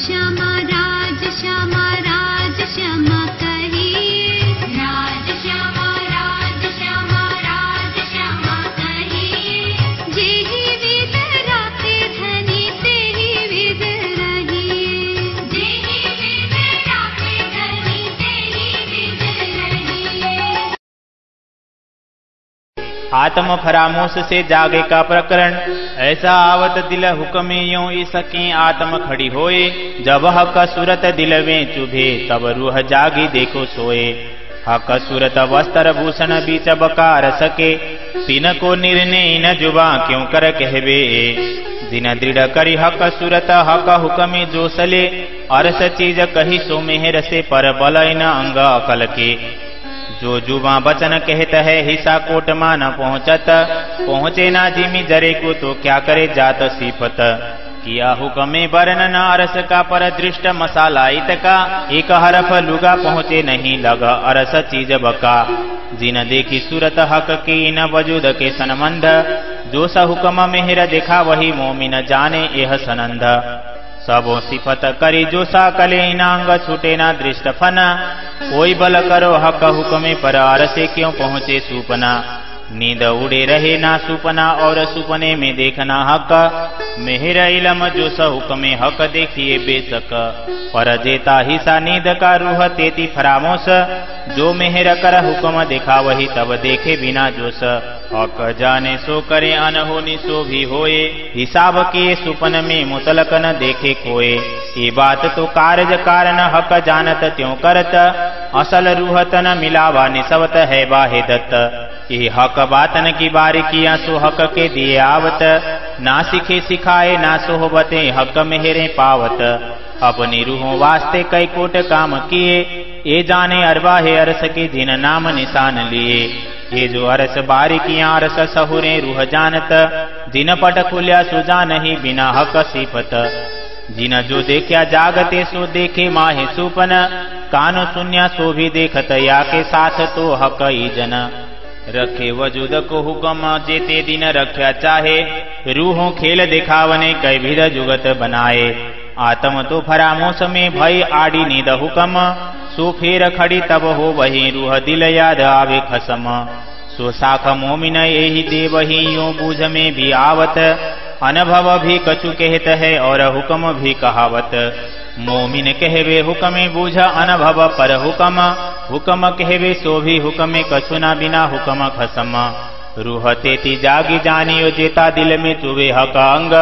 श्यामा राज श्यामा कहिए। राज श्यामा कहिए। जेहि विध राखे धनी तेहि विध रहिए। जेहि विध राखे धनी तेहि विध रहिए। आत्म फरामोश से जागे का प्रकरण। ऐसा आवत दिल हुक्मे यूं इसकी आत्म खड़ी होए। जब हक सूरत दिल में चुभे तब रूह जागी देखो सोए। हक सूरत वस्त्र भूषण बीच बकार सके। तीन को निर्णय न जुबा क्यों कर कहबे। दिन दृढ़ करी हक सूरत हक हुक्मे जो सले। अरस चीज कही सो मेहर से पर बल न अंग अकल के। जो जुबा बचन कहत है हिस्सा कोट मा न पहुँचे ना जिमी जरे को तो क्या करे जात सिफत। किया हुक्मे बरन न अरस का पर दृष्ट मसाला इत का। एक हरफ लुगा पहुँचे नहीं लग अरस चीज बका। जिन देखी सूरत हक की न वजूद के सनमंद। जो स हुक्म मेहर देखा वही मोमिन जाने यह सनंद। सबो सिफत करी जो सा कले इनांग छूटे ना दृष्ट फना। कोई बल करो हक हुक्मे पर अरसे क्यों पहुँचे सुपना। नींद उड़े रहे ना सुपना और सुपने में देखना हक। मेहर इलम जो स हुक्मे हक देखिए बेशक। पर जेता हिस्सा नींद का रूह तेती फरामोश। जो मेहर कर हुक्म देखा वही तब देखे बिना जोश। हक जाने सो करे अनहोनी सो भी होए। हिसाब किए सुपन में मुतलक न देखे कोए। ये बात तो कारज कारण हक जानत त्यों करत। असल रूह तन मिलावा निसवत है बाहे दत्त। ये हक बातन की बारीकियां सो हक के दिए आवत। ना सिखे सिखाए ना सोहबते हक मेहरे पावत। अपनी रूहों वास्ते कई कोट काम किए। ये जाने अरवाहे अरस के जिन नाम निशान लिए। ये जो अरस बारीकियां अरस सहुरे रूह जानत। जिन पट खुल्या सुजा नहीं बिना हक सिफत। जिन जो देखा जागते सो देखे माहे सुपन। कान सुन्या सो भी देखत या के साथ तो हक जन। रखे वजूद को हुक्म जेते दिन रख्या चाहे। रूहों खेल दिखावने कई विध जुगत बनाए। आत्म तो फरामोश में भई आड़ी नींद हुक्म। सो फेर खड़ी तब हो वही रूह दिल याद आवे खसम। सो साख मोमिन यही देव ही यूं बूझ में भी आवत। अनुभव भी कछु कहत है और हुक्म भी कहावत। मोमिन कहवे हुक्मे बूझ अनुभव पर हुक्म। हुक्म कहवे सो भी हुक्मे कछु ना बिना हुक्म खसम। रूह तेती जागी जानियो जेता दिल में चुवे हक अंग।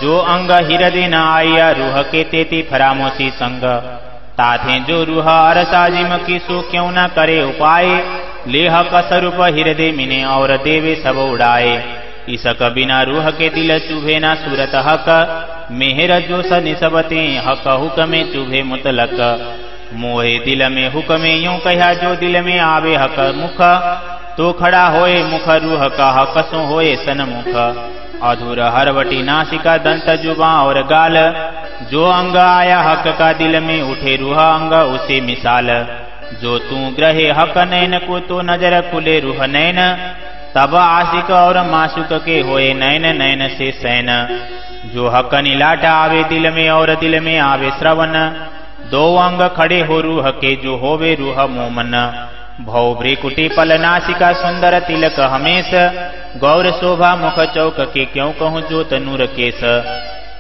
जो अंग हृदय न आया रूह के तेती फरामोशी संग। ताथे जो रूह अरसाजिम की सो क्यों न करे उपाय। ले हक स्वरूप हृदय मिने और देवे सब उड़ाए। इसक बिना रूह के दिल चुभे ना सूरत हक। मेहर जो स निसबते हक हुक्मे चुभे मुतलक। मोहे दिल में हुक्मे यूं कहा जो दिल में आवे हक मुख। तो खड़ा होए मुख रूह का हक सो होए सनमुख। अधूर हरवटी नासिका दंत जुबा और गाल। जो अंग आया हक का दिल में उठे रूह अंग उसे मिसाल। जो तू ग्रहे हक नैन को तो नजर खुले रूह नैन। तब आशिक और मासुक के होए नैन नैन से सैन। जो हक नीलाट आवे दिल में और दिल में आवे श्रवण। दो अंग खड़े हो रूह के जो होवे रूह मोमन। भव भ्रिकुटी पल नासिका सुंदर तिलक हमेश। गौर शोभा मुख चौक के क्यों कहूँ जो तनूर केस।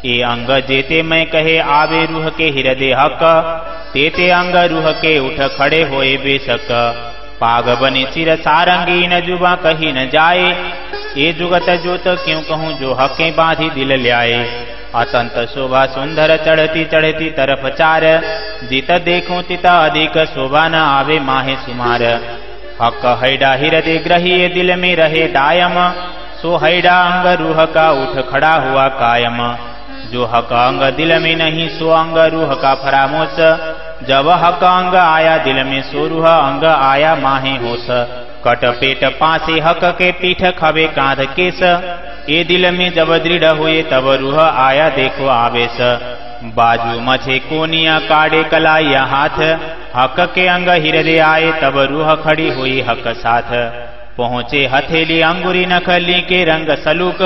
ये अंग जेते मैं कहे आवे रूह के हृदय हक। तेते अंग रूह के उठ खड़े होए बेशक। पाग बनी सिर सारंगी न जुबा कही न जाए। ये जुगत जोत क्यों कहूँ जो हकें बांधी दिल ल्याए। अतंत शोभा सुंदर चढ़ती चढ़ती तरफ चार। जित देखूं तिता अधिक शोभा न आवे माहे सुमार। हक हैडा हृदय ग्रही दिल में रहे दायम। सो हैडा अंग रूह का उठ खड़ा हुआ कायम। जो हक अंग दिल में नहीं सो अंग रूह का फरामोश। जब हक अंग आया दिल में सो रूह अंग आया माहे होश। कट पेट पासे हक के पीठ खबे कांध केस। ये दिल में जब दृढ़ हुए तब रूह आया देखो आवेश। बाजू मछे कोनिया काड़े कलाइया हाथ। हक के अंग हृदय आए तब रूह खड़ी हुई हक साथ। पहुँचे हथेली अंगुरी नखली के रंग सलूक।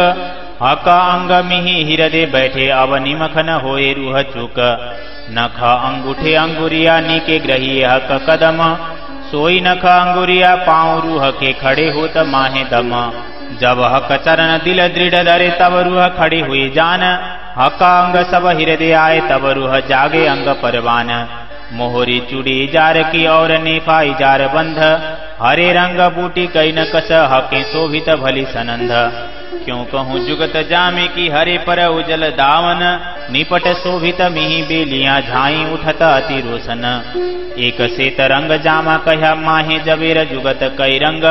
हक अंग मिहि हृदय बैठे अब निमख न होए रूह चूक। नख अंगूठे अंगुरिया नीके ग्रही हक कदम, सोई नख अंगुरिया पाँव रूह के खड़े होत माहे दम। जब हक चरण दिल दृढ़ धरे तब रूह खड़ी हुई जान, हक अंग सब हृदय आए तब रूह जागे अंग परवान। मोहरी चूड़ी जार की और नेफा इजार बंध, हरे रंग बूटी कई न कस हके शोभित भली सनंद। क्यों कहूँ जुगत जामे की हरे पर उजल दावन, निपट शोभित मिहि बेलियां झाई उठत अति रोशन। एक सेत रंग जामा कह्या माहे जबेर जुगत कई रंग,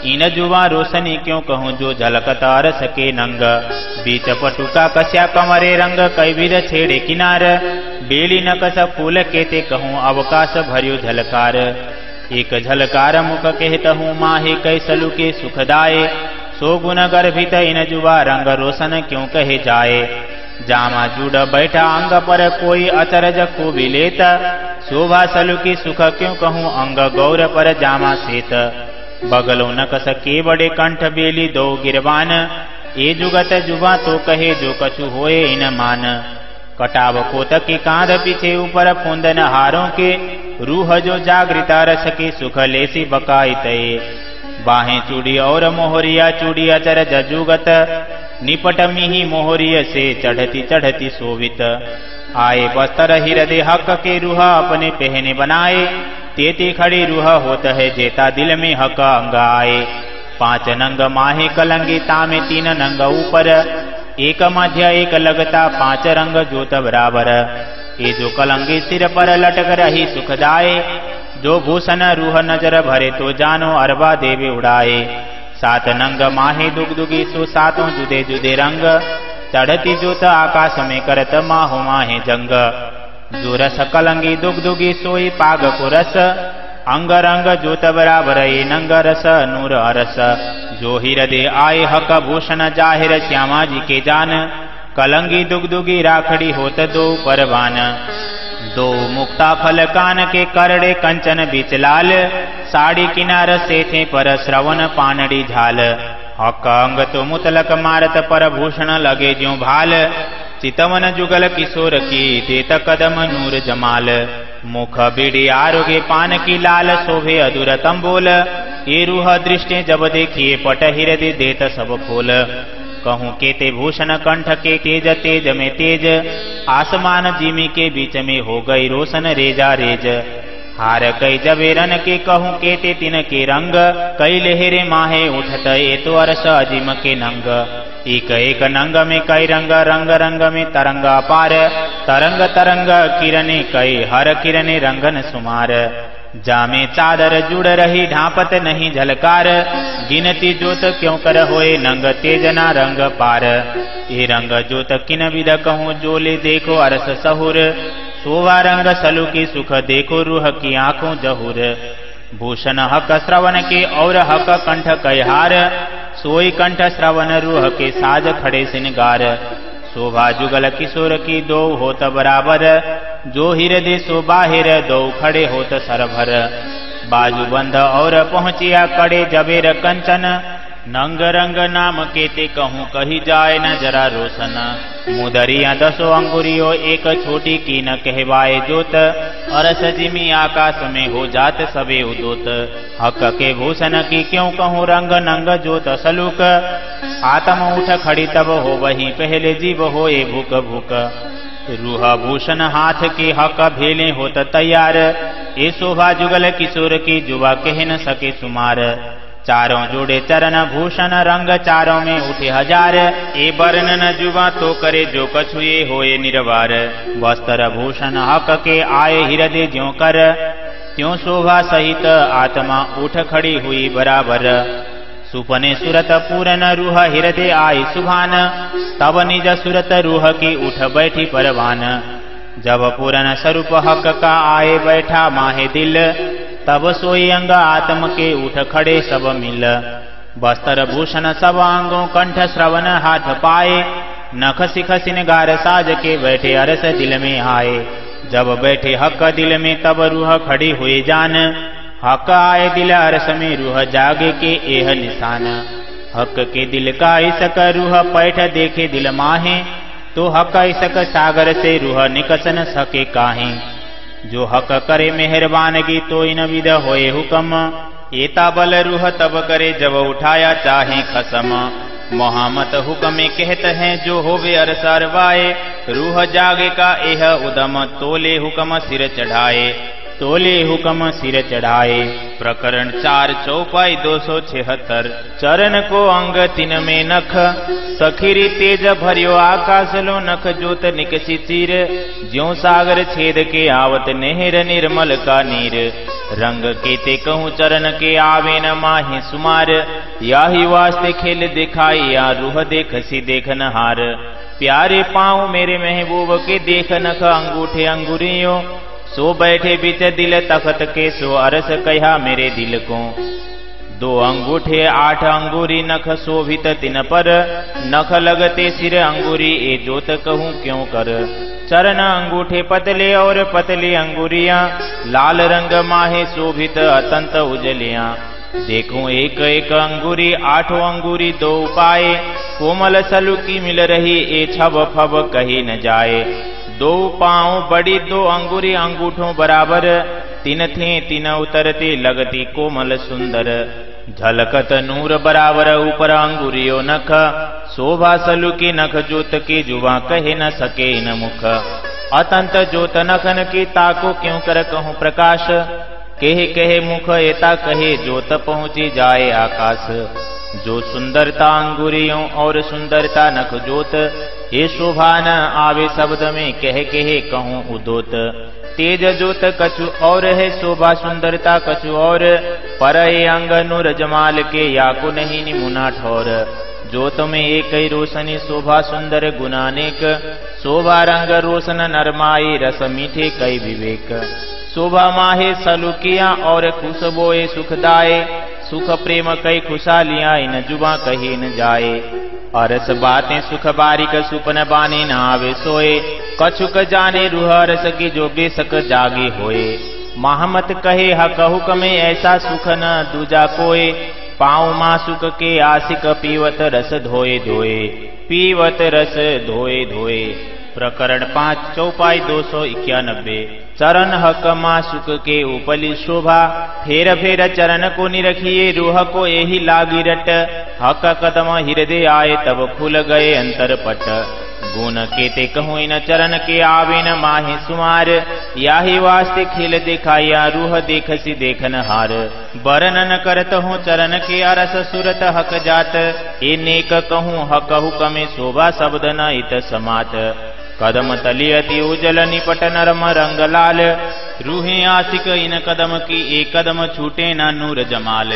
इन जुवा रोशनी क्यों कहूँ जो झलकत अरस के नंग। बीच पटुका कस्या कमरे रंग कई विध छेड़े किनार, बेली न कस फूल केते कहूँ अवकाश भर्यो झलकार। एक झलकार मुख कहतहूँ माहे कैसलु के सुखदाये, सो गुण गर्भित इन जुवा रंग रोशन क्यों कहे जाए। जामा जुड़ बैठा अंग पर कोई अचरज को विलेत, शोभा सलु की सुख क्यों कहूँ अंग गौर पर जामा सेत। बगलो न कस के बड़े कंठ बेली दो गिरवान, ए जुगत जुबा तो कहे जो कछु होए इन मान। कटाव कोतक की कांध पीछे ऊपर फुंदन हारों के, रूह जो जागृता रस के सुख लेसी बकाई तये। बाहें चूड़ी और मोहरिया चूड़ी अचरज जुगत, निपट मिहि मोहरिय से चढ़ती चढ़ती शोभित। आए बस्तर हृदय हक के रूह अपने पहने बनाए, तेती खड़ी रूह होत है जेता दिल में हक अंग आए। पांच नंग माहे कलंगी तामे तीन नंग ऊपर, एक मध्य एक लगता पांच रंग जोत बराबर। ये जो कलंगी सिर पर लटक रही सुखदाये, जो भूषण रूह नजर भरे तो जानो अरबा देवे उड़ाए। सात नंग माहे दुगदुगी सो सातों जुदे जुदे रंग, चढ़ती जोत आकाश में करत माहो माहे जंग। जो रस कलंगी दुगदुगी सोई पाग को रस, अंग रंग जोत बराबर ये नंग रस नूर अरस। जो हृदय आए हक भूषण जाहिर श्यामा जी के जान, कलंगी दुगदुगी राखड़ी होत दो परवान। दो मुक्ता फल कान के करड़े कंचन बीच लाल, साड़ी किनार से थे पर श्रवण पानड़ी झाल। हक अंग तो मुतलक मारत पर भूषण लगे ज्यों भाल, चितवन जुगल किशोर की देत कदम नूर जमाल। मुख बीड़ी आरोग्य पान की लाल शोभे अधुर तंबोल, ये रूह दृष्टि जब देखिए पट हृदय देत सब खोल। कहूँ केते भूषण कंठ के तेज तेज में तेज, आसमान जिमी के बीच में हो गई रोशन रेजा रेज। हार कई जबेरन के कहूँ केते तिन के रंग, कई लहरे माहे उठत ये तो अरस अजिम के नंग। एक एक नंग में कई रंग रंग रंग में तरंग अपार, तरंग तरंग किरणे कई हर किरणे रंगन सुमार। जामे चादर जुड़ रही ढांपत नहीं झलकार, गिनती जोत क्यों कर होए नंग तेजना रंग पार। ये रंग जोत किन विध कहूँ जोले देखो अरस सहुर, शोभा रंग सलु की सुख देखो रूह की आंखों जहुर। भूषण हक श्रवण के और हक कंठ कयहार, सोई कंठ श्रवण रूह के साज खड़े सिनगार। शोभा जुगल किशोर की दो होत बराबर, जो हृदय सो बाहिर दो खड़े होत सरभर। बाजू बंध और पहुँचिया कड़े जबेर कंचन, नंग रंग नाम केते कहूँ कही जाए न जरा रोशन। मुदरिया दसो अंगुरियो एक छोटी की न कहवाए जोत, अरस जिमी आकाश में हो जात सबे उदोत। हक के भूषण की क्यों कहूँ रंग नंग जोत सलूक, आत्म उठ खड़ी तब हो वही पहले जीव होए भूक भूक। रूह भूषण हाथ के हक भेले होत तैयार, ये शोभा जुगल किशोर की जुवा कह न सके सुमार। चारों जोड़े चरण भूषण रंग चारों में उठे हजार, ए वर्णन जुवा तो करे जो कछु ये होए निर्वार। वस्त्र भूषण हक के आए हृदय ज्यों कर, त्यों शोभा सहित आत्मा उठ खड़ी हुई बराबर। सुपने सुरत पूरन रूह हृदय आई सुभान, तब निज सुरत रूह की उठ बैठी परवान। जब पूरन स्वरूप हक का आए बैठा माहे दिल, तब सोई अंग आत्म के उठ खड़े सब मिल। वस्त्र भूषण सब अंगों कंठ श्रवण हाथ पाए, नख सिख सिनगार साज के बैठे अरस दिल में आए। जब बैठे हक दिल में तब रूह खड़ी हुई जान, हक आए दिल अरस में रूह जागे के एह निशान। हक के दिल का इसक रूह पैठ देखे दिल माहे, तो हक इसक सागर से रूह निकसन सके काहे। जो हक करे मेहरबानगी तो इन विद होए हुक्म, एता बल रूह तब करे जब उठाया चाहे खसम। मोहम्मद हुक्म कहत हैं जो होवे अरसर वाए, रूह जागे का एह उदम तोले हुक्म सिर चढ़ाए, तोले हुक्म सिर चढ़ाए। प्रकरण 4 चौपाई 276। चरण को अंग तिन में नख, सखीरी तेज भरियो आकाश लो नख जोत निकसी चीर। ज्यों सागर छेद के आवत नेहर निर्मल का नीर, रंग के ते कहूँ चरण के आवे न माहि सुमार। याही वास्ते खेल दिखाई या रूह देखसी देखन हार। प्यारे पाँव मेरे महबूब के देख नख अंगूठे अंगुरियों, सो बैठे बीच दिल तखत के सो अरस कहा मेरे दिल को। 2 अंगूठे 8 अंगूरी नख शोभित तिन पर, नख लगते सिर अंगूरी ए जोत कहूँ क्यों कर। चरण अंगूठे पतले और पतली अंगुरियां, लाल रंग माहे शोभित अतंत उजलियां। देखूं एक एक अंगूरी 8 अंगूरी 2 पाए, कोमल सलुकी मिल रही ए छब फब कही न जाए। 2 पाँव बड़ी 2 अंगूरी अंगूठों बराबर, तिन थे तिन उतरते लगती कोमल सुंदर। झलकत नूर बराबर ऊपर अंगुरियो नख, शोभा सलुकी नख जोत की जुबा कहे न सके न मुख। अतंत जोत नखन की ताको क्यों कर कहूँ प्रकाश, कहे कहे मुख एता कहे जोत पहुँची जाए आकाश। जो सुंदरता अंगुरियों और सुंदरता नख जोत, ये शोभा न आवे शब्द में कह कहे कहूँ उदोत। तेज जोत कछु और है शोभा सुंदरता कछु और, पर अंग नूर जमाल के या को नहीं निमुना ठौर। जोत में एक ही रोशनी शोभा सुंदर गुनानेक, शोभा रंग रोशन नरमाई रस मीठे कई विवेक। शोभा माहे सलुकियां और खुशबोए सुखदाए, सुख प्रेम कई खुशहालियां इन जुबा कही न जाए। अरस बातें सुख बारिक सुपन बानी न आवे सोए, कछुक जाने रूह अरस की जो बेसक जागे होए। महमत कहे हक हुक्म में ऐसा सुख न दूजा कोय, पाँव मासुक के आशिक पीवत रस धोए धोए, पीवत रस धोए धोए। प्रकरण 5 चौपाई 291। चरण हक मासुक के उपली शोभा, फेर फेर चरण को निरखिए रूह को यही लागी रट। हक कदम हृदय आए तब खुल गए अंतरपट, गुण केते कहूँ इन चरण के आवे न माहे सुमार। याही वास्ते खेल दिखाया रूह देखसी देखन हार। वर्णन करत हूँ चरण के अरस सुरत हक जात, ए नेक कहूँ हक हुक्म शोभा शब्द न इत समात। कदम तली अति उजल निपट नरम रंग लाल, रूहे आशिक इन कदम की एक कदम छूटे न नूर जमाल।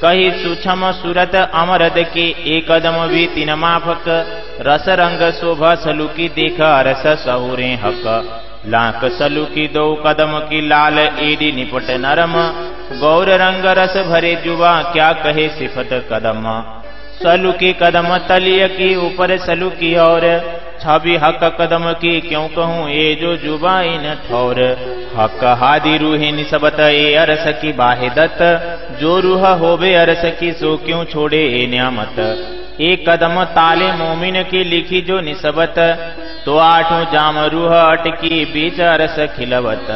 कही सूक्ष्म सूरत अमरद के एक कदम भी तीन माफक, रस रंग शोभा सलुकी देख रस सहुरे हक। लाख सलुकी 2 कदम की लाल एडी निपट नरम, गौर रंग रस भरे जुबा क्या कहे सिफत कदम। सलुकी कदम तलिय की ऊपर सलुकी और, छवि हक कदम की क्यों कहूँ ये जो जुबाइन ठौर। हक हादी रूहे निसबत ए अरस की बाहिदत, जो रूह होवे अरस की सो क्यों छोड़े ए न्यामत। एक कदम ताले मोमिन की लिखी जो निसबत, तो 8 जाम रूह अटकी बीच अरस खिलवत।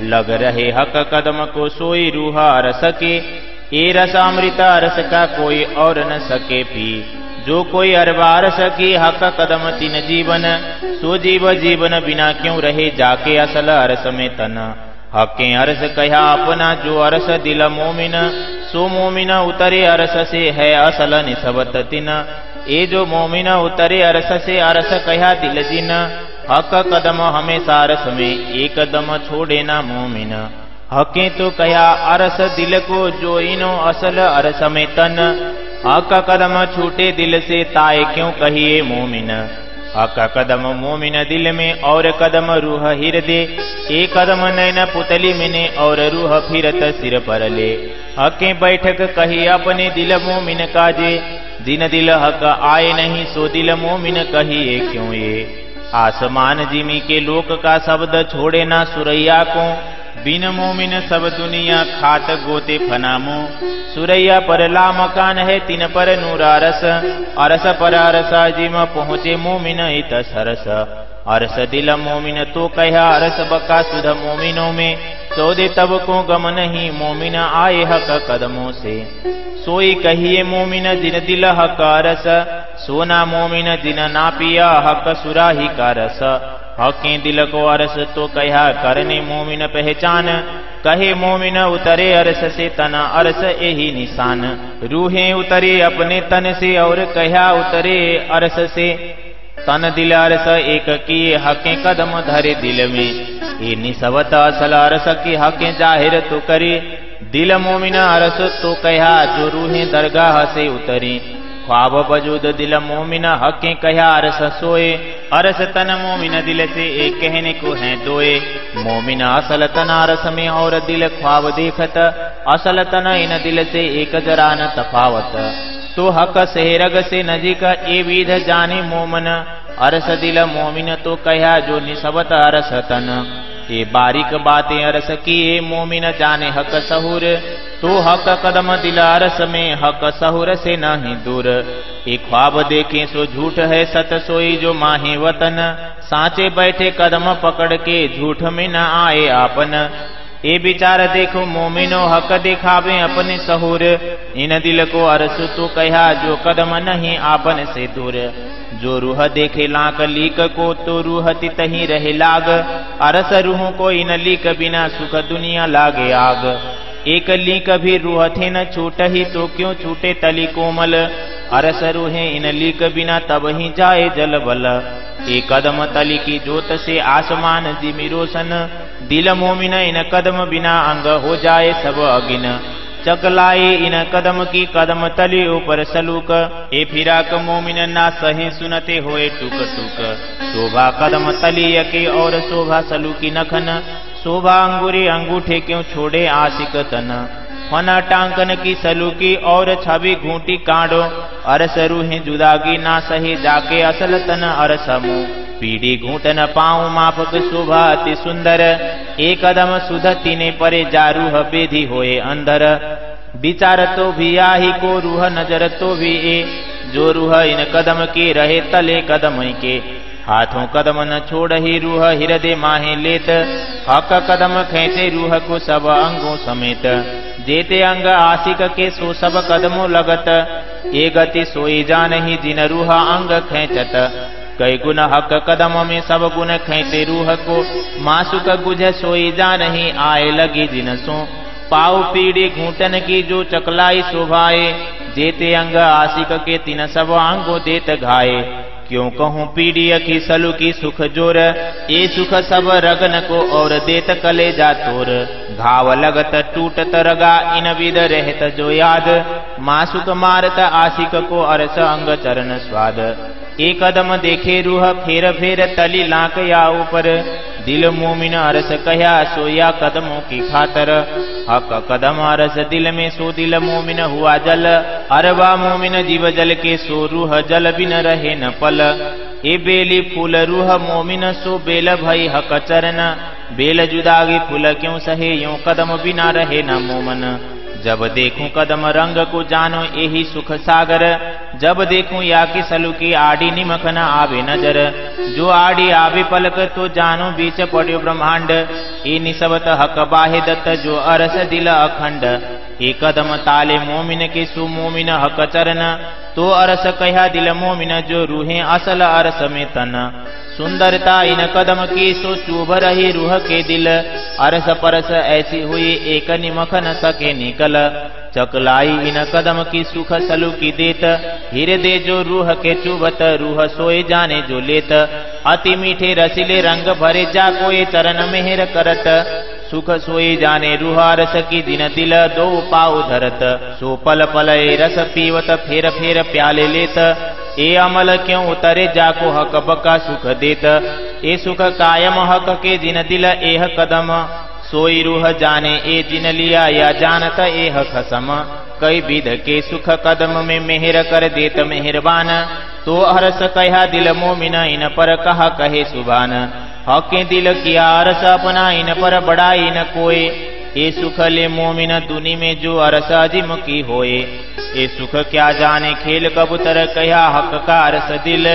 लग रहे हक कदम को सोई रूह अरस के, ए रस अमृत अरस का कोई और न सके पी। जो कोई अरबार सकी हक कदम तीन जीवन, सो जीव जीवन बिना क्यों रहे जाके असल अरस में तन। हके अरस कहा अपना जो अरस दिल मोमिन, सो मोमिन उतरे अरस से है असल निसबत तिन। ए जो मोमिन उतरे अरस से अरस कहा दिल जिन, हक कदम हमेशा अरस में एक कदम छोड़े ना मोमिन। हके तो कहा अरस दिल को जो इनो असल अरस में तन, हक कदम छूटे दिल से ताए क्यों कहिए मोमिन। हक कदम मोमिन दिल में और कदम रूह हृदय, एक कदम नैन पुतली मिने और रूह फिरत सिर पर ले। हके बैठक कही अपने दिल मोमिन काजे, दिन दिल हक आए नहीं सो दिल मोमिन कहिए क्यों ये। आसमान जिमी के लोक का शब्द छोड़े ना सुरैया को, बिन मोमिन सब दुनिया खात गोते फनामो। सुरैया पर ला मकान है तिन पर नूर अरस, अरस पर अरसा जिम पहुँचे मोमिन इत सरस। अरस दिल मोमिन तो कहा अरस बका सुध मोमिनों में, चौदे तब को गम नहीं मोमिन आए हक कदमों से। सोई कहिए मोमिन जिन दिल हक अरस, सोना मोमिन जिन ना पिया हक सुराही का रस। हकें दिल को अरस तो कहा करने मोमिन पहचान, कहे मोमिन उतरे अरस से तना अरस यही निशान। रूहें उतरे अपने तन से और कहा उतरे अरस से, तन दिल अरस एक किए हकें कदम धरे दिल में। ये निसवत असल अरस की हकें जाहिर तो करे, दिल मोमिन अरस तो कहा जो रूहें दरगाह से उतरी। ख्वाब वजूद दिल मोमिन हकें कहा अरस सोए, अरस तन मोमिन दिल से एक कहने को है दोए। मोमिन असल तन अरस में और दिल ख्वाब देखत, असल तन इन दिल से एक जरा न तफावत। तो हक सेहरग से नजीक ए विध जाने मोमन, अरस दिल मोमिन तो कहा जो निसबत अरस तन। ये बारीक बातें अरस किए मोमिन जाने हक सहूर, तो हक कदम दिल अरस में हक सहूर से नहीं दूर। एक ख्वाब देखें सो झूठ है सत सोई जो माहे वतन, सांचे बैठे कदम पकड़ के झूठ में न आए आपन। ए विचार देखो मोमिनो हक दिखावे अपने सहूर, इन दिल को अरस तो कहा जो कदम नहीं आपन से दूर। जो रूह देखे लाक लीक को तो रूह तित ही रहे लाग, अरस रूहों को इन लीक बिना सुख दुनिया लागे आग। एक लीक भी रूह थे न छूट ही तो क्यों छूटे तली कोमल, अरस रूहें इन लीक बिना तब ही जाए जल बल। एक कदम तली की जोत से आसमान जिमी रोशन, दिल मोमिन इन कदम बिना अंग हो जाए सब अगिन। चकलाए इन कदम की कदम तली ऊपर सलूक, ए फिराक मोमिन ना सहे सुनते होए टुक टुक। शोभा कदम तली के और शोभा सलूकी नखन, शोभा अंगूरी अंगूठे क्यों छोड़े आशिक तन। फना टांकन की सलूकी और छवि घूंटी कांडो, अरस रूहें जुदागी ना सही जाके असल तन अरसमो। पीढ़ी घूटन पाऊं माफक शोभा अति सुंदर, एक कदम सुध तीने परे जा रूह बेधी होए अंदर। विचार तो भी आही को रूह नजर तो भी ए, जो रूह इन कदम के रहे तले कदम के। हाथों कदम न छोड़ ही रूह हृदय माहे लेत, हक कदम खेचे रूह को सब अंगों समेत। जेते अंग आशिक के सो सब कदमों लगत, ए गति सोई जान ही जिन रूह अंग खेचत। कई गुण हक कदम में सब गुण खेते रूह को, मासुक गुझ सोई जान ही आए लगी जिन सो। पाऊ पीढ़ी घूटन की जो चकलाई शोभाए, जेते अंग आशिक के तीन सब अंगों देत घाये। क्यों कहूँ पीढ़ी की सलू की सुख जोर, ये सुख सब रगन को और देत कलेजा तोर। घाव लगत टूटत रगा इन विद रहत जो याद, मासुक मारत आशिक को अरस अंग चरण स्वाद। एक कदम देखे रूह फेर फेर तली लाक या ऊपर, दिल मोमिन अरस कया सोया कदमों की खातर। हक कदम अरस दिल में सो दिल मोमिन हुआ जल, अरबा मोमिन जीव जल के सो रूह जल बिन रहे न पल। ए बेली फूल रूह मोमिन सो बेल भई हक चरण, बेल जुदागी फूल क्यों सहे यूं कदम बिना रहे न मोमन। जब देखूं कदम रंग को जानो यही सुख सागर, जब देखूं या कि सलू की आड़ी निमक न आवे नजर। जो आड़ी आवे पलक तो जानो बीच पड़ो ब्रह्मांड, ए निसबत हक बाहे दत्त जो अरस दिल अखंड। ए कदम ताले मोमिन के सु मोमिन हक चरण, तो अरस कहा दिल मोमिन जो रूहें असल अरस में तन। सुंदरता इन कदम की सो चुभ रही रूह के दिल, अरस परस ऐसी हुई एक निमख न सके निकल। चकलाई इन कदम की सुख सलू की देत, हृदय जो रूह के चुभत रूह सोए जाने जो लेत। अति मीठे रसीले रंग भरे जा कोई चरण मेहर करत, सुख सोई जाने रूह रस की दिन दिल दो पाऊ धरत। सो पल पल ए रस पीवत फेर फेर प्याले लेत, ए अमल क्यों उतरे जाको हक बका सुख देत। ए सुख कायम हक के जिन दिल एह कदम, सोई रूह जाने ए जिन लिया या जानत एह खसम। कई विध के सुख कदम में मेहर कर देत मेहरबान, तो हरस कहा दिल मोमिन इन पर कहा कहे सुभान। हके दिल किया अरस अपना इन पर बड़ाई न कोय। ये सुख ले मोमिन दुनी में जो अरस अजिम की होए। ये सुख क्या जाने खेल कबूतर कया हक का अरस दिल।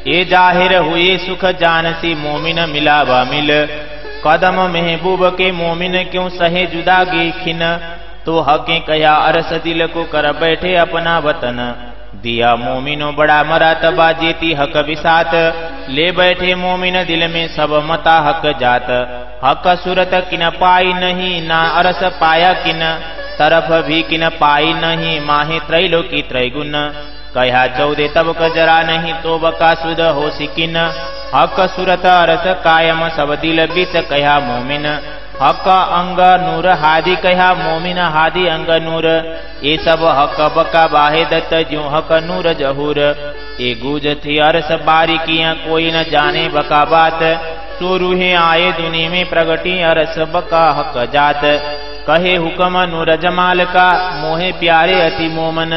ये जाहिर हुए सुख जानसी मोमिन मिलावा मिल। कदम महबूब के मोमिन क्यों सहे जुदागी खिन। तो हके कया अरस दिल को कर बैठे अपना वतन। दिया मोमिनो बड़ा मरातबा जेती हक बिसात। ले बैठे मोमिन दिल में सब मता हक जात। हक सूरत किन पाई नहीं ना अरस पाया किन। तरफ भी किन पाई नहीं माहे त्रैलोकी त्रैगुण। कहा 14 तब जरा नहीं तो बका सुध हो सिकिन। हक सूरत अरस कायम सब दिल बीच कहा मोमिन। हक अंग नूर हादी कहा मोमिन हादी अंग नूर। ये सब हक बका बाहे दत्त जो हक नूर जहूर। ये गूज थी अरस बारी किया कोई न जाने बका बात। सो रूहे आए दुनी में प्रगटी अरस बका हक जात। कहे हुक्म नूर जमाल का मोहे प्यारे अति मोमन।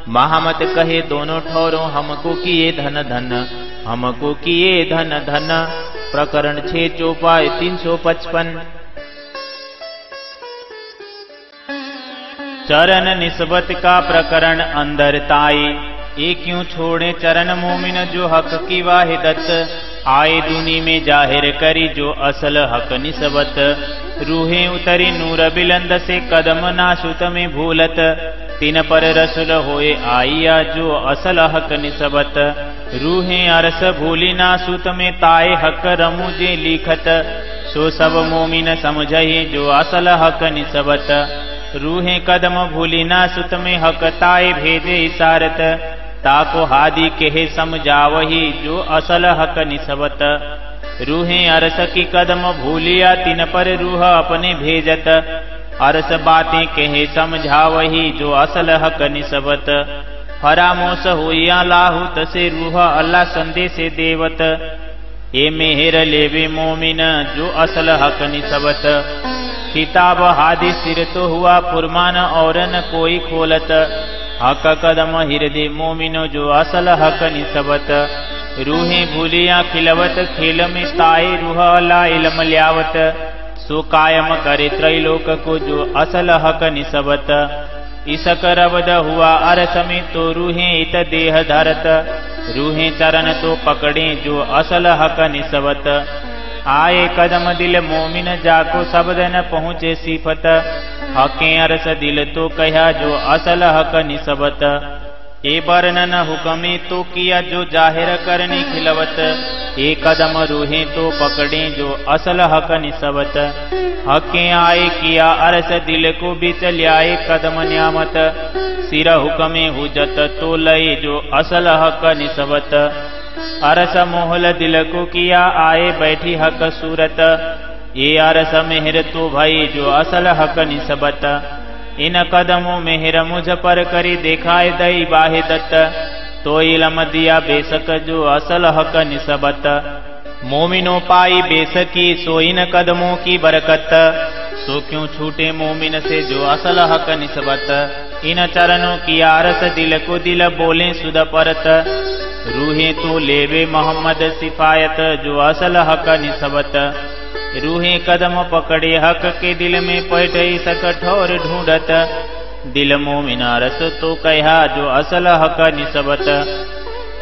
महामत कहे दोनों ठौरों हमको किए धन धन। हमको किए धन धन। प्रकरण 6 चौपाई 355। चरण निस्बत का प्रकरण अंदर ताई। ये क्यों छोड़े चरण मोमिन जो हक की वाहिदत। आए दुनी में जाहिर करी जो असल हक निस्बत। रूहें उतरी नूर बिलंद से कदम नासुत में भूलत। तीन पर रसुल होए आइया जो असल हक निस्बत। रूहें अरस भूली नासुत में ताए हक रमुजे लिखत। सो सब मोमिन समझही जो असल हक निस्बत। रूहें कदम भूली नासुत में हक ताए भेजे इशारत। ताको हादी कहे समझावही जो असल हक निस्बत। रूहें अरस की कदम भूलिया तीन पर रूह अपने भेजत। अरस बातें कहे समझावही जो असल हक निस्बत। फरामोश हुआ लाहुत से रूह अल्लाह संदेश देवत। ये मेहर लेवे मोमिन जो असल हक निस्बत। किताब हादी सिर तो हुआ फुरमान और न कोई खोलत। हक कदम हृदय मोमिनो जो असल हक निस्बत। रूहें भूलिया खिलवत खेल में ताए रूह अल्लाह इल्म ल्यावत। सो कायम करे त्रैलोक को जो असल हक निस्बत। इसक रवद हुआ अरस में तो रूहें इत देह धरत। रूहें चरण तो पकड़े जो असल हक निस्बत। आए कदम दिल मोमिन जाको शब्द न पहुँचे सिफत। हके अरस दिल तो कहा जो असल हक निस्बत। ए वर्णन हुक्मे तो किया जो जाहिर करने खिलवत। ए कदम रूहें तो पकड़े जो असल हक निस्बत। हके आए किया अरस दिल को बीच ल्याए कदम न्यामत। सिर हुक्मे हुजत तो लय जो असल हक निस्बत। अरस मोहल दिल को किया आए बैठी हक सूरत। ये अरस मेहर तो भई जो असल हक निस्बत। इन कदमों मेहर मुझ पर करी देखाए दई बाहे दत्त। तो इलम दिया बेसक जो असल हक निस्बत। मोमिनो पाई बेसकी सो इन कदमों की बरकत। सो क्यों छूटे मोमिन से जो असल हक निस्बत। इन चरणों की अरस दिल को दिल बोले सुध परत। रूहें तो लेवे मोहम्मद सिफायत जो असल हक निस्बत। रूहें कदम पकड़े हक के दिल में पैठे सक ठौर ढूंढत। दिल मोमिन अरस तो कहा जो असल हक निस्बत।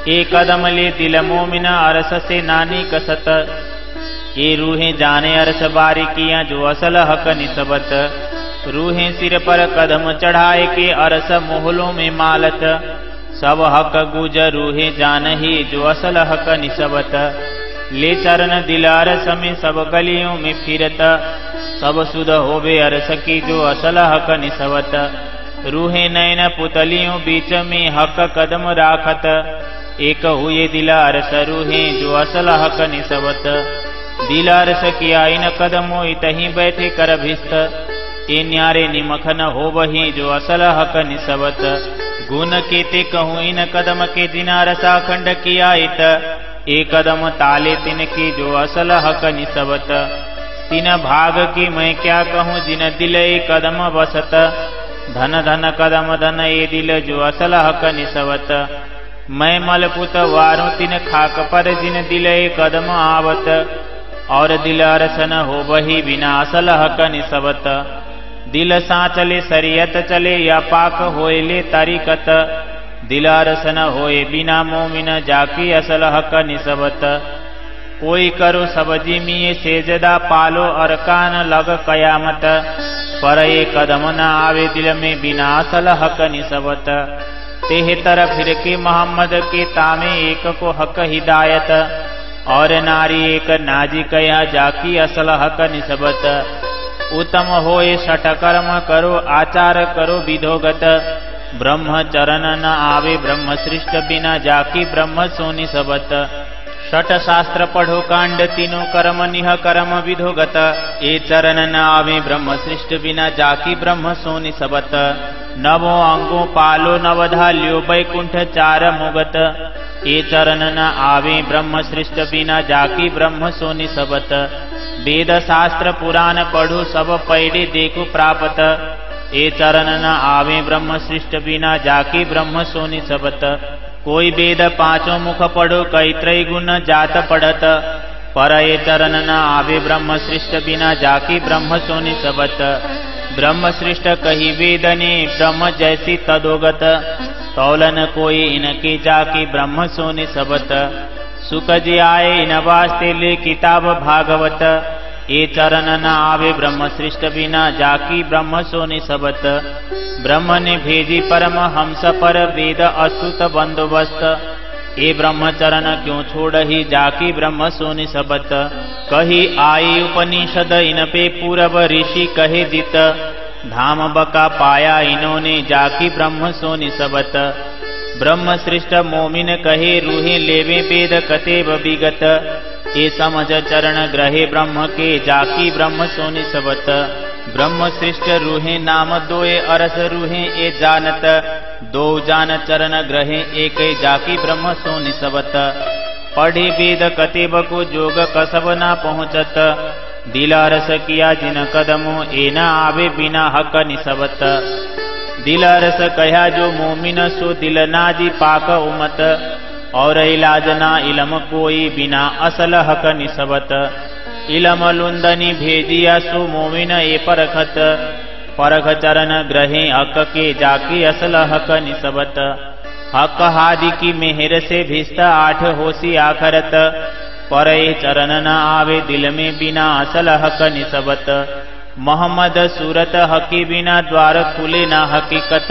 एक कदम ले दिल मोमिन अरस से नानी कसत। ये रूहें जाने अरस बारी किया जो असल हक निस्बत। रूहें सिर पर कदम चढ़ाए के अरस मोहलों में मालत। सब हक गुजर रूहें जान ही जो असल हक निस्बत। ले चरण दिल अरस में सब गलियों में फिरत। सब सुध होवे अरस की जो असल हक निस्बत। रूहें नैन पुतलियों बीच में हक कदम राखत। एक हुए दिल अरस रूहें जो असल हक निस्बत। दिल अरस की आइन कदमों इतही बैठे कर भिस्त। ए न्यारे निमखन हो वही जो असल हक निस्बत। गुण केते कहूँ इन कदम के जिना रसा खंड किया इत। एक कदम ताले तिन की जो असल हक निस्बत। तीन भाग की मैं क्या कहूँ जिन दिल एक कदम बसत। धन धन कदम धन ये दिल जो असल हक निस्बत। मैं मलपुत वारों तिन खाक पर जिन दिल एक कदम आवत। और दिल अरस न हो वही बिना असल हक निसबत। दिल सा चले शरीयत चले या पाक होए ले तरीकत, दिल अरस न होए बिना मोमिन जाकी असल हक निसबत। कोई करो सब्जी मिये सेजदा पालो अरकान लग कयामत, पर ये कदम न आवे दिल में बिना असल हक निसबत। तेह तरफ फिर के मोहम्मद के तामे एक को हक हिदायत, और नारी एक नाजी कया जाकी असल हक निसबत। उत्तम होए षट कर्म करो आचार करो विधोगत, ब्रह्म चरण न आवे ब्रह्म सृष्ट बिना जाकी ब्रह्म सो निसबत। षट शास्त्र पढ़ो कांड तीनों कर्म निह कर्म विधोगत, ए चरण न आवे ब्रह्म सृष्ट बिना जाकी ब्रह्म सो निसबत। नवो अंगों पालो नवधाल्यो बैकुंठ चार मुगत, ए चरण न आवे ब्रह्म सृष्ट बिना जाकी ब्रह्म सो निसबत। वेद शास्त्र पुराण पढ़ो सब पैडे देखो प्राप्त, ए चरण न आवे ब्रह्म सृष्ट बिना जाकी ब्रह्म सो निसबत। कोई वेद पांचों मुख पढ़ो कई त्रय गुण जात पढ़त, पर ए चरण न आवे ब्रह्म सृष्ट बिना जाकी ब्रह्म सो निसबत। ब्रह्म सृष्ट कही वेदने ब्रह्म जैसी तदोगत, तौलन कोई इनके जाकी ब्रह्म सो निसबत। सुख जी आए इन वास्ते ले किताब भागवत, ए चरण न आवे ब्रह्म सृष्ट बिना जाकी ब्रह्म सो निसबत। ब्रह्म ने भेजी परम हंस पर वेद अस्तुत बंदोबस्त, ए ब्रह्म चरण क्यों छोड़ ही जाकी ब्रह्म सो निसबत। कही आई उपनिषद इन पे पूरब ऋषि कहे दित, धाम बका पाया इन्होंने जाकी ब्रह्म सो निसबत। ब्रह्म सृष्ट मोमिन कहे रूहे लेवे वेद कतेब विगत, ए समझ चरण ग्रहे ब्रह्म के जाकी ब्रह्म सो निसबत। ब्रह्म सृष्ट रूहे नाम दोए अरस रूहे ए जानत, दो जान चरण ग्रहे एक जाकी ब्रह्म सो निसबत। पढ़े वेद कतेब को जोग कसब ना पहुँचत, दिल अरस किया जिन कदमो ए न आवे बिना हक निसबत। दिल अरस कहा जो मोमिन सो दिल नाजी पाक उमत, और इलाज ना इलम कोई बिना असल हक निसबत। इलम लुंदनी भेजिया सो मोमिन ए परखत, परख चरण ग्रहे हक के जाकी असल हक निसबत। हक हादि की मेहर से भिस्त आठ होसी आखरत, पर ए चरण न आवे दिल में बिना असल हक निसबत। मोहम्मद सूरत हकी बिना द्वार खुले ना हकीकत,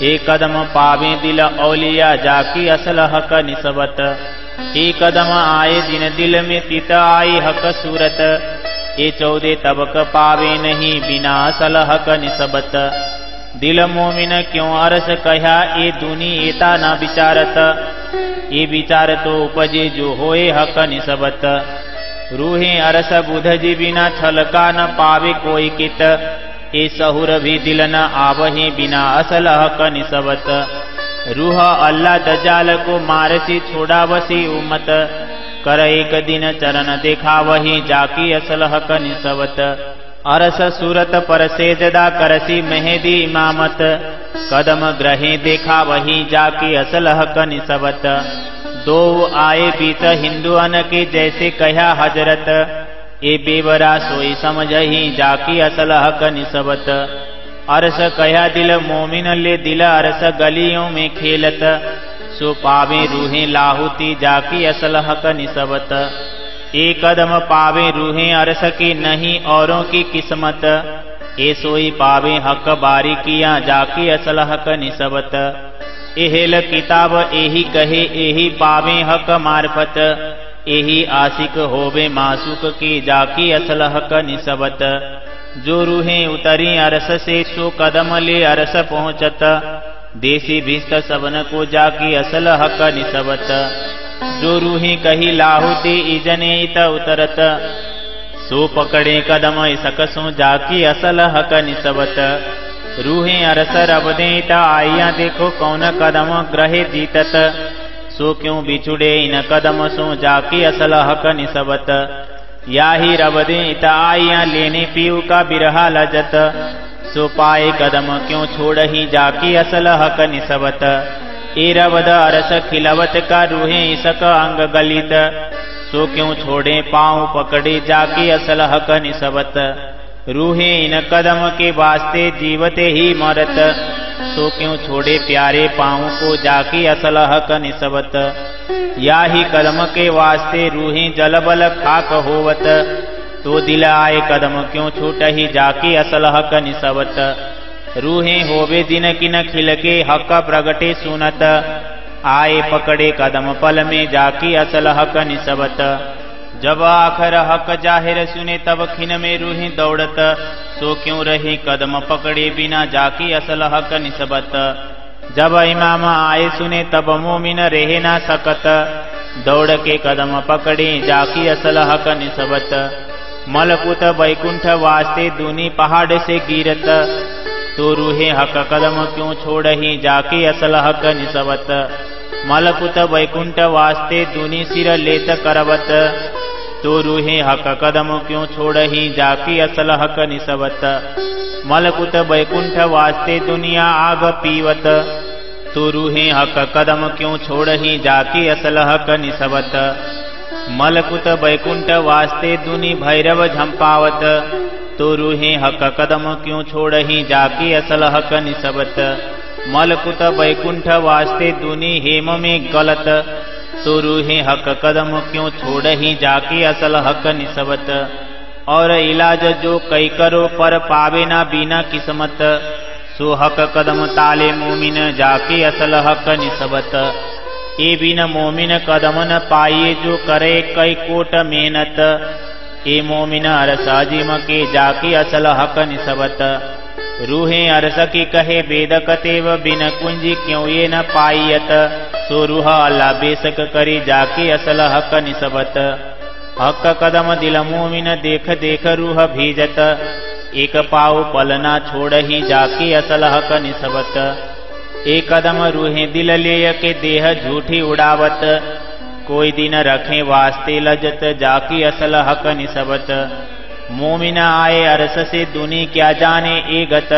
एक कदम पावे दिल औलिया जाकी असल हक निसबत। एक कदम आए जिन दिल में तित आई हक सूरत, ए 14 तबक पावे नहीं बिना असल हक निसबत। दिल मोमिन क्यों अरस कहा ए दूनी एता न विचारत, ए विचार तो उपजे जो होए हक निसबत। रूहे अरस बुध जी बिना छलका न पावे कोई कित, ए सहुर भी दिल न आवही बिना असल हक निसबत। रूह अल्लाह दजाल को मारसी छोड़ावसी उम्मत, कर एक दिन चरण देखा वही जाकी असल हक निसबत। अरस सूरत पर सेजदा करसी मेहदी इमामत, कदम ग्रहे देखा वही जाकी असल हक निसबत। दो आए बीच हिंदुअन के जैसे कहा हजरत, ए बेवरा सोई समझ ही जाकी असल हक निसबत। अरस कहा दिल मोमिन ले दिल अरस गलियों में खेलत, सो पावे रूहे लाहुती जाकी असल हक निसबत। एक कदम पावे रूहे अरस की नहीं औरों की किस्मत, ए सोई पावे हक बारी किया जाकी असल हक निसबत। एहेल किताब एही कहे एही पावे हक मार्फत, एही आशिक होवे मासूक की जाकी असल हक निसबत। जो रूहें उतरी अरस से सो कदम ले अरस पहुँचत, देसी भिस्त सबन को जाकी असल हक निसबत। जो रूहें कही लाहुती इजने इत उतरत, सो पकड़े कदम इसकसों जाकी असल हक निसबत। रूहें अरस रब देता आइया देखो कौन कदम ग्रहे जीतत, सो क्यों बिछुड़े इन कदम सो जाकी असल हक निसबत। या ही रब देता आइया लेने पीऊ का बिरहा लजत, सो पाए कदम क्यों छोड़ ही जाकी असल हक निसबत। ए रब द अरस खिलवत का रूहें इसक अंग गलित, सो क्यों छोड़े पाँव पकड़े जाके असल हक निसबत। रूहे इन कदम के वास्ते जीवते ही मरत, सो क्यों छोड़े प्यारे पाँव को जाके असल हक निसबत। या ही कदम के वास्ते रूहें जलबल खाक होवत, तो दिल आए कदम क्यों छूट ही जाके असल हक निसबत। रूहें होवे जिन किन खिल के हक प्रगटे सुनत, आए पकड़े कदम पल में जाके असल हक निसबत। जब आखर हक जाहिर सुने तब खिन में रूहें दौड़त, सो क्यों रहे कदम पकड़े बिना जाके असल हक निसबत। जब इमाम आए सुने तब मोमिन रह ना सकत, दौड़ के कदम पकड़े जाके असल हक निसबत। मलकुत बैकुंठ वास्ते दूनी पहाड़ से गिरत, तो रूहे हक कदम क्यों छोड़ ही जाके असल हक निसबत। मलकुत बैकुंठ वास्ते दूनी सिर लेत करवत, तो रूहे हक कदम क्यों छोड़ ही जाके असल हक निसबत। मलकुत बैकुंठ वास्ते दुनिया आग पीवत, तो रूहे हक कदम क्यों छोड़ ही जाके असल हक निसबत। मलकुत बैकुंठ वास्ते दुनी भैरव झंपावत, तो रूहे हक कदम क्यों छोड़ ही जाके असल हक निसबत। मलकुत बैकुंठ वास्ते दुनी हेम में गलत, तो रूहे हक कदम क्यों छोड़ ही जाके असल हक निसबत। और इलाज जो कई करो पर पावे ना बिना किस्मत, सो हक कदम ताले मोमिन जाके असल हक निसबत। ए बिन मोमिन कदम न पाइए जो करे कई कोट मेहनत, ए मोमिन अरस अजीम के जाके असल हक निसबत। रूहें अरस की कहे बेदक तेव बिन कुंजी क्यों ये न पाइयत, सो रूह अल्लाह बेसक करी जाके असल हक निसबत। हक कदम दिल मोमिन देख देख रूह भीजत, एक पाव पलना छोड़ ही जाके असल हक निसबत। एक कदम रूहें दिल ले के देह झूठी उड़ावत, कोई दिन रखे वास्ते लजत जाके असल हक निसबत। मोमिन आए अरस से दुनी क्या जाने ए गत,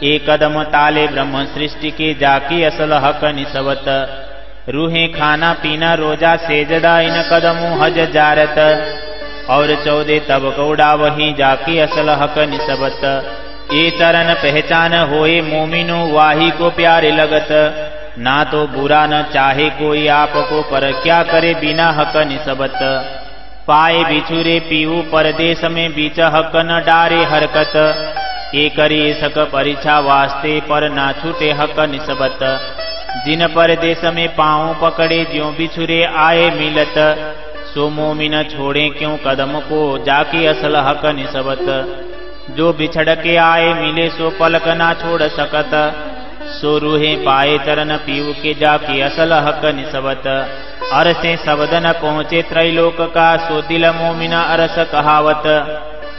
एक कदम ताले ब्रह्म सृष्टि के जाके असल हक निसबत। रूहें खाना पीना रोजा सेजदा इन कदमों हज जारत, और 14 तब कौड़ा वही जाके असल हक निसबत। ये चरण पहचान होए मोमिनो वाही को प्यारे लगत, ना तो बुरा न चाहे कोई आपको पर क्या करे बिना हक निसबत। पाए बिछुरे पीऊ परदेश में बीच हक न डारे हरकत, ये करी सक परीक्षा वास्ते पर ना छूटे हक निसबत। जिन परदेश में पाँव पकड़े ज्यों बिछुरे आए मिलत, सो मोमिन छोड़े क्यों कदम को जाके असल हक निसबत। जो बिछड़ के आए मिले सो पलक ना छोड़ सकत, सो रूहें पाए चरण पीऊ के जाके असल हक निसबत। अरसे सबदन पहुँचे त्रैलोक का, सो दिल मोमिन अरस कहावत।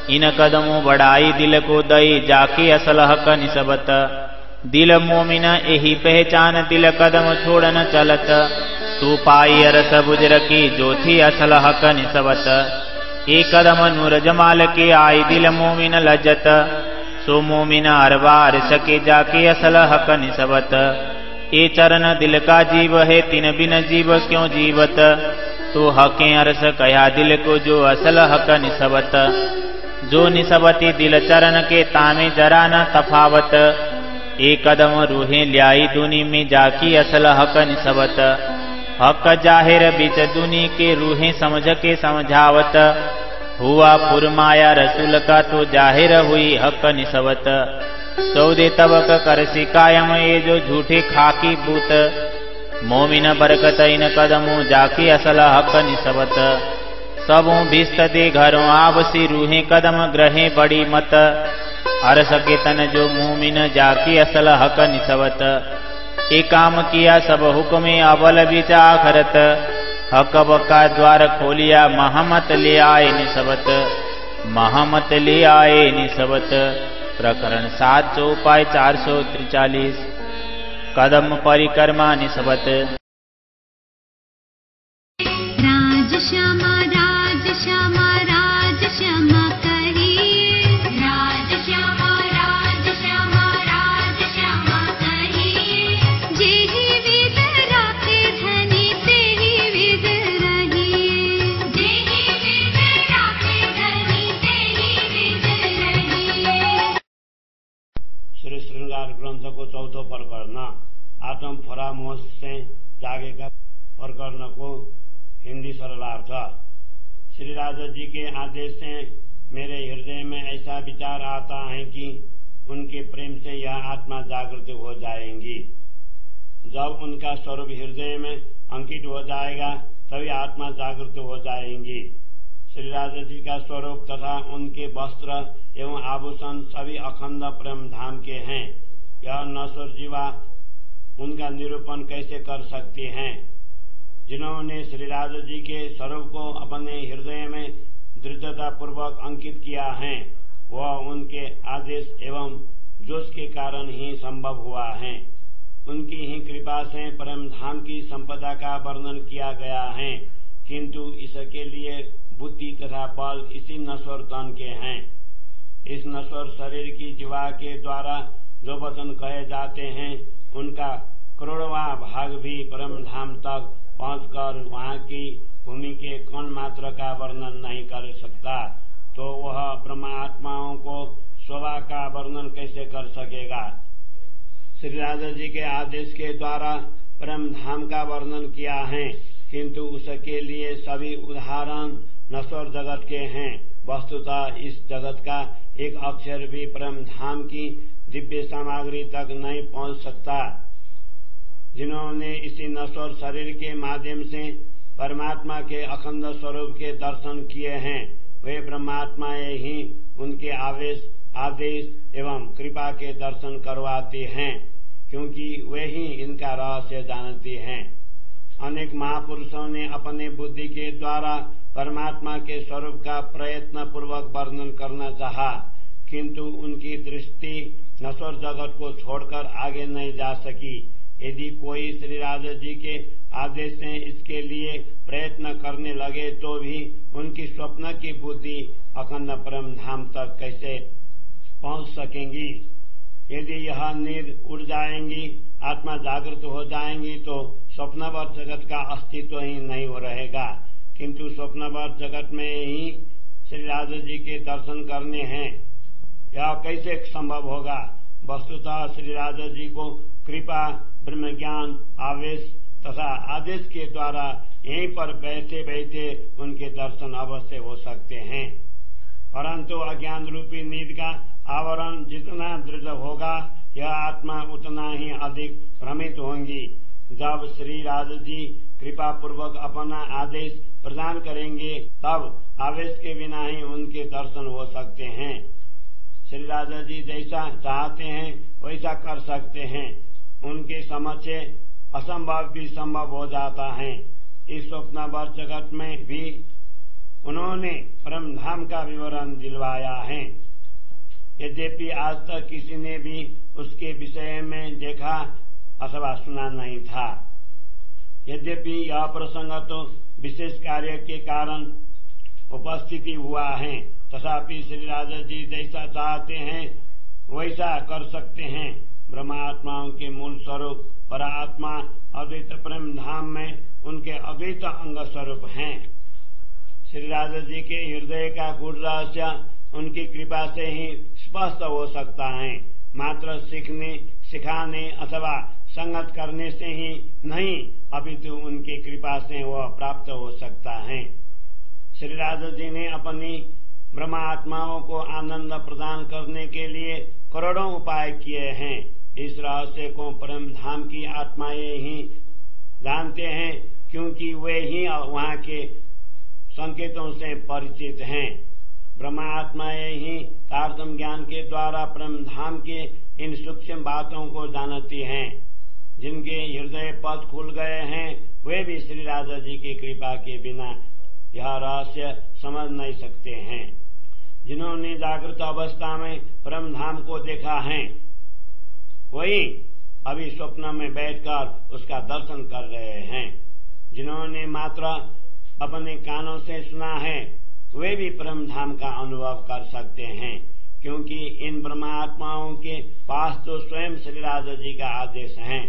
इन कदमों बढ़ाई दिल को दई जाके असल हक निसबत। दिल मोमिन यही पहचान दिल कदम छोड़न चलत, तू पाई अरस बुजर की जो थी असल हक निसबत। एक कदम नूर जमाल के आई दिल मोमिन लजत, सो मोमिन अरबार सके जाके असल हक निसबत। ए चरण दिल का जीव है तिन बिन जीव क्यों जीवत, तो हकें अरस कया दिल को जो असल हक निसबत। जो निसबती दिल चरण के तामे जरा न तफावत, एक कदम रूहें ल्याई दुनी में जाकी असल हक निसबत। हक जाहिर बीच दुनी के रूहें समझ के समझावत, हुआ फुरमाया रसूल का तो जाहिर हुई हक निसबत। 14 तबक कर सिकायम ये जो झूठे खाकी बूत, मोमिन बरकत इन कदमों जाके असल हक निसबत। सबों भिस्त दे घरों आवसी रूहें कदम ग्रहें बड़ी मत, अरस के तन जो मोमिन जाके असल हक निसबत। ए काम किया सब हुक्में अवल बिचा खरत, हक बका द्वार खोलिया महमत ले आए निसबत। महमत ले आए निसबत। प्रकरण 7 उपाय 443। कदम परिक्रमा निसबत। राज श्यामा राज श्यामा राज श्यामा कहिए, राज श्यामा राज श्यामा राज श्यामा कहिए। जेहि विद राखे धनी तेहि विद रहिए, ग्रन्थको चौथो प्रकरण आत्म परामर्श से जागेका प्रकरण को हिंदी सरलार्थ। श्री राजा जी के आदेश से मेरे हृदय में ऐसा विचार आता है कि उनके प्रेम से यह आत्मा जागृत हो जाएंगी। जब उनका स्वरूप हृदय में अंकित हो जाएगा तभी आत्मा जागृत हो जाएंगी। श्री राजा जी का स्वरूप तथा उनके वस्त्र एवं आभूषण सभी अखंड प्रेम धाम के हैं। यह नश्वर जीवा उनका निरूपण कैसे कर सकती हैं? जिन्होंने श्री राजा जी के स्वरूप को अपने हृदय में दृढ़ता पूर्वक अंकित किया है, वह उनके आदेश एवं जोश के कारण ही संभव हुआ है। उनकी ही कृपा से परम धाम की संपदा का वर्णन किया गया है, किंतु इसके लिए बुद्धि तथा बल इसी नश्वर तन के हैं। इस नश्वर शरीर की जीवा के द्वारा जो वचन कहे जाते हैं, उनका करोड़वां भाग भी परम धाम तक पहुंचकर वहां की भूमि के कण मात्र का वर्णन नहीं कर सकता, तो वह ब्रह्मात्माओं को शोभा का वर्णन कैसे कर सकेगा? श्री राजा जी के आदेश के द्वारा परम धाम का वर्णन किया है, किंतु उसके लिए सभी उदाहरण नश्वर जगत के हैं। वस्तुतः इस जगत का एक अक्षर भी परम धाम की दिव्य सामग्री तक नहीं पहुंच सकता। जिन्होंने इसी नश्वर शरीर के माध्यम से परमात्मा के अखंड स्वरूप के दर्शन किए हैं, वे ब्रह्मात्माएं ही उनके आदेश एवं कृपा के दर्शन करवाती हैं, क्योंकि वे ही इनका रहस्य जानती हैं। अनेक महापुरुषों ने अपने बुद्धि के द्वारा परमात्मा के स्वरूप का प्रयत्न पूर्वक वर्णन करना चाहा, किंतु उनकी दृष्टि नश्वर जगत को छोड़कर आगे नहीं जा सकी। यदि कोई श्री राजा जी के आदेश से इसके लिए प्रयत्न करने लगे तो भी उनकी स्वप्न की बुद्धि अखंड परम धाम तक कैसे पहुंच सकेंगी? यदि यह नींद उड़ जाएंगी, आत्मा जागृत हो जाएंगी, तो स्वप्नवत जगत का अस्तित्व ही नहीं हो रहेगा। किंतु स्वप्नवत जगत में ही श्री राजा जी के दर्शन करने हैं, यह कैसे संभव होगा? वस्तुतः श्री राजा जी को कृपा, ब्रह्म ज्ञान, आवेश तथा आदेश के द्वारा यहीं पर बैठे बैठे उनके दर्शन अवश्य हो सकते हैं, परंतु अज्ञान रूपी नींद का आवरण जितना दृढ़ होगा, यह आत्मा उतना ही अधिक भ्रमित होंगी। जब श्री राजा जी कृपा पूर्वक अपना आदेश प्रदान करेंगे, तब आवेश के बिना ही उनके दर्शन हो सकते हैं। श्री राजा जी जैसा चाहते हैं वैसा कर सकते हैं। उनके समक्ष असंभव भी संभव हो जाता है। इस स्वप्नवत जगत में भी उन्होंने परम धाम का विवरण दिलवाया है, यद्यपि आज तक किसी ने भी उसके विषय में देखा अथवा सुना नहीं था। यद्यपि यह प्रसंग तो विशेष कार्य के कारण उपस्थिति हुआ है, तथापि श्री राजा जी जैसा चाहते हैं वैसा कर सकते हैं। ब्रह्मात्माओं के मूल स्वरूप परात्मा अद्वैत प्रेम धाम में उनके अद्वैत अंग स्वरूप हैं। श्री राजा जी के हृदय का गूढ़ रहस्य उनकी कृपा से ही स्पष्ट हो सकता है। मात्र सीखने, सिखाने अथवा संगत करने से ही नहीं, अपितु उनकी कृपा से वह प्राप्त हो सकता है। श्री राजा जी ने अपनी ब्रह्मात्माओं को आनंद प्रदान करने के लिए करोड़ों उपाय किए हैं। इस रहस्य को परम धाम की आत्माएं ही जानते हैं, क्योंकि वे ही वहां के संकेतों से परिचित हैं। ब्रह्मात्माएं ही तारतम ज्ञान के द्वारा परम धाम के इन सूक्ष्म बातों को जानती हैं। जिनके हृदय पथ खुल गए हैं, वे भी श्री राजा जी की कृपा के बिना यह रहस्य समझ नहीं सकते हैं। जिन्होंने जागृत अवस्था में परम धाम को देखा है, वही अभी स्वप्न में बैठकर उसका दर्शन कर रहे हैं। जिन्होंने मात्र अपने कानों से सुना है, वे भी परम धाम का अनुभव कर सकते हैं, क्योंकि इन ब्रह्मात्माओं के पास तो स्वयं श्री राजा जी का आदेश है।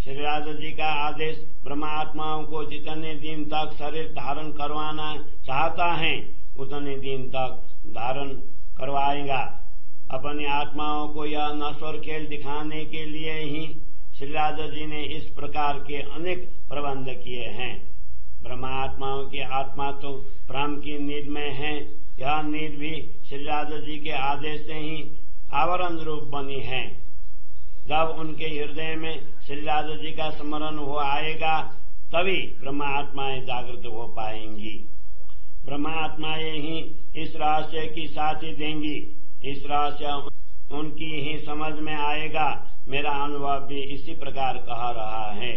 श्री राजा जी का आदेश ब्रह्मात्माओं को जितने दिन तक शरीर धारण करवाना चाहता है, उतने दिन तक धारण करवाएगा। अपनी आत्माओं को यह नश्वर खेल दिखाने के लिए ही श्री राजा जी ने इस प्रकार के अनेक प्रबंध किए हैं। ब्रह्मा आत्माओं की आत्मा तो भ्रम की नींद में है। यह नींद भी श्री राजा जी के आदेश से ही आवरण रूप बनी है। जब उनके हृदय में श्री राजा जी का स्मरण हो आएगा तभी ब्रह्मा आत्माएं जागृत हो पाएंगी। ब्रह्मा आत्माएं ही इस रहस्य की साथी देंगी। इस रहस्य उनकी ही समझ में आएगा। मेरा अनुभव भी इसी प्रकार कह रहा है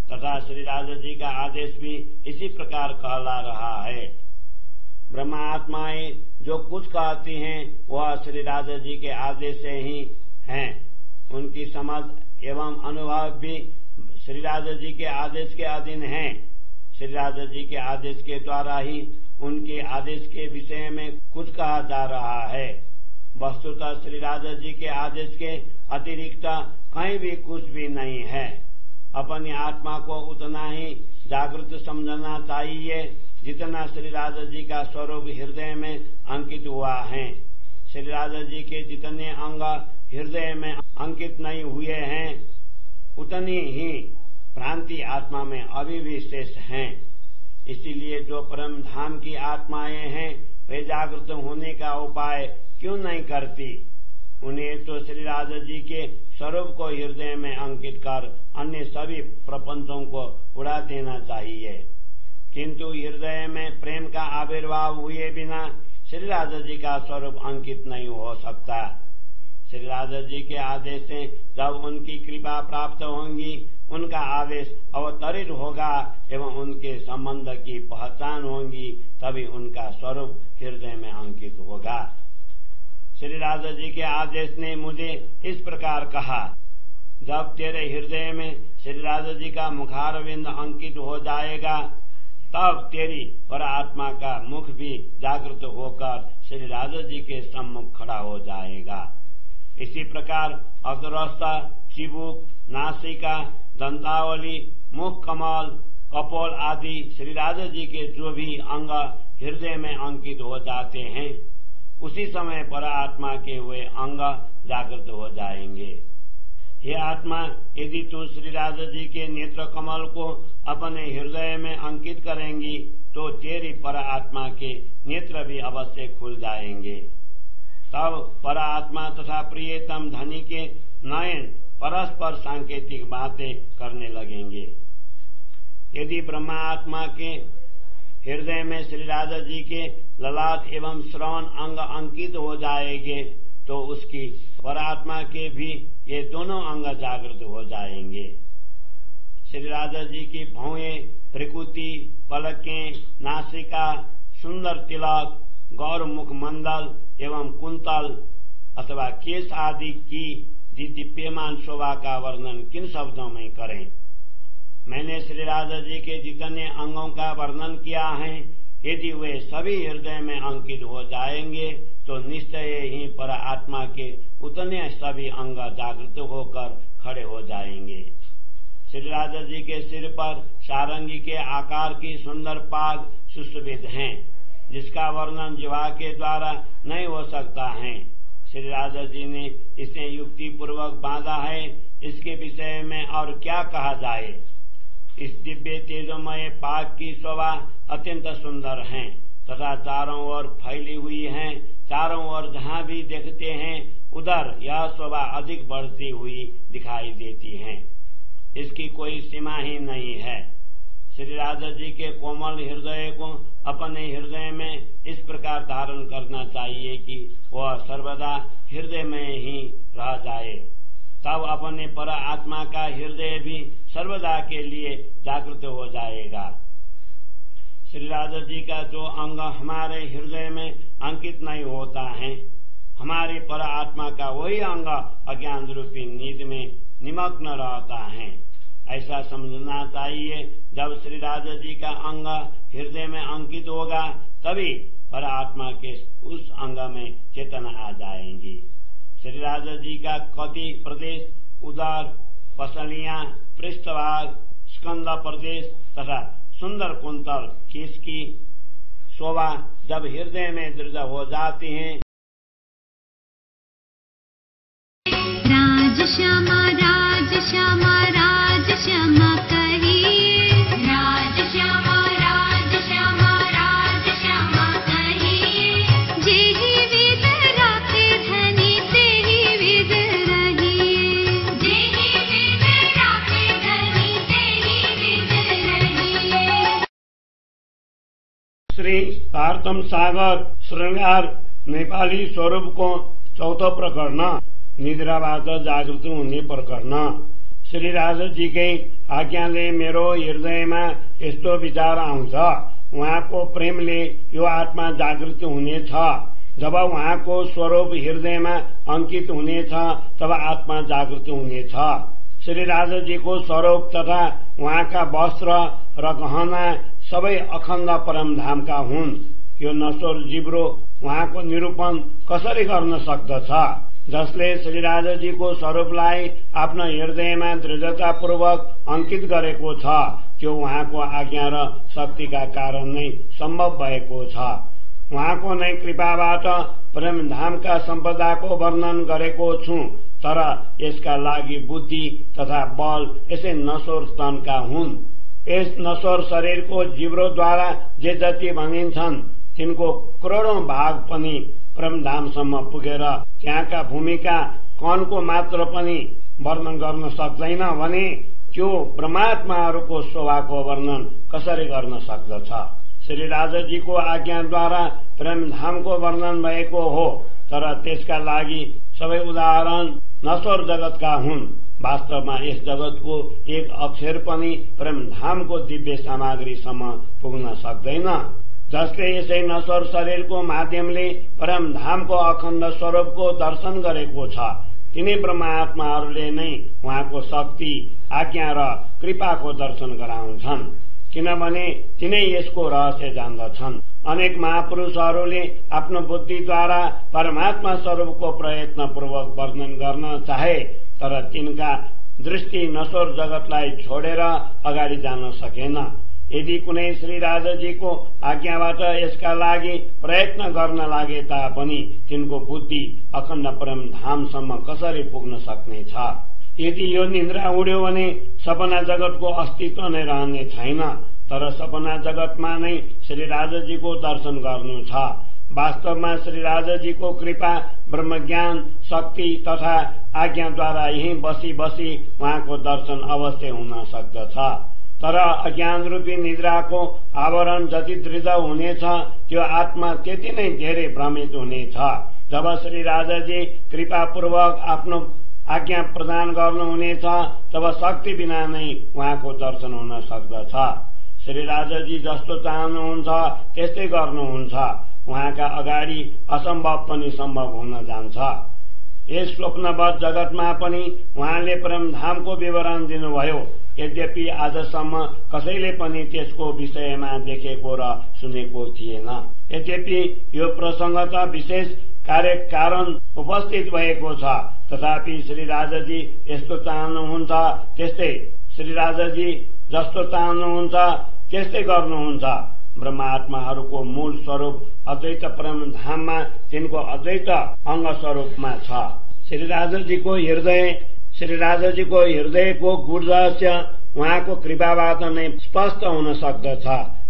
तथा श्री राजा जी का आदेश भी इसी प्रकार कहला रहा है। ब्रह्मा आत्माएं जो कुछ कहती हैं वह श्री राजा जी के आदेश से ही हैं। उनकी समझ एवं अनुभव भी श्री राजा जी के आदेश के अधीन है। श्री राजा जी के आदेश के द्वारा ही उनके आदेश के विषय में कुछ कहा जा रहा है। वस्तुतः श्री राजा जी के आदेश के अतिरिक्त कहीं भी कुछ भी नहीं है। अपनी आत्मा को उतना ही जागृत समझना चाहिए जितना श्री राजा जी का स्वरूप हृदय में अंकित हुआ है। श्री राजा जी के जितने अंग हृदय में अंकित नहीं हुए हैं उतनी ही भ्रांति आत्मा में अभी भी शेष हैं। इसीलिए जो परम धाम की आत्माएं हैं वे जागृत होने का उपाय क्यों नहीं करती। उन्हें तो श्री राजा जी के स्वरूप को हृदय में अंकित कर अन्य सभी प्रपंचों को उड़ा देना चाहिए। किंतु हृदय में प्रेम का आविर्भाव हुए बिना श्री राजा जी का स्वरूप अंकित नहीं हो सकता। श्री राजा जी के आदेश से जब उनकी कृपा प्राप्त होंगी उनका आदेश अवतरित होगा एवं उनके संबंध की पहचान होगी तभी उनका स्वरूप हृदय में अंकित होगा। श्री राजा जी के आदेश ने मुझे इस प्रकार कहा, जब तेरे हृदय में श्री राजा जी का मुखारविंद अंकित हो जाएगा तब तेरी पर आत्मा का मुख भी जागृत होकर श्री राजा जी के सम्मुख खड़ा हो जाएगा। इसी प्रकार अग्रस्थ, चिबुक, नासिका, दंतावली, मुख कमल, कपोल आदि श्री राजा जी के जो भी अंग हृदय में अंकित हो जाते हैं उसी समय पर आत्मा के वे अंग जागृत हो जाएंगे। हे आत्मा, यदि तू श्री राजा जी के नेत्र कमल को अपने हृदय में अंकित करेंगी तो तेरी पर आत्मा के नेत्र भी अवश्य खुल जाएंगे। तब पर आत्मा तथा प्रियतम धनी के नयन परस्पर सांकेतिक बातें करने लगेंगे। यदि ब्रह्मा आत्मा के हृदय में श्री राजा जी के ललाट एवं श्रवण अंग अंकित हो जाएंगे तो उसकी परात्मा के भी ये दोनों अंग जागृत हो जाएंगे। श्री राजा जी की भौएं, भ्रिकुटी, पलकें, नासिका, सुंदर तिलक, गौर मुख मंडल एवं कुंतल अथवा केश आदि की दिव्यमान शोभा का वर्णन किन शब्दों में करें। मैंने श्री राजा जी के जितने अंगों का वर्णन किया है यदि वे सभी हृदय में अंकित हो जाएंगे तो निश्चय ही पर आत्मा के उतने सभी अंग जागृत होकर खड़े हो जाएंगे। श्री राजा जी के सिर पर सारंगी के आकार की सुंदर पाग सुशोभित हैं जिसका वर्णन जिह्वा के द्वारा नहीं हो सकता है। श्री राजा जी ने इसे युक्ति पूर्वक बांधा है। इसके विषय में और क्या कहा जाए। इस दिव्य तेजोमय पाग की शोभा अत्यंत सुंदर है तथा चारों ओर फैली हुई है। चारों ओर जहाँ भी देखते हैं उधर यह शोभा अधिक बढ़ती हुई दिखाई देती है। इसकी कोई सीमा ही नहीं है। श्री राजा जी के कोमल हृदय को अपने हृदय में इस प्रकार धारण करना चाहिए कि वह सर्वदा हृदय में ही रह जाए। तब अपने पर आत्मा का हृदय भी सर्वदा के लिए जागृत हो जाएगा। श्री राजा जी का जो अंग हमारे हृदय में अंकित नहीं होता है हमारी पर आत्मा का वही अंग अज्ञान रूपी नींद में निमग्न रहता है। ऐसा समझना चाहिए। जब श्री राजा जी का अंग हृदय में अंकित होगा तभी पर आत्मा के उस अंग में चेतना आ जाएंगी। श्री राजा जी का कति प्रदेश, उदर, पसलियां, पृष्ठभाग, स्कंद प्रदेश तथा सुंदर कुंतल केश की शोभा जब हृदय में दृढ़ हो जाती हैं तारतम सागर श्रृंगार नेपाली स्वरूपको चौथो प्रकरण निद्राबाट जागृति हुने प्रकरण। श्री राजाजीकै आज्ञाले मेरो हृदयमा यस्तो विचार आउँछ, उहाँको प्रेमले यो आत्मा जागृति हुनेछ। जब उहाँको स्वरूप हृदयमा अंकित हुनेछ तब आत्मा जागृति हुनेछ। श्री राजाजीको स्वरूप तथा उहाँका वस्त्र र गहना सबै अखण्ड परमधामका हुन्। यो नश्वर जिब्रो उहाँको निरूपण कसरी गर्न सक्दछ? जसले श्री राजाजीको स्वरूपलाई आफ्नो हृदयमा दृढतापूर्वक अंकित गरेको छ, त्यो उहाँको आज्ञा र शक्तिका कारण नै सम्भव भएको छ। उहाँको नै कृपाबाट परमधामका सम्पदाको वर्णन गरेको छु, तर यसका लागि बुद्धि तथा बल यसै नश्वर तनका हुन्। यस नश्वर शरीरको जिब्रोद्वारा जे जति भनिन्छन् तिनको करोडौं भाग पनि परमधामसम्म पुगेर त्यहाँका भूमिका कणको मात्र पनि वर्णन गर्न सक्दैन भने त्यो परमात्माहरूको शोभाको वर्णन कसरी गर्न सक्दछ? श्री राजाजीको आज्ञाद्वारा परमधामको वर्णन भएको हो, तर त्यसका लागि सबै उदाहरण नश्वर जगतका हुन्। वास्तवमा यस जगतको एक अक्षर पनि परमधामको दिव्य सामग्रीसम्म पुग्न सक्दैन। जसले यसै नश्वर शरीरको माध्यमले परमधामको अखण्ड स्वरूपको दर्शन गरेको छ, तिनै परमात्माहरूले नै उहाँको शक्ति, आज्ञा र कृपाको दर्शन गराउँछन्, किनभने तिनै यसको रहस्य जान्दछन्। अनेक महापुरुषहरूले आफ्नो बुद्धिद्वारा परमात्मा स्वरूपको प्रयत्नपूर्वक वर्णन गर्न चाहे, तर तिनका दृष्टि नश्वर जगतलाई छोडेर अगाडि जान सकेन। यदि कुनै श्री राजाजीको आज्ञाबाट यसका लागि प्रयत्न गर्न लागे तापनि तिनको बुद्धि अखण्ड परमधामसम्म कसरी पुग्न सक्नेछ? यदि यो निन्द्रा उड्यो भने सपना जगतको अस्तित्व नै रहने छैन, तर सपना जगतमा नै श्री राजाजीको दर्शन गर्नु छ। वास्तवमा श्री राजाजीको कृपा, ब्रह्मज्ञान, शक्ति तथा आज्ञाद्वारा यही बसी बसी उहाँको दर्शन अवश्य हुन सक्दछ। तर अज्ञान रूपी निद्राको आवरण जति दृढ हुनेछ त्यो आत्मा त्यति नै धेरै भ्रमित हुनेछ। जब श्री राजाजी कृपापूर्वक आफ्नो आज्ञा प्रदान गर्नुहुनेछ तब शक्ति बिना नै उहाँको दर्शन हुन सक्दछ। श्री राजाजी जस्तो चाहनुहुन्छ त्यस्तै गर्नुहुन्छ। उहाँका अगाडि असम्भव पनि सम्भव हुन जान्छ। यस स्वप्नवत जगतमा पनि उहाँले परमधामको विवरण दिनुभयो, यद्यपि आजसम्म कसैले पनि त्यसको विषयमा देखेको र सुनेको थिएन। यद्यपि यो प्रसंग त विशेष कार्य कारण उपस्थित भएको छ, तथापि श्री राजाजी यस्तो चाहनुहुन्छ त्यस्तै, श्री राजाजी जस्तो चाहनुहुन्छ त्यस्तै गर्नुहुन्छ। ब्रह्मात्माहरूको मूल स्वरूप अद्वैत परमधाममा तिनको अद्वैत अंग स्वरूपमा छ। श्री राजाजीको हृदयको गूढ रहस्य उहाँको कृपाबाट नै स्पष्ट हुन सक्दछ।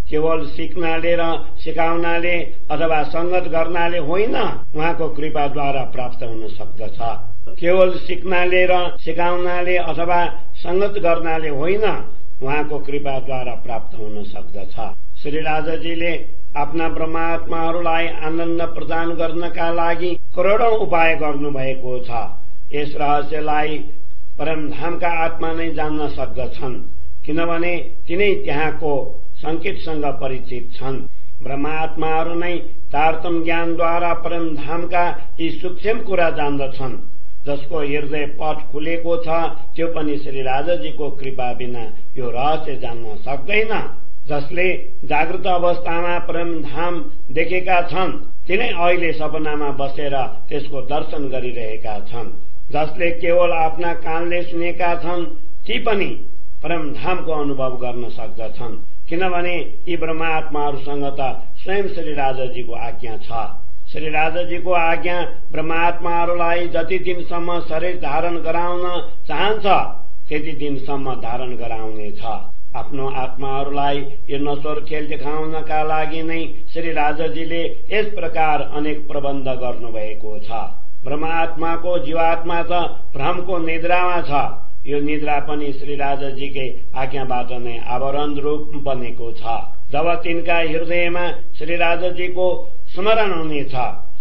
केवल सिक्नाले र सिकाउनाले अथवा संगत गर्नाले होइन, उहाँको कृपाद्वारा प्राप्त हुन सक्दछ। केवल सिक्नाले र सिकाउनाले अथवा संगत गर्नाले होइन, उहाँको कृपाद्वारा प्राप्त हुन सक्दछ। श्री राजाजीले आफ्ना ब्रह्मात्माहरूलाई आनन्द प्रदान गर्नका लागि करोडौं उपाय गर्नुभएको छ। यस रहस्यलाई परमधामका आत्मा नै जान्न सक्दछन्, किनभने तिनै त्यहाँको संकेतसँग परिचित छन्। ब्रह्मात्माहरू नै तारतम ज्ञानद्वारा परमधामका यी सूक्ष्म कुरा जान्दछन्। जसको हृदय पट खुलेको छ त्यो पनि श्री राजाजीको कृपा बिना यो रहस्य जान्न सक्दैन। जसले जागृत अवस्थामा परमधाम देखेका छन् तिनै अहिले सपनामा बसेर त्यसको दर्शन गरिरहेका छन्। जसले केवल आफ्ना कानले सुनेका छन् ती पनि परमधामको अनुभव गर्न सक्दछन्, किनभने यी ब्रह्मात्माहरूसँग त स्वयं श्री राजाजीको आज्ञा छ। श्री राजाजीको आज्ञा ब्रह्मात्माहरूलाई जति दिनसम्म शरीर धारण गराउन चाहन्छ त्यति दिनसम्म धारण गराउनेछ। आफ्नो आत्माहरूलाई यो नश्वर खेल देखाउनका लागि नै श्री राजाजीले यस प्रकार अनेक प्रबन्ध गर्नुभएको छ। ब्रह्मात्माको जीवात्मा त भ्रमको निद्रामा छ। यो निद्रा पनि श्री राजाजीकै आज्ञाबाट नै आवरण रूप बनेको छ। जब तिनका हृदयमा श्री राजाजीको स्मरण हुनेछ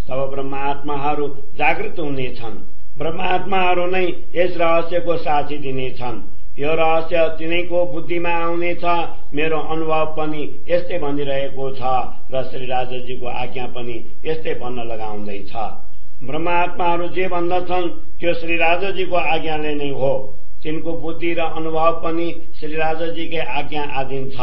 तब ब्रह्मात्माहरू जागृत हुनेछन्। ब्रह्मात्माहरू नै यस रहस्यको साक्षी दिनेछन्। यो रहस्य तिनैको बुद्धिमा आउनेछ। मेरो अनुभव पनि यस्तै भनिरहेको छ र श्री राजाजीको आज्ञा पनि यस्तै भन्न लगाउँदैछ। ब्रह्मात्माहरू जे भन्दछन् त्यो श्री राजाजीको आज्ञाले नै हो। तिनको बुद्धि र अनुभव पनि श्री राजाजीकै आज्ञा अधीन छ।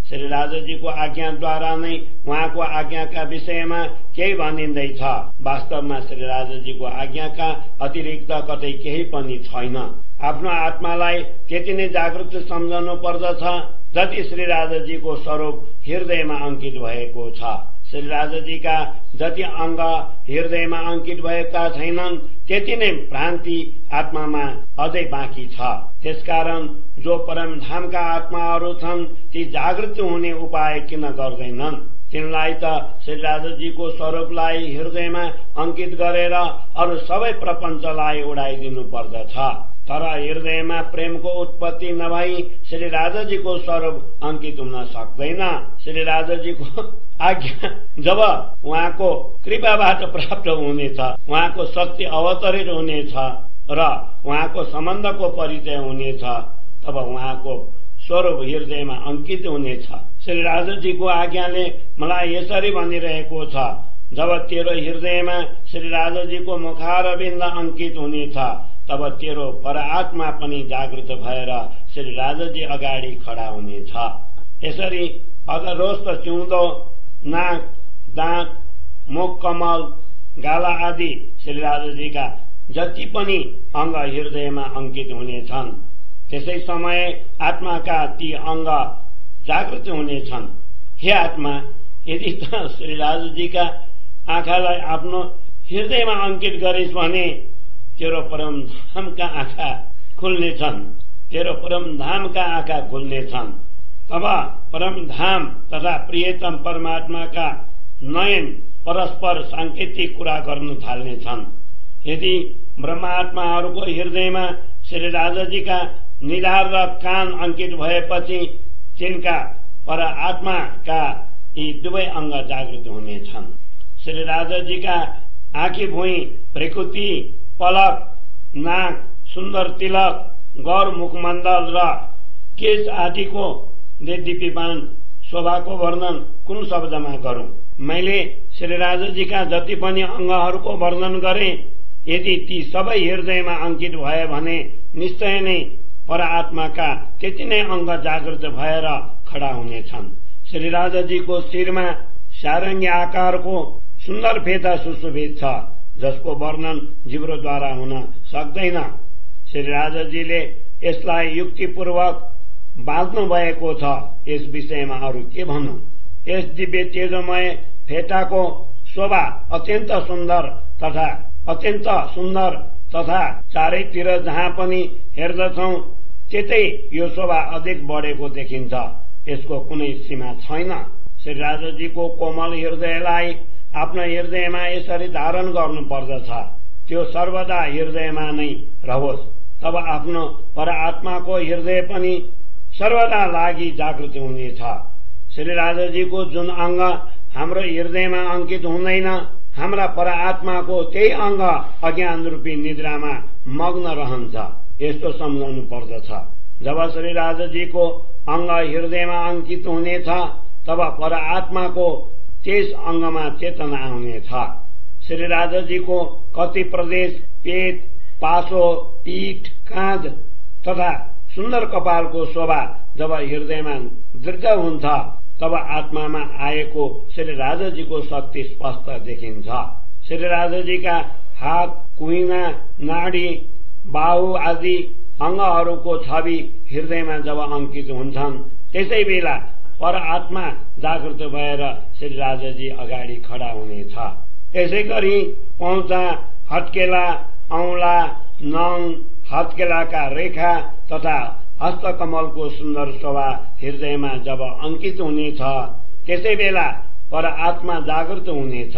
श्री राजाजीको आज्ञाद्वारा नै उहाँको आज्ञाका विषयमा केही भनिँदैछ। वास्तवमा श्री राजाजीको आज्ञाका अतिरिक्त कतै केही पनि छैन। आफ्नो आत्मालाई त्यति नै जागृत सम्झनु पर्दछ जति श्री राजाजीको स्वरूप हृदयमा अंकित भएको छ। श्री राजाजीका जति अंग हृदयमा अंकित भएका छैनन् त्यति नै भ्रान्ति आत्मामा अझै बाँकी छ। त्यसकारण जो परमधामका आत्माहरू छन् ती जागृत हुने उपाय किन गर्दैनन्? तिनलाई त श्री राजाजीको स्वरूपलाई हृदयमा अंकित गरेर अरू सबै प्रपञ्चलाई उडाइदिनु पर्दछ। तर हृदयमा प्रेमको उत्पत्ति नभई श्री राजाजीको स्वरूप अंकित हुन सक्दैन। श्री राजाजीको आज्ञा जब उहाँको कृपाबाट प्राप्त हुनेछ, उहाँको शक्ति अवतरित हुनेछ र उहाँको सम्बन्धको परिचय हुनेछ तब उहाँको स्वरूप हृदयमा अंकित हुनेछ। श्री राजाजीको आज्ञाले मलाई यसरी भनिरहेको छ, जब तेरो हृदयमा श्री राजाजीको मुखारविन्द अंकित हुनेछ तब तेरो परात्मा पनि जागृत भएर श्री राजाजी अगाडि खडा हुनेछ। यसरी अधरोष्ट, चिउँदो, नाक, दाँत, मुख कमल, गाला आदि श्री राजाजीका जति पनि अंग हृदयमा अंकित हुनेछन् त्यसै समय आत्माका ती अंग जागृत हुनेछन्। हे आत्मा, यदि त श्री राजाजीका आँखालाई आफ्नो हृदयमा अंकित गरिस् भने तेरो परमधामका आँखा खुल्नेछन्। तेरो परमधामका आँखा खुल्नेछन्। तब परमधाम तथा प्रियतम परमात्माका नयन परस्पर सांकेतिक कुरा गर्नु थाल्नेछन्। यदि ब्रह्मात्माहरूको हृदयमा श्री राजाजीका निधार र कान अंकित भएपछि तिनका परात्माका यी दुवै अंग जागृत हुनेछन्। श्री राजाजीका आँखी भुइँ, भ्रिकुटी, पलक, नाक, सुन्दर तिलक, गौर मुखमण्डल र केश आदिको देदीप्यमान शोभाको वर्णन कुन शब्दमा गरौं? मैले श्री राजाजीका जति पनि अंगहरूको वर्णन गरे, यदि ती सबै हृदयमा अंकित भए भने निश्चय नै परात्माका त्यति नै अंग जागृत भएर खडा हुनेछन्। श्री राजाजीको शिरमा सारंगी आकारको सुन्दर फेटा सुशोभित छ जसको वर्णन जिब्रोद्वारा हुन सक्दैन। श्री राजाजीले यसलाई युक्तिपूर्वक बाँच्नु भएको छ। यस विषयमा अरू के भनौं? यस दिव्य तेजोमय फेटाको शोभा अत्यन्त सुन्दर तथा चारैतिर जहाँ पनि हेर्दछौं त्यतै यो शोभा अधिक बढेको देखिन्छ। यसको कुनै सीमा छैन। श्री राजाजीको कोमल हृदयलाई आफ्नो हृदयमा यसरी धारण गर्नु पर्दछ। त्यो सर्वदा हृदयमा नै रहोस्। तब आफ्नो परात्माको हृदय पनि सर्वदा लागि जागृत हुनेछ। श्री राजाजीको जुन अंग हाम्रो हृदयमा अंकित हुँदैन, हाम्रा परात्माको त्यही अंग अज्ञान रूपी निद्रामा मग्न रहन्छ। यस्तो सम्झाउनु पर्दछ। जब श्री राजाजीको अंग हृदयमा अंकित हुनेछ तब परात्माको त्यस अंगमा चेतना आउनेछ। श्री राजाजीको कति प्रदेश, पेट, पासो, पीठ, काँध तथा सुन्दर कपालको शोभा जब हृदयमा दृढ हुन्छ तब आत्मामा आएको श्री राजाजीको शक्ति स्पष्ट देखिन्छ। श्री राजाजीका हात, कुहिना, नाडी, बाहु आदि अंगहरूको छवि हृदयमा जब अंकित हुन्छन् त्यसै बेला परात्मा जागृत भएर श्री राजाजी अगाडि खडा हुनेछ। यसै गरी पहुँचा, हत्केला, औंला, नङ, हत्केलाका रेखा तथा हस्तकमलको सुन्दर शोभा हृदयमा जब अंकित हुनेछ त्यसै बेला परात्मा जागृत हुनेछ।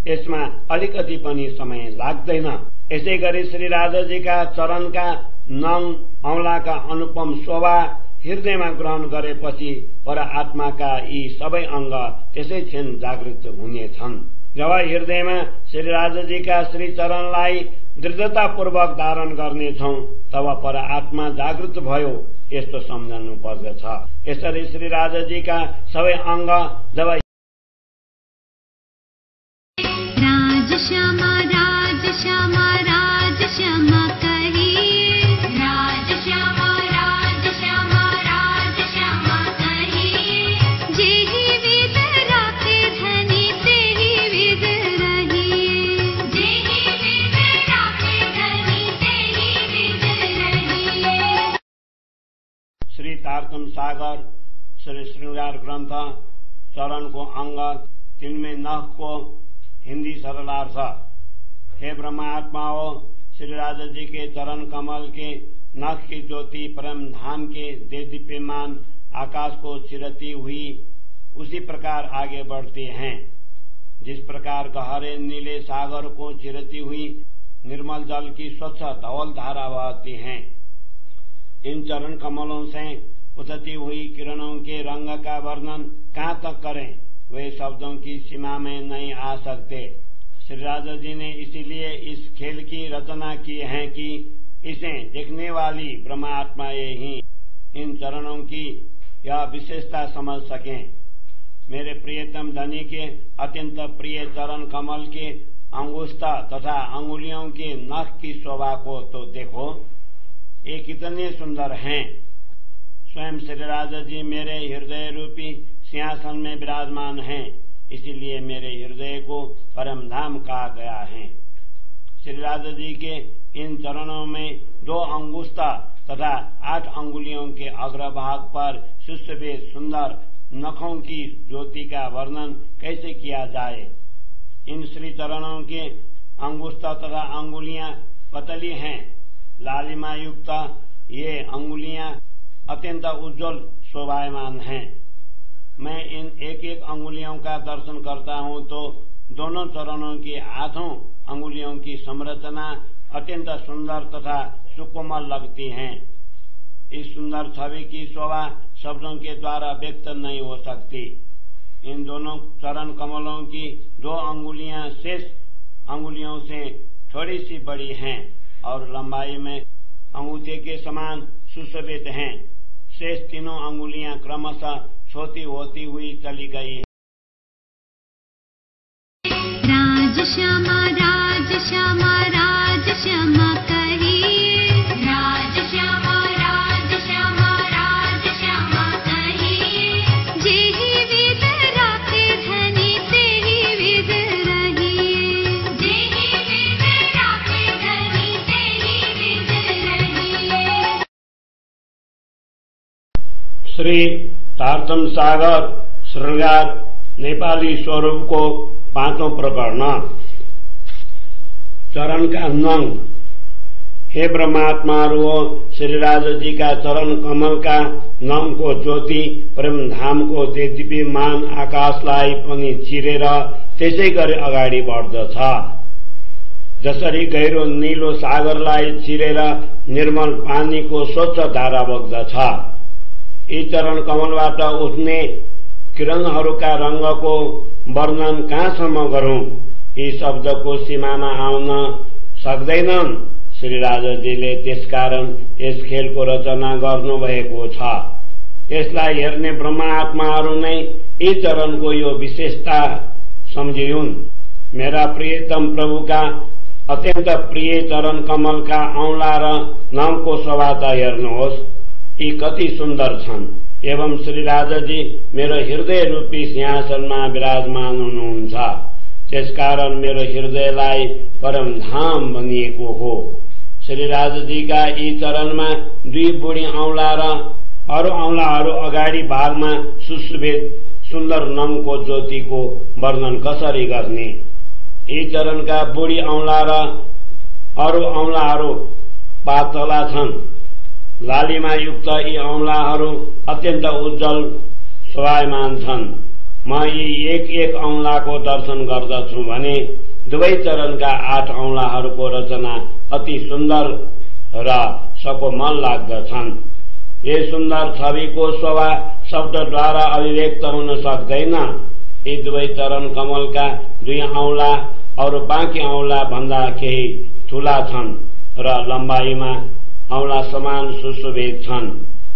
यसमा अलिकति पनि समय लाग्दैन। यसै गरी श्री राजाजीका चरणका नङ, औंलाका अनुपम शोभा हृदयमा ग्रहण गरेपछि पर आत्माका यी सबै अंग त्यसै क्षण जागृत हुनेछन्। जब हृदयमा श्री राजाजीका श्री चरणलाई दृढतापूर्वक धारण गर्नेछौं तब पर आत्मा जागृत भयो यस्तो सम्झनु पर्दछ। यसरी श्री राजाजीका सबै अंग जब राजश्यामा राजश्यामा राजश्यामा कहिए, राजश्यामा राजश्यामा राजश्यामा कहिए, जेहि विद राखे धनी तेहि विद रहिए, जेहि विद राखे धनी तेहि विद रहिए। श्री तारतम सागर श्री श्रृंगार ग्रंथ चरण को अंग 3 में नख को हिंदी सरलार्थ। हे ब्रह्मात्माओ, श्री राजा जी के चरण कमल के नख की ज्योति परम धाम के देदीप्यमान आकाश को चिरती हुई उसी प्रकार आगे बढ़ती हैं जिस प्रकार गहरे नीले सागर को चिरती हुई निर्मल जल की स्वच्छ धवल धारा बहती है। इन चरण कमलों से उठती हुई किरणों के रंग का वर्णन कहाँ तक करें, वे शब्दों की सीमा में नहीं आ सकते। श्री राजा जी ने इसीलिए इस खेल की रचना की है कि इसे देखने वाली ब्रह्मात्माएं ही इन चरणों की यह विशेषता समझ सकें। मेरे प्रियतम धनी के अत्यंत प्रिय चरण कमल के अंगुष्ठ तथा अंगुलियों के नख की शोभा को तो देखो, ये कितने सुंदर हैं। स्वयं श्री राजा जी मेरे हृदय रूपी सिंहासन में विराजमान हैं, इसीलिए मेरे हृदय को परम धाम कहा गया है। श्री राजा जी के इन चरणों में 2 अंगुष्ठ तथा 8 अंगुलियों के अग्रभाग पर सुशोभित सुंदर नखों की ज्योति का वर्णन कैसे किया जाए। इन श्री चरणों के अंगुष्ठ तथा अंगुलियां पतली हैं, लालिमा युक्त ये अंगुलियां अत्यंत उज्जवल शोभायमान हैं। मैं इन एक एक अंगुलियों का दर्शन करता हूं तो दोनों चरणों की 8 अंगुलियों की संरचना अत्यंत सुंदर तथा सुकोमल लगती है। इस सुंदर छवि की शोभा शब्दों के द्वारा व्यक्त नहीं हो सकती। इन दोनों चरण कमलों की 2 अंगुलियां शेष अंगुलियों से थोड़ी सी बड़ी हैं और लंबाई में अंगूठे के समान सुशोभित हैं। शेष 3 अंगुलियां क्रमशः छोटी होती हुई चली गई। राजश्यामा राजश्यामा राजश्यामा कहिए, राजश्यामा राजश्यामा राजश्यामा कहिए, जेहि विद राखे धनी तेहि विद रहिए, जेहि विद राखे धनी तेहि विद रहिए। श्री तारतम सागर श्रृंगार नेपाली स्वरूप को 5वां प्रकरण। चरण का नंग। हे ब्रह्मात्माओ, श्री राजा जी का चरण कमल का नंग को ज्योति परम धाम को देदीप्यमान आकाशलाई पनि चिरेर त्यसै गरी अगाडि बढ्दछ। जसरी गहिरो नीलो सागरलाई चिरेर निर्मल पानीको स्वच्छ धारा बग्दछ। यी चरण कमलबाट उठ्ने किरणहरूका रंगको वर्णन कहाँसम्म गरौं, यी शब्दको सीमामा आउन सक्दैनन्। श्री राजाजीले त्यसकारण यस खेलको रचना गर्नुभएको छ। यसलाई हेर्ने ब्रह्मात्माहरू नै यी चरणको यो विशेषता सम्झिउन्। मेरा प्रियतम प्रभुका अत्यन्त प्रिय चरण कमलका औंला र नामको शोभा त हेर्नुहोस्, यी कति सुन्दर छन्। एवं श्री राजाजी मेरो हृदय रूपी सिंहासनमा विराजमान हुनुहुन्छ, त्यसकारण मेरो हृदयलाई परम धाम बनिएको हो। श्री राजाजीका यी चरणमा 2 बुढी औंला र अरू औंलाहरू अगाडि भागमा सुशोभित सुन्दर नङको ज्योतिको वर्णन कसरी गर्ने। यी चरणका बुढी औंला र अरू औंलाहरू पातला छन्। लालिमा युक्त यी औंलाहरू अत्यन्त उज्जवल शोभायमान छन्। म यी एक एक औंलाको दर्शन गर्दछु भने दुवै चरणका 8 औंलाहरूको रचना अति सुन्दर र सकोमल लाग्दछन्। ये सुन्दर छविको शोभा शब्दद्वारा अभिव्यक्त हुन सक्दैन। यी दुवै चरण कमलका दुई औंला और बाँकी औंला भन्दा केही ठूला छन् र लम्बाइमा औंला समान सुशोभित छन्।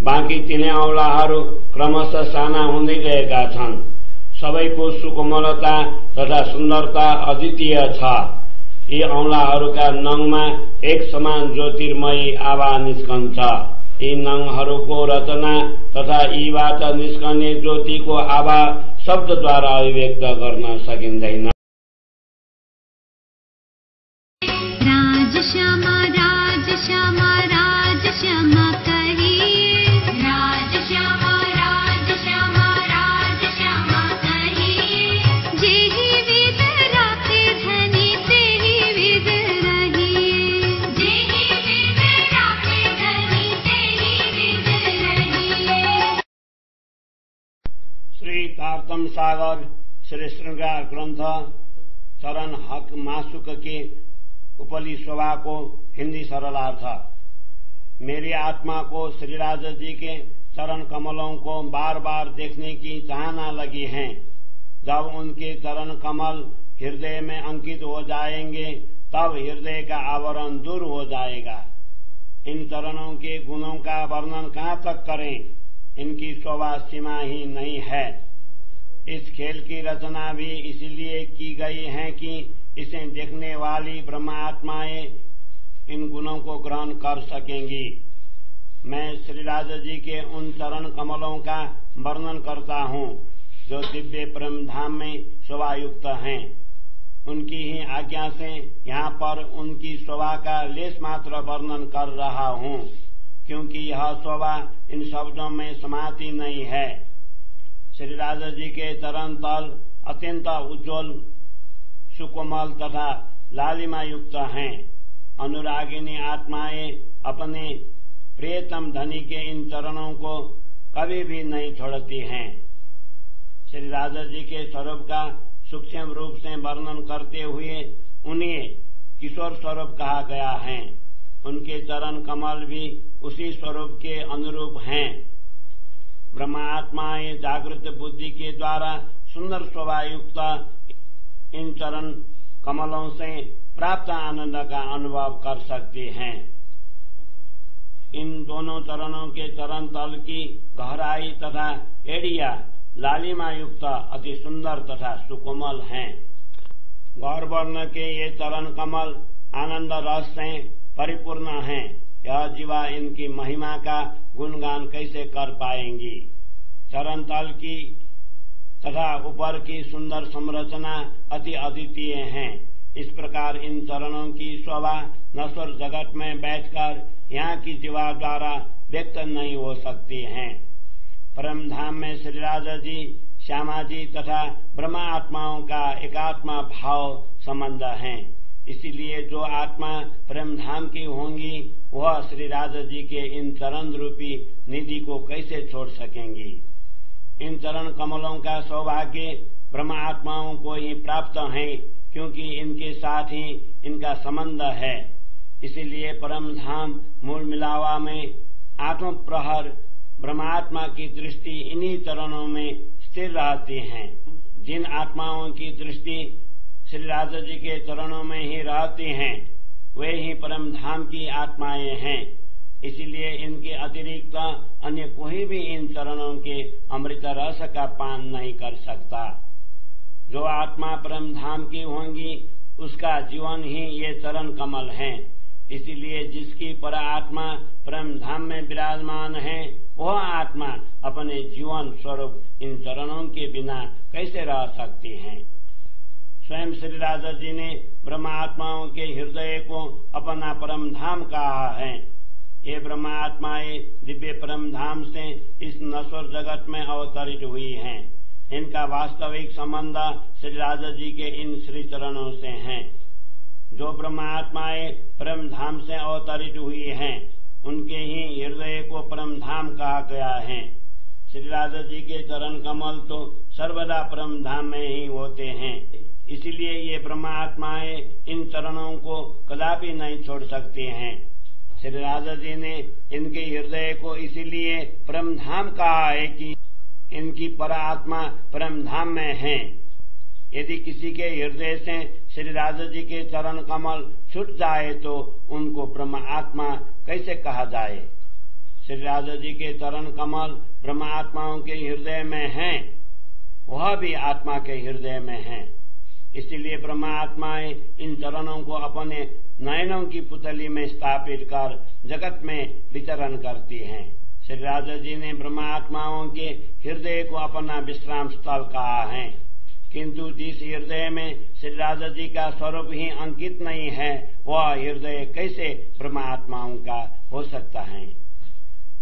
बाँकी तीनै औंलाहरू क्रमशः साना हुँदै गएका छन्। सबैको सुकोमलता तथा सुन्दरता अद्वितीय छ। यी औंलाहरूका नङमा एक समान ज्योतिर्मयी आभा निस्कन्छ। यी नङहरूको रचना तथा यीबाट निस्कने ज्योतिको आभा शब्दद्वारा अभिव्यक्त गर्न सकिँदैन। राजश्यामा राजश्यामा राजश्यामा कहिए, राजश्यामा राजश्यामा राजश्यामा कहिए, जेहि विद राखे धनी तेहि विद रहिए, जेहि विद राखे धनी तेहि विद रहिए। श्री तारतम सागर श्री श्रृंगार ग्रंथ चरण हक मासुक के उपली शोभा को हिंदी सरलार्थ। मेरी आत्मा को श्री राजा जी के चरण कमलों को बार बार देखने की चाहना लगी है। जब उनके चरण कमल हृदय में अंकित हो जाएंगे तब हृदय का आवरण दूर हो जाएगा। इन चरणों के गुणों का वर्णन कहाँ तक करें, इनकी शोभा सीमा ही नहीं है। इस खेल की रचना भी इसलिए की गई है कि इसे देखने वाली ब्रह्मात्माएं इन गुणों को ग्रहण कर सकेंगी। मैं श्री राजा जी के उन चरण कमलों का वर्णन करता हूँ जो दिव्य परम धाम में शोभायुक्त हैं। उनकी ही आज्ञा से यहाँ पर उनकी शोभा का लेश मात्र वर्णन कर रहा हूँ, क्योंकि यह शोभा इन शब्दों में समाती नहीं है। श्री राजा जी के चरण तल अत्यंत उज्ज्वल सुकोमल तथा लालिमा युक्त हैं। अनुरागिनी आत्माएं अपने प्रियतम धनी के इन चरणों को कभी भी नहीं छोड़ती हैं। श्री राजा जी के स्वरूप का सूक्ष्म रूप से वर्णन करते हुए उन्हें किशोर स्वरूप कहा गया है। उनके चरण कमल भी उसी स्वरूप के अनुरूप हैं। ब्रह्मात्माएं जागृत बुद्धि के द्वारा सुंदर शोभायुक्त इन चरण कमलों से प्राप्त आनंद का अनुभव कर सकती हैं। इन दोनों चरणों के चरण तल की गहराई तथा एड़िया लालिमा युक्त अति सुंदर तथा सुकोमल हैं। गौरवर्ण के ये चरण कमल आनंद रस से परिपूर्ण हैं। यह जीवा इनकी महिमा का गुणगान कैसे कर पाएंगी। चरण तल की तथा ऊपर की सुंदर संरचना अति अद्वितीय है। इस प्रकार इन चरणों की शोभा नश्वर जगत में बैठकर यहाँ की जीवा द्वारा व्यक्त नहीं हो सकती है। परम धाम में श्री राजा जी, श्यामा जी तथा ब्रह्मा आत्माओं का एकात्मा भाव संबंध है। इसीलिए जो आत्मा परम धाम की होंगी वह श्री राजा जी के इन चरण रूपी निधि को कैसे छोड़ सकेंगी। इन चरण कमलों का सौभाग्य ब्रह्मा आत्माओं को ही प्राप्त है, क्योंकि इनके साथ ही इनका संबंध है। इसीलिए परम धाम मूल मिलावा में आठों प्रहर ब्रह्मात्मा की दृष्टि इन्हीं चरणों में स्थिर रहती है। जिन आत्माओं की दृष्टि श्री राजा जी के चरणों में ही रहती हैं, वे ही परम धाम की आत्माएं हैं। इसीलिए इनके अतिरिक्त अन्य कोई भी इन चरणों के अमृत रस का पान नहीं कर सकता। जो आत्मा परम धाम की होंगी उसका जीवन ही ये चरण कमल हैं। इसीलिए जिसकी पर आत्मा परम धाम में विराजमान है वह आत्मा अपने जीवन स्वरूप इन चरणों के बिना कैसे रह सकती है। स्वयं श्री राजा जी ने ब्रह्मा आत्माओं के हृदय को अपना परम धाम कहा है। ये ब्रह्मा आत्माएं दिव्य परम धाम से इस नश्वर जगत में अवतरित हुई हैं। इनका वास्तविक संबंध श्री राजा जी के इन श्री चरणों से है। जो ब्रह्मा आत्माएं परम धाम से अवतरित हुई हैं, उनके ही हृदय को परम धाम कहा गया है। श्री राजा जी के चरण कमल तो सर्वदा परम धाम में ही होते हैं। इसीलिए ये ब्रह्मा आत्माएं इन चरणों को कदापि नहीं छोड़ सकती हैं। श्री राजा जी ने इनके हृदय को इसीलिए परम धाम कहा है कि इनकी परात्मा परम धाम में है। यदि किसी के हृदय से श्री राजा जी के चरण कमल छूट जाए तो उनको ब्रह्म आत्मा कैसे कहा जाए? श्री राजा जी के चरण कमल ब्रह्म आत्माओं के हृदय में हैं, वह भी आत्मा के हृदय में हैं। इसलिए ब्रह्म आत्माएं इन चरणों को अपने नयनों की पुतली में स्थापित कर जगत में विचरण करती हैं। श्री राजा जी ने ब्रह्म आत्माओं के हृदय को अपना विश्राम स्थल कहा है, किंतु जिस हृदय में श्री राजा जी का स्वरूप ही अंकित नहीं है, वह हृदय कैसे ब्रह्म आत्माओं का हो सकता है?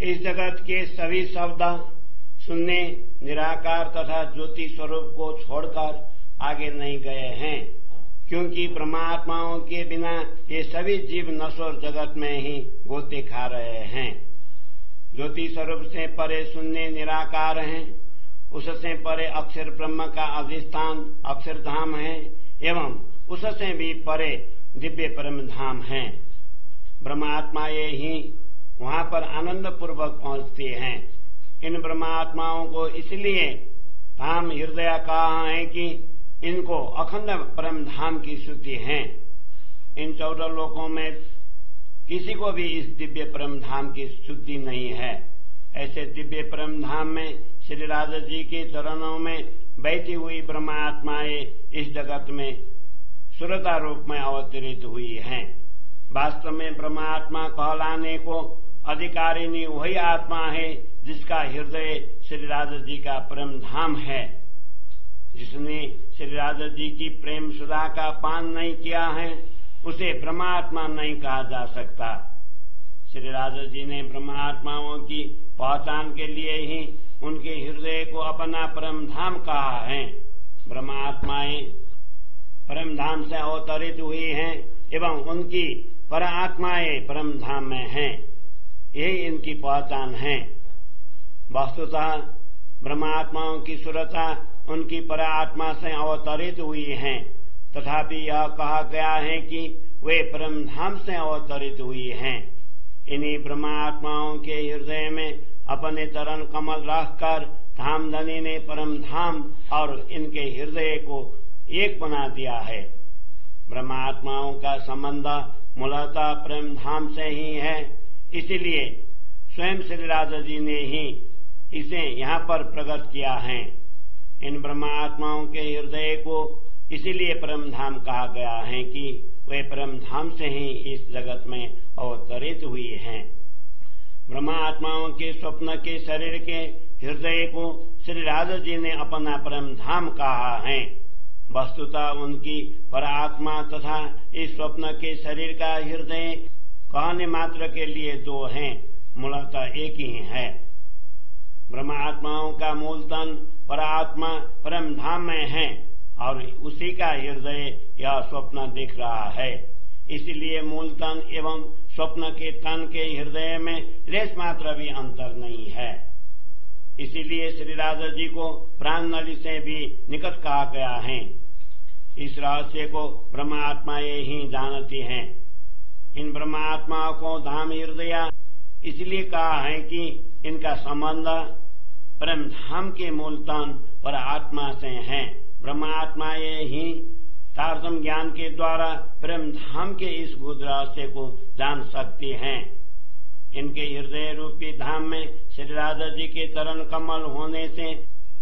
इस जगत के सभी शब्द शून्य, निराकार तथा ज्योति स्वरूप को छोड़कर आगे नहीं गए हैं, क्योंकि ब्रह्मात्माओं के बिना ये सभी जीव नश्वर जगत में ही गोते खा रहे हैं। ज्योति स्वरूप से परे शून्य निराकार हैं, उससे परे अक्षर ब्रह्म का अधिष्ठान अक्षरधाम है, एवं उससे भी परे दिव्य परम धाम है। ब्रह्मात्मा ये ही वहां पर आनंद पूर्वक पहुंचते हैं। इन ब्रह्मात्माओं को इसलिए धाम हृदय कहा है कि इनको अखंड परम धाम की शुद्धि है। इन 14 लोकों में किसी को भी इस दिव्य परम धाम की शुद्धि नहीं है। ऐसे दिव्य परम धाम में श्री राजा जी के चरणों में बैठी हुई ब्रह्मात्माएं इस जगत में सुरता रूप में अवतरित हुई हैं। वास्तव में ब्रह्मात्मा कहलाने को अधिकारिणी वही आत्मा है जिसका हृदय श्री राजा जी का परम धाम है। जिसने श्री राजा जी की प्रेम सुधा का पान नहीं किया है, उसे ब्रह्मात्मा नहीं कहा जा सकता। श्री राजा जी ने ब्रह्मात्माओं की पहचान के लिए ही उनके हृदय को अपना परम धाम कहा है। ब्रह्मात्माएं परम धाम से अवतरित हुई हैं एवं उनकी परात्माएं परम धाम में हैं, यही इनकी पहचान है। वस्तुतः ब्रह्मात्माओं की सुरता उनकी परात्मा से अवतरित हुई हैं, तथापि यह कहा गया है कि वे परम धाम से अवतरित हुई हैं। इन्हीं ब्रह्मात्माओं के हृदय में अपने चरण कमल रखकर धामधनी ने परम धाम और इनके हृदय को एक बना दिया है। ब्रह्मात्माओं का संबंध मूलतः परम धाम से ही है, इसीलिए स्वयं श्री राजा जी ने ही इसे यहाँ पर प्रकट किया है। इन ब्रह्मात्माओं के हृदय को इसीलिए परम धाम कहा गया है कि वे परम धाम से ही इस जगत में अवतरित हुई हैं। ब्रह्मात्माओं के स्वप्न के शरीर के हृदय को श्री राजा जी ने अपना परम धाम कहा है। वस्तुतः उनकी परात्मा तथा इस स्वप्न के शरीर का हृदय कहने मात्र के लिए दो हैं, मूलतः एक ही है। ब्रह्मात्माओं का मूल तन परात्मा परम धाम में है और उसी का हृदय यह स्वप्न दिख रहा है। इसलिए मूल तन एवं स्वप्न के तन के हृदय में लेश मात्र भी अंतर नहीं है। इसीलिए श्री राजा जी को प्राण नली से भी निकट कहा गया है। इस रहस्य को ब्रह्मात्माएं ही जानती हैं। इन ब्रह्मात्माओं को धाम हृदय इसलिए कहा है कि इनका संबंध परम धाम के मूल तन पर आत्मा से है। ब्रह्मात्माएं ही तारतम ज्ञान के द्वारा परम धाम के इस गुप्त रहस्य को जान सकती हैं। इनके हृदय रूपी धाम में श्री राजा जी के चरण कमल होने से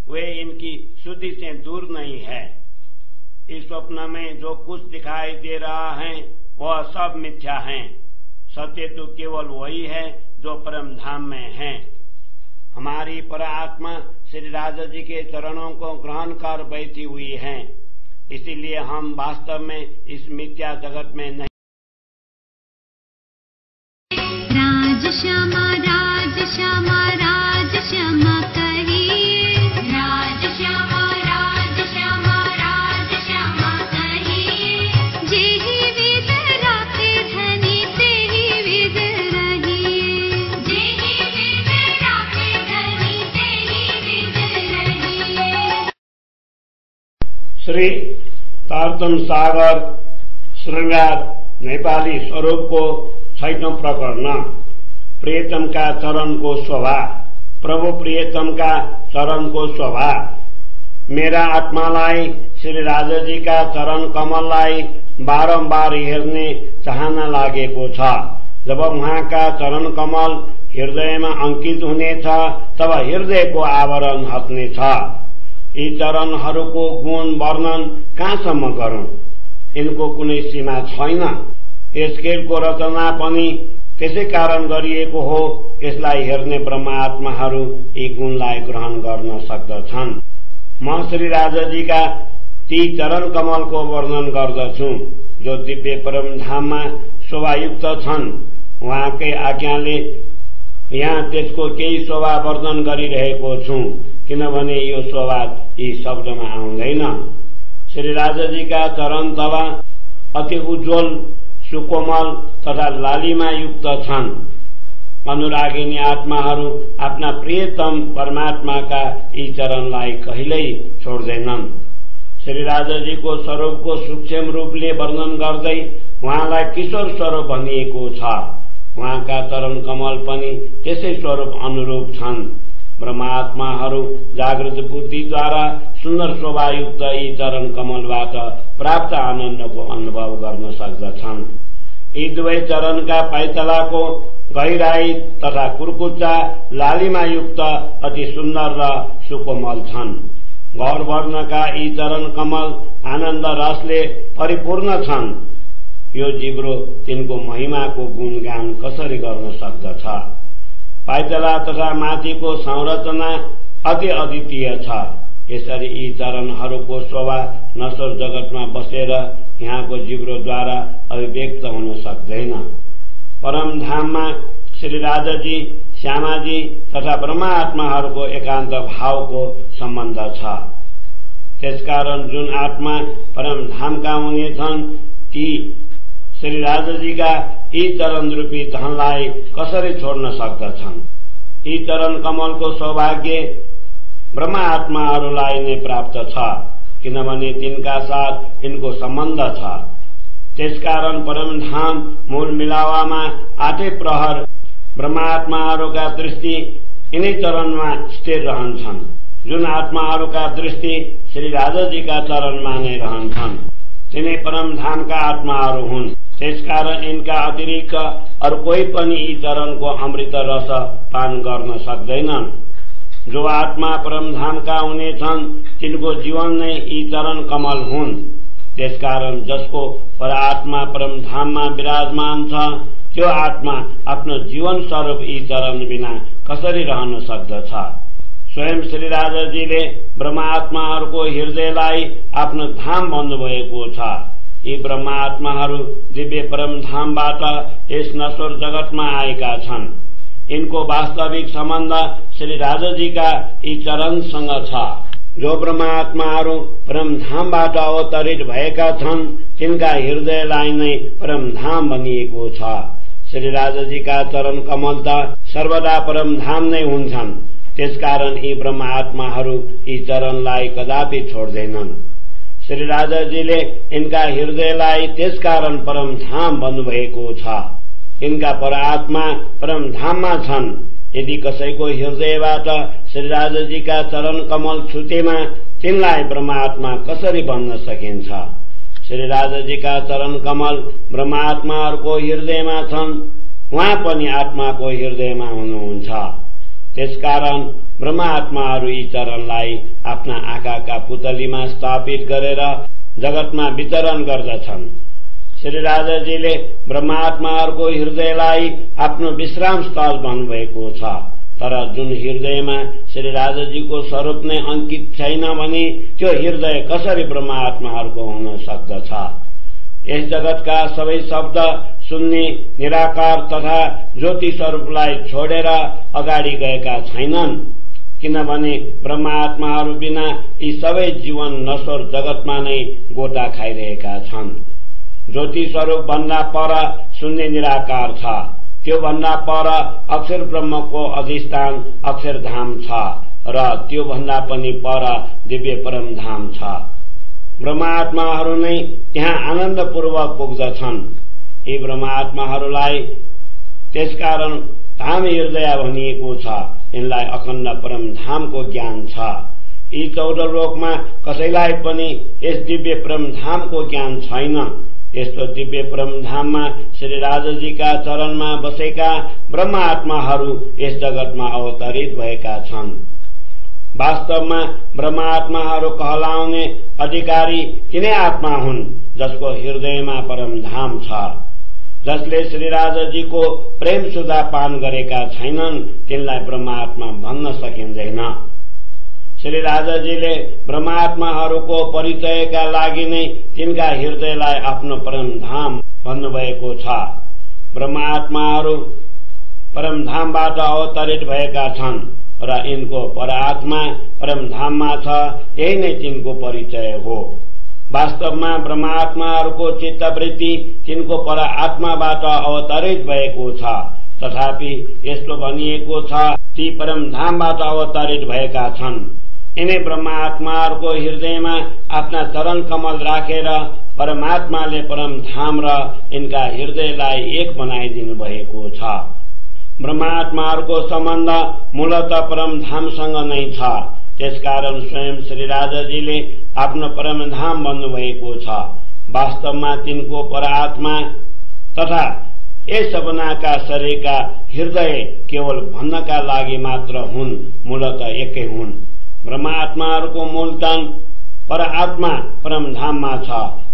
वे इनकी शुद्धि से दूर नहीं है। इस स्वप्न में जो कुछ दिखाई दे रहा है वह सब मिथ्या है। सत्य तो केवल वही है जो परम धाम में है। हमारी परात्मा श्री राजा जी के चरणों को ग्रहण कर बैठी हुई है, इसीलिए हम वास्तव में इस मिथ्या जगत में नहीं। राज श्यामा राज श्यामा राज श्यामा कहिए, राज श्यामा राज श्यामा राज श्यामा कहिए। जेहि विद राखे धनी तेहि विद रहिए, जेहि विद राखे धनी तेहि विद रहिए। श्री तारतम सागर श्रृंगार नेपाली स्वरूप को छैटौं प्रकरण प्रियतमका चरणको शोभा। प्रभु प्रियतमका चरणको शोभा। मेरा आत्मालाई श्री राजाजीका चरण कमललाई बारम्बार हेर्ने चाहना लागेको छ। जब उहाँका चरण कमल हृदयमा अंकित हुनेछ तब हृदयको आवरण हट्नेछ। यी चरणहरूको गुण वर्णन कहाँसम्म गरौं? यिनको कुनै सीमा छैन। यस खेलको रचना पनि त्यसै कारण गरिएको हो। यसलाई हेर्ने ब्रह्मात्माहरू यी गुणलाई ग्रहण गर्न सक्दछन्। म श्री राजाजीका ती चरण कमलको वर्णन गर्दछु जो दिव्य परमधाममा शोभायुक्त छन्। उहाँकै आज्ञाले यहाँ त्यसको केही शोभा वर्णन गरिरहेको छु, किनभने यो शोभा यी शब्दमा आउँदैन। श्री राजाजीका चरण तला अति उज्जवल, सुकोमल तथा लालिमा युक्त छन्। अनुरागिनी आत्माहरू आफ्ना प्रियतम परमात्माका यी चरणलाई कहिल्यै छोड्दैनन्। श्री राजाजीको स्वरूपको सूक्ष्म रूपले वर्णन गर्दै उहाँलाई किशोर स्वरूप भनिएको छ। उहाँका चरण कमल पनि त्यसै स्वरूप अनुरूप छन्। ब्रह्मात्माहरू जागृत बुद्धिद्वारा सुन्दर शोभायुक्त यी चरण कमलबाट प्राप्त आनन्दको अनुभव गर्न सक्दछन्। यी दुवै चरणका पाइतलाको गहिराई तथा कुर्कुच्चा लालिमायुक्त अति सुन्दर र सुकोमल छन्। गौरवर्णका यी चरण कमल आनन्द रसले परिपूर्ण छन्। यो जिब्रो तिनको महिमाको गुणगान कसरी गर्न सक्दछ? पाइतला तथा माथिको संरचना अति अद्वितीय छ। यसरी यी चरणहरूको शोभा नश्वर जगतमा बसेर यहाँको जिब्रोद्वारा अभिव्यक्त हुन सक्दैन। परमधाममा श्री राजाजी, श्यामाजी तथा ब्रह्मात्माहरूको एकान्त भावको सम्बन्ध छ। त्यसकारण जुन आत्मा परमधामका हुनेछन् ती श्री राजाजीका यी चरण रूपी धनलाई कसरी छोड्न सक्दछन्? यी चरण कमलको सौभाग्य ब्रह्मात्माहरूलाई नै प्राप्त छ, किनभने तिनका साथ यिनको सम्बन्ध छ। त्यसकारण परमधाम मूल मिलावामा 8 प्रहर ब्रह्मात्माहरूका दृष्टि यिनै चरणमा स्थिर रहन्छन्। जुन आत्माहरूका दृष्टि श्री राजाजीका चरणमा नै रहन्छन् तिनै परमधामका आत्माहरू हुन्। त्यसकारण यिनका अतिरिक्त अरू कोही पनि यी चरणको अमृत रस पान गर्न सक्दैनन्। जो आत्मा परमधामका हुनेछन् तिनको जीवन नै यी चरण कमल हुन्। त्यसकारण जसको परात्मा परमधाममा विराजमान छ त्यो आत्मा आफ्नो जीवन स्वरूप यी चरण बिना कसरी रहन सक्दछ? स्वयं श्री राजाजीले ब्रह्मात्माहरूको हृदयलाई आफ्नो धाम भन्नुभएको छ। यी ब्रह्मात्माहरू दिव्य परमधामबाट यस नश्वर जगतमा आएका छन्। यिनको वास्तविक सम्बन्ध श्री राजाजीका यी चरणसँग छ। जो ब्रह्मात्माहरू परमधामबाट अवतरित भएका छन् तिनका हृदयलाई नै परमधाम भनिएको छ। श्री राजाजीका चरण कमल त सर्वदा परमधाम नै हुन्छन्। त्यसकारण यी ब्रह्मात्माहरू यी चरणलाई कदापि छोड्दैनन्। श्री राजाजीले यिनका हृदयलाई त्यसकारण परमधाम भन्नुभएको छ। यिनका परात्मा परमधाममा छन्। यदि कसैको हृदयबाट श्री राजाजीका चरण कमल छुटेमा तिनलाई ब्रह्मात्मा कसरी बन्न सकिन्छ? श्री राजाजीका चरण कमल ब्रह्मात्माहरूको हृदयमा छन्। उहाँ पनि आत्माको हृदयमा हुनुहुन्छ। त्यसकारण ब्रह्मात्माहरू यी चरणलाई आफ्ना आँखाका पुतलीमा स्थापित गरेर जगतमा विचरण गर्दछन्। श्री राजाजीले ब्रह्मात्माहरूको हृदयलाई आफ्नो विश्राम स्थल भन्नुभएको छ। तर जुन हृदयमा श्री राजाजीको स्वरूप नै अंकित छैन भने त्यो हृदय कसरी ब्रह्मात्माहरूको हुन सक्दछ? यस जगतका सबै शब्द सुन्ने निराकार तथा ज्योति स्वरूपलाई छोडेर अगाडि गएका छैनन्, किनभने ब्रह्मात्माहरू बिना यी सबै जीवन नश्वर जगतमा नै गोटा खाइरहेका छन्। ज्योति स्वरूप भन्दा पर शून्य निराकार छ। त्यो भन्दा पर अक्षर ब्रह्मको अधिष्ठान अक्षरधाम छ र त्यो भन्दा पनि पर दिव्य परमधाम छ। ब्रह्मात्माहरू नै त्यहाँ आनन्दपूर्वक पुग्दछन्। यी ब्रह्मात्माहरूलाई त्यसकारण धाम हृदय भनिएको छ। यिनलाई अखण्ड परम धामको ज्ञान छ। यी 14 लोकमा कसैलाई पनि यस दिव्य परम धामको ज्ञान छैन। यस्तो दिव्य परम धाममा श्री राजाजीका चरणमा बसेका ब्रह्मात्माहरू यस जगतमा अवतरित भएका छन्। वास्तवमा ब्रह्मात्माहरू कहलाउने अधिकारी तिनै आत्मा हुन् जसको हृदयमा परम धाम छ। जसले श्री राजाजीको प्रेम सुधा पान गरेका छैनन् तिनलाई ब्रह्मात्मा भन्न सकिँदैन। श्री राजाजीले ब्रह्मात्माहरूको परिचयका लागि नै तिनका हृदयलाई आफ्नो परम धाम भन्नुभएको छ। ब्रह्मात्माहरू परम धामबाट अवतरित भएका छन् र यिनको परात्मा परम धाममा छ। यही नै तिनको परिचय हो। वास्तवमा ब्रह्मात्माहरूको चित्तवृत्ति तिनको परात्माबाट अवतरित भएको छ। तथापि यस्तो भनिएको छ ती परम धामबाट अवतरित भएका छन्। यिनै ब्रह्मात्माहरूको हृदयमा आफ्ना चरण कमल राखेर परमात्माले परम धाम र यिनका हृदयलाई एक बनाइदिनु भएको छ। ब्रह्मात्माहरूको सम्बन्ध मूलतः परम धामसँग नै छ। त्यसकारण स्वयं श्री राजाजीले आफ्नो परम धाम भन्नुभएको छ। वास्तवमा तिनको परात्मा तथा यस सपनाका शरीरका हृदय केवल भन्नका लागि मात्र हुन्, मूलतः एकै हुन्। ब्रह्मात्माहरूको मूलतन परात्मा परम धाममा छ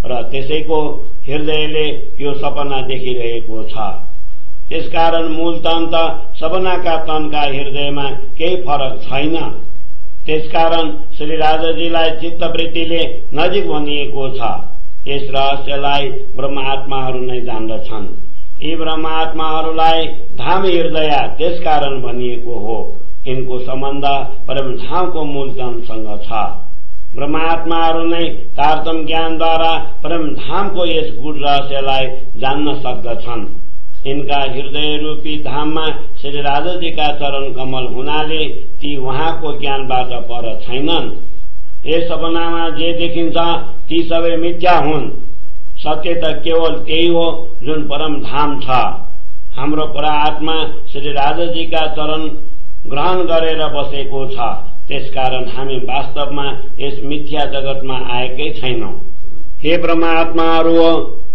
र त्यसैको हृदयले यो सपना देखिरहेको छ। त्यसकारण मूलतन त सपनाका तनका हृदयमा केही फरक छैन। त्यसकारण श्री राजाजीलाई चित्तवृत्तिले नजिक भनिएको छ। यस रहस्यलाई ब्रह्मात्माहरू नै जान्दछन्। यी ब्रह्मात्माहरूलाई धाम हृदय त्यसकारण भनिएको हो। यिनको सम्बन्ध परम धामको मूलतनसँग छ। ब्रह्मात्माहरू नै तारतम ज्ञानद्वारा परम धामको यस गूढ रहस्यलाई जान्न सक्दछन्। यिनका हृदय रूपी धाममा श्री राजाजीका चरण कमल हुनाले ती उहाँको ज्ञानबाट पर छैनन्। यस सपनामा जे देखिन्छ ती सबै मिथ्या हुन्। सत्य त केवल त्यही हो जुन परम धाम छ। हाम्रो परात्मा श्री राजाजीका चरण ग्रहण गरेर बसेको छ। त्यसकारण हामी वास्तवमा यस मिथ्या जगतमा आएकै छैनौं। हे ब्रह्मात्माहरू,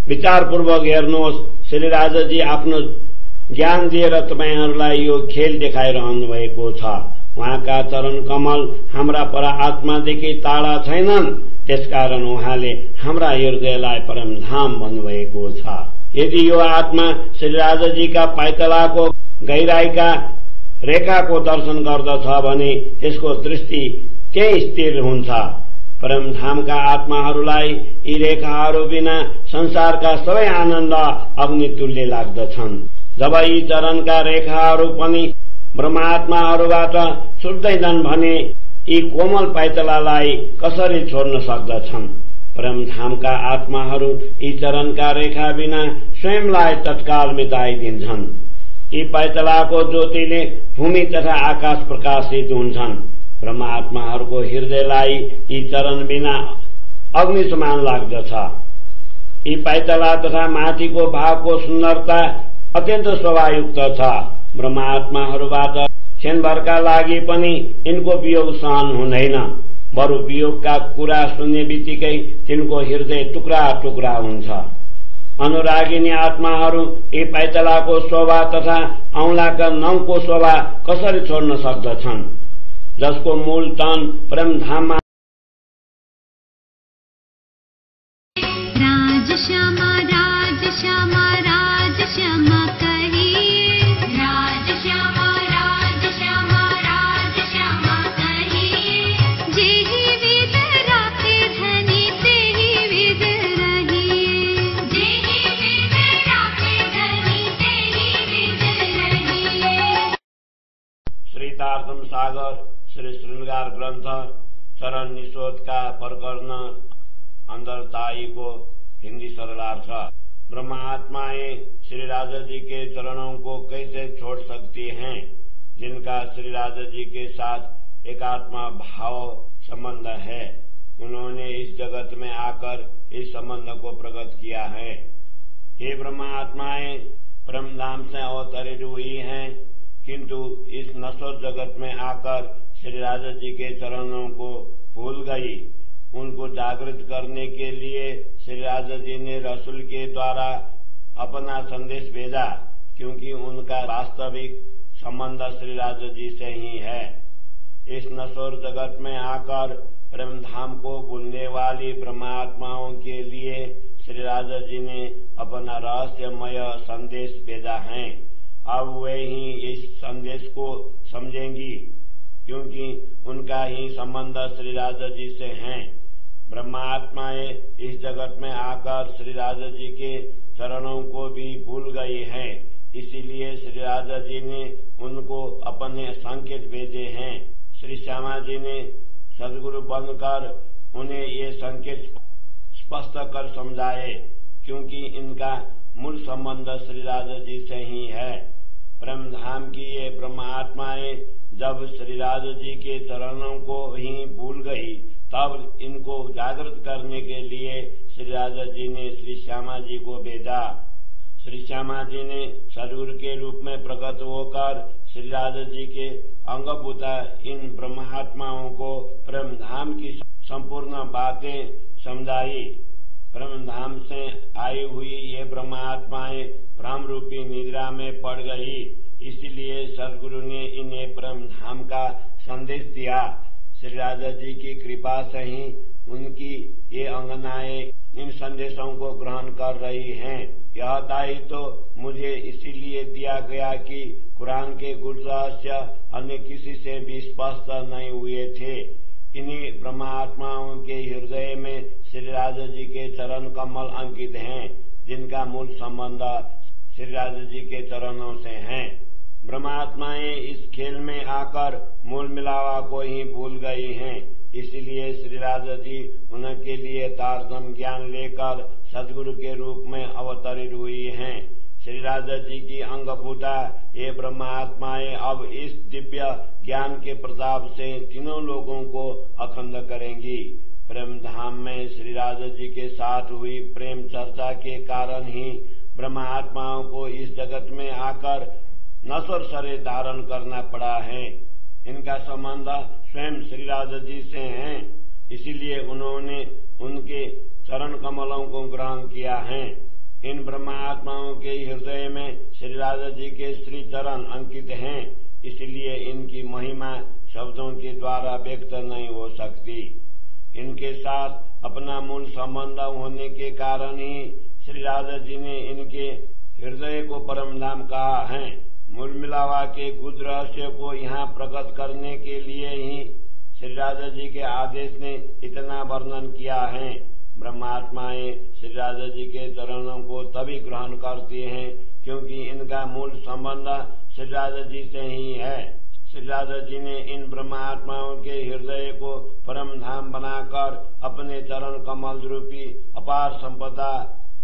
विचारपूर्वक हेर्नुहोस्। श्री राजाजी आफ्नो ज्ञान दिएर तपाईहरूलाई यो खेल देखाइरहनु भएको छ। उहाँका चरण कमल हाम्रा परात्मादेखि टाढा छैनन्। त्यसकारण उहाँले हाम्रा हृदयलाई परम धाम भन्नुभएको छ। यदि यो आत्मा श्री राजाजीका पाइतलाको गहिराईका रेखाको दर्शन गर्दछ भने त्यसको दृष्टि त्यही स्थिर हुन्छ। परम धामका आत्माहरूलाई यी रेखाहरू बिना संसारका सबै आनन्द अग्नि तुल्य लाग्दछन्। जब यी चरणका रेखाहरू पनि ब्रह्मात्माहरूबाट छुट्दैनन् भने यी कोमल पाइतलालाई कसरी छोड्न सक्दछन्। परम धामका आत्माहरू यी चरणका रेखा बिना स्वयंलाई तत्काल मिटाइदिन्छन्। यी पाइतलाको ज्योतिले भूमि तथा आकाश प्रकाशित हुन्छन्। ब्रह्मात्माहरूको हृदयलाई यी चरण बिना अग्नि समान लाग्दछ। यी पाइतला तथा माथिको भागको सुन्दरता अत्यन्त शोभायुक्त छ। ब्रह्मात्माहरूबाट क्षणभरका लागि पनि यिनको वियोग सहन हुँदैन। बरु वियोगका कुरा सुन्ने बित्तिकै तिनको हृदय टुक्रा टुक्रा हुन्छ। अनुरागिनी आत्माहरू यी पाइतलाको शोभा तथा औंलाका नङको शोभा कसरी छोड्न सक्दछन्। जसको मूल तन परम धाममा राजश्यामा राजश्यामा राजश्यामा कहिए, राजश्यामा राजश्यामा राजश्यामा कहिए। जेहि विद राखे धनी तेहि विद रहिए, जेहि विद राखे धनी तेहि विद रहिए। श्रीतार्थम सागर श्री श्रृंगार ग्रंथ चरण निषोध का प्रकरण अंदरताई को हिंदी सरलार्थ। ब्रह्मात्माएं श्री राजाजी के चरणों को कैसे छोड़ सकती हैं जिनका श्री राजाजी के साथ एकात्मा भाव संबंध है। उन्होंने इस जगत में आकर इस संबंध को प्रकट किया है। ये ब्रह्मात्माएं परमधाम से अवतरित हुई हैं, किंतु इस नश्वर जगत में आकर श्री राजा जी के चरणों को भूल गई। उनको जागृत करने के लिए श्री राजा जी ने रसूल के द्वारा अपना संदेश भेजा, क्योंकि उनका वास्तविक संबंध श्री राजा जी से ही है। इस नश्वर जगत में आकर परमधाम को भूलने वाली ब्रह्मात्माओं के लिए श्री राजा जी ने अपना रहस्यमय संदेश भेजा है। अब वे ही इस संदेश को समझेंगी, क्योंकि उनका ही संबंध श्री राजा जी से है। ब्रह्मात्माएं इस जगत में आकर श्री राजा जी के चरणों को भी भूल गई हैं, इसीलिए श्री राजा जी ने उनको अपने संकेत भेजे हैं। श्री श्यामा जी ने सदगुरु बनकर उन्हें ये संकेत स्पष्ट कर समझाए, क्योंकि इनका मूल संबंध श्री राजा जी से ही है। ब्रह्मधाम की ये ब्रह्मात्माएं जब श्री राजा जी के चरणों को ही भूल गई, तब इनको जागृत करने के लिए श्री राजा जी ने श्री श्यामा जी को भेजा। श्री श्यामा जी ने सदगुरु के रूप में प्रकट होकर श्री राजा जी के अंगभूता इन ब्रह्मात्माओं को ब्रह्मधाम की संपूर्ण बातें समझाई। ब्रह्मधाम से आई हुई ये ब्रह्मात्माएं भ्रम रूपी निद्रा में पड़ गई, इसलिए सदगुरु ने इन्हें ब्रह्मधाम का संदेश दिया। श्री राजा जी की कृपा से ही उनकी ये अंगनाएं इन संदेशों को ग्रहण कर रही हैं। यह दायित्व तो मुझे इसीलिए दिया गया कि कुरान के गुण रहस्य अन्य किसी से भी स्पष्ट नहीं हुए थे। इन्हीं ब्रह्मात्माओं के हृदय में श्री राजा जी के चरण कमल अंकित हैं, जिनका मूल संबंध श्री राजा जी के चरणों से है। ब्रह्मात्माएं इस खेल में आकर मूल मिलावा को ही भूल गई हैं, इसलिए श्री राजा जी उनके लिए तारतम्य ज्ञान लेकर सदगुरु के रूप में अवतरित हुई हैं। श्री राजा जी की अंगभूता ये ब्रह्मात्माएं अब इस दिव्य ज्ञान के प्रताप से तीनों लोगों को अखंड करेंगी। ब्रह्मधाम में श्री राजा जी के साथ हुई प्रेम चर्चा के कारण ही ब्रह्मात्माओं को इस जगत में आकर नश्वर शरीर धारण करना पड़ा है। इनका संबंध स्वयं श्री राजा जी से है, इसीलिए उन्होंने उनके चरण कमलों को ग्रहण किया है। इन ब्रह्मात्माओं के हृदय में श्री राजा जी के श्री चरण अंकित हैं, इसलिए इनकी महिमा शब्दों के द्वारा व्यक्त नहीं हो सकती। इनके साथ अपना मूल संबंध होने के कारण ही श्री राजा जी ने इनके हृदय को परमधाम कहा है। मूल मिलावा के गुप्त रहस्य को यहाँ प्रकट करने के लिए ही श्री राजा जी के आदेश ने इतना वर्णन किया है। ब्रह्मात्माएं श्री राजा जी के चरणों को तभी ग्रहण करती हैं, क्योंकि इनका मूल संबंध श्री राजा जी से ही है। श्री राजा जी ने इन ब्रह्मात्माओं के हृदय को परम धाम बनाकर अपने चरण कमल रूपी अपार संपदा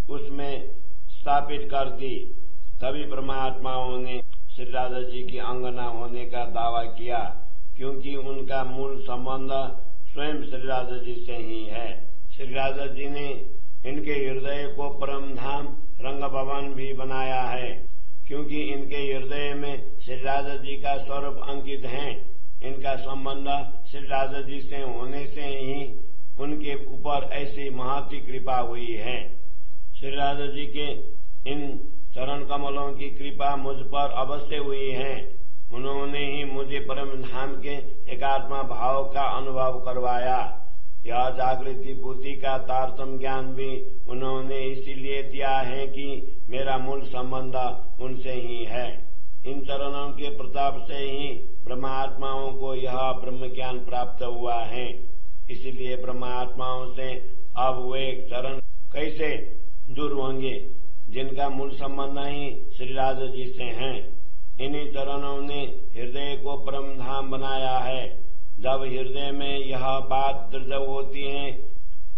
उसमें स्थापित कर दी। तभी ब्रह्मात्माओं ने श्री राजा जी की अंगना होने का दावा किया, क्योंकि उनका मूल संबंध स्वयं श्री राजा जी से ही है। श्री राजा जी ने इनके हृदय को परम धाम रंग भवन भी बनाया है, क्योंकि इनके हृदय में श्री राजा जी का स्वरूप अंकित है। इनका संबंध श्री राजा जी से होने से ही उनके ऊपर ऐसी महती कृपा हुई है। श्री राजा जी के इन चरण कमलों की कृपा मुझ पर अवश्य हुई है। उन्होंने ही मुझे परम धाम के एकात्मा भाव का अनुभव करवाया। यह जागृति बुद्धि का तारतम्य ज्ञान भी उन्होंने इसीलिए दिया है कि मेरा मूल संबंध उनसे ही है। इन चरणों के प्रताप से ही ब्रह्मात्माओं को यह ब्रह्म ज्ञान प्राप्त हुआ है। इसीलिए ब्रह्मात्माओं से अब वे चरण कैसे दूर होंगे, जिनका मूल संबंध ही श्री राजा जी से है। इन्हीं चरणों ने हृदय को परम धाम बनाया है। जब हृदय में यह बात दृढ़ होती है,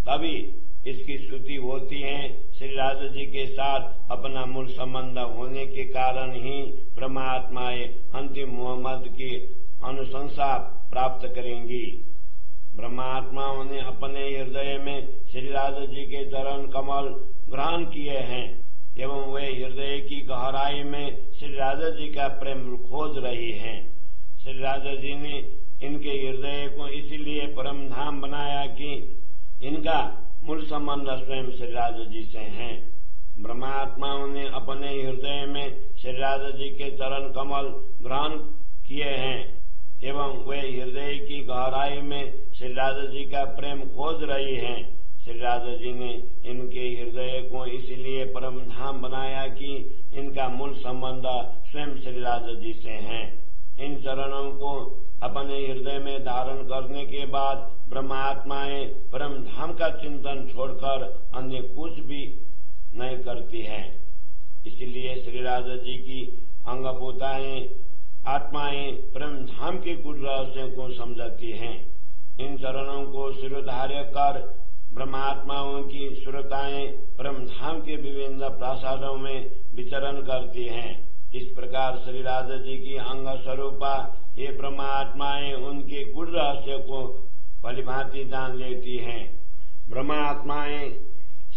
तभी इसकी श्रुति होती है। श्री राजा जी के साथ अपना मूल संबंध होने के कारण ही परमात्माएं अंतिम मोहम्मद की अनुशंसा प्राप्त करेंगी। ब्रह्मात्माओं ने अपने हृदय में श्री राजा जी के चरण कमल ग्रहण किए हैं। एवं वे हृदय की गहराई में श्री राधा जी का प्रेम खोज रही हैं। श्री राधा जी ने इनके हृदय को इसीलिए परम धाम बनाया कि इनका मूल संबंध स्वयं श्री राधा जी से है। ब्रह्मात्माओं ने अपने हृदय में श्री राधा जी के चरण कमल ग्रहण किए हैं एवं वे हृदय की गहराई में श्री राधा जी का प्रेम खोज रही हैं। श्री राधा जी ने इनके हृदय को इसीलिए परम धाम बनाया कि इनका मूल संबंध स्वयं श्री राधा जी से है। इन चरणों को अपने हृदय में धारण करने के बाद ब्रह्मात्माएं परम धाम का चिंतन छोड़कर अन्य कुछ भी नहीं करती हैं। इसलिए श्री राधा जी की अंगभूताएं आत्माएं परम धाम के गुण रहस्य को समझती हैं। इन चरणों को शिरोधार्य कर ब्रह्मात्माओं की सुरताएं परम धाम के विभिन्न प्रासादों में विचरण करती हैं। इस प्रकार श्री राधा जी की अंग स्वरूपा ये ब्रह्मात्माएं उनके गुण रहस्य को भलीभांति जान लेती हैं। ब्रह्मात्माएं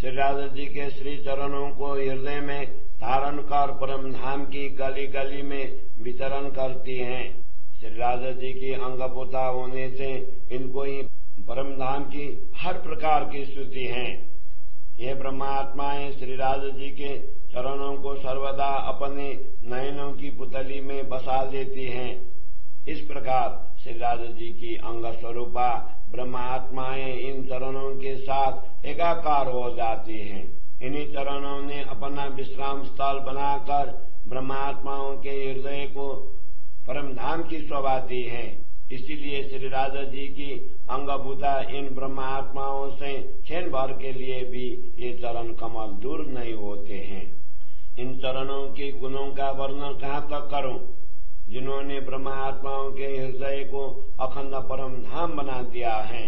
श्री राधा जी के श्री चरणों को हृदय में धारण कर परम धाम की गली गली में विचरण करती हैं। श्री राधा जी की अंगभूता होने से इनको ही परम धाम की हर प्रकार की स्तुति है। ये ब्रह्मात्माएं श्री राधा जी के चरणों को सर्वदा अपने नयनों की पुतली में बसा लेती हैं। इस प्रकार श्री राधा जी की अंग स्वरूपा ब्रह्मात्माएं इन चरणों के साथ एकाकार हो जाती हैं। इन्हीं चरणों ने अपना विश्राम स्थल बनाकर ब्रह्मात्माओं के हृदय को परम धाम की शोभा दी है। इसीलिए श्री राधा जी की अंगभूता इन ब्रह्मात्माओं से क्षण भर के लिए भी ये चरण कमल दूर नहीं होते हैं। इन चरणों के गुणों का वर्णन कहाँ तक करूं, जिन्होंने ब्रह्मात्माओं के हृदय को अखंड परम धाम बना दिया है।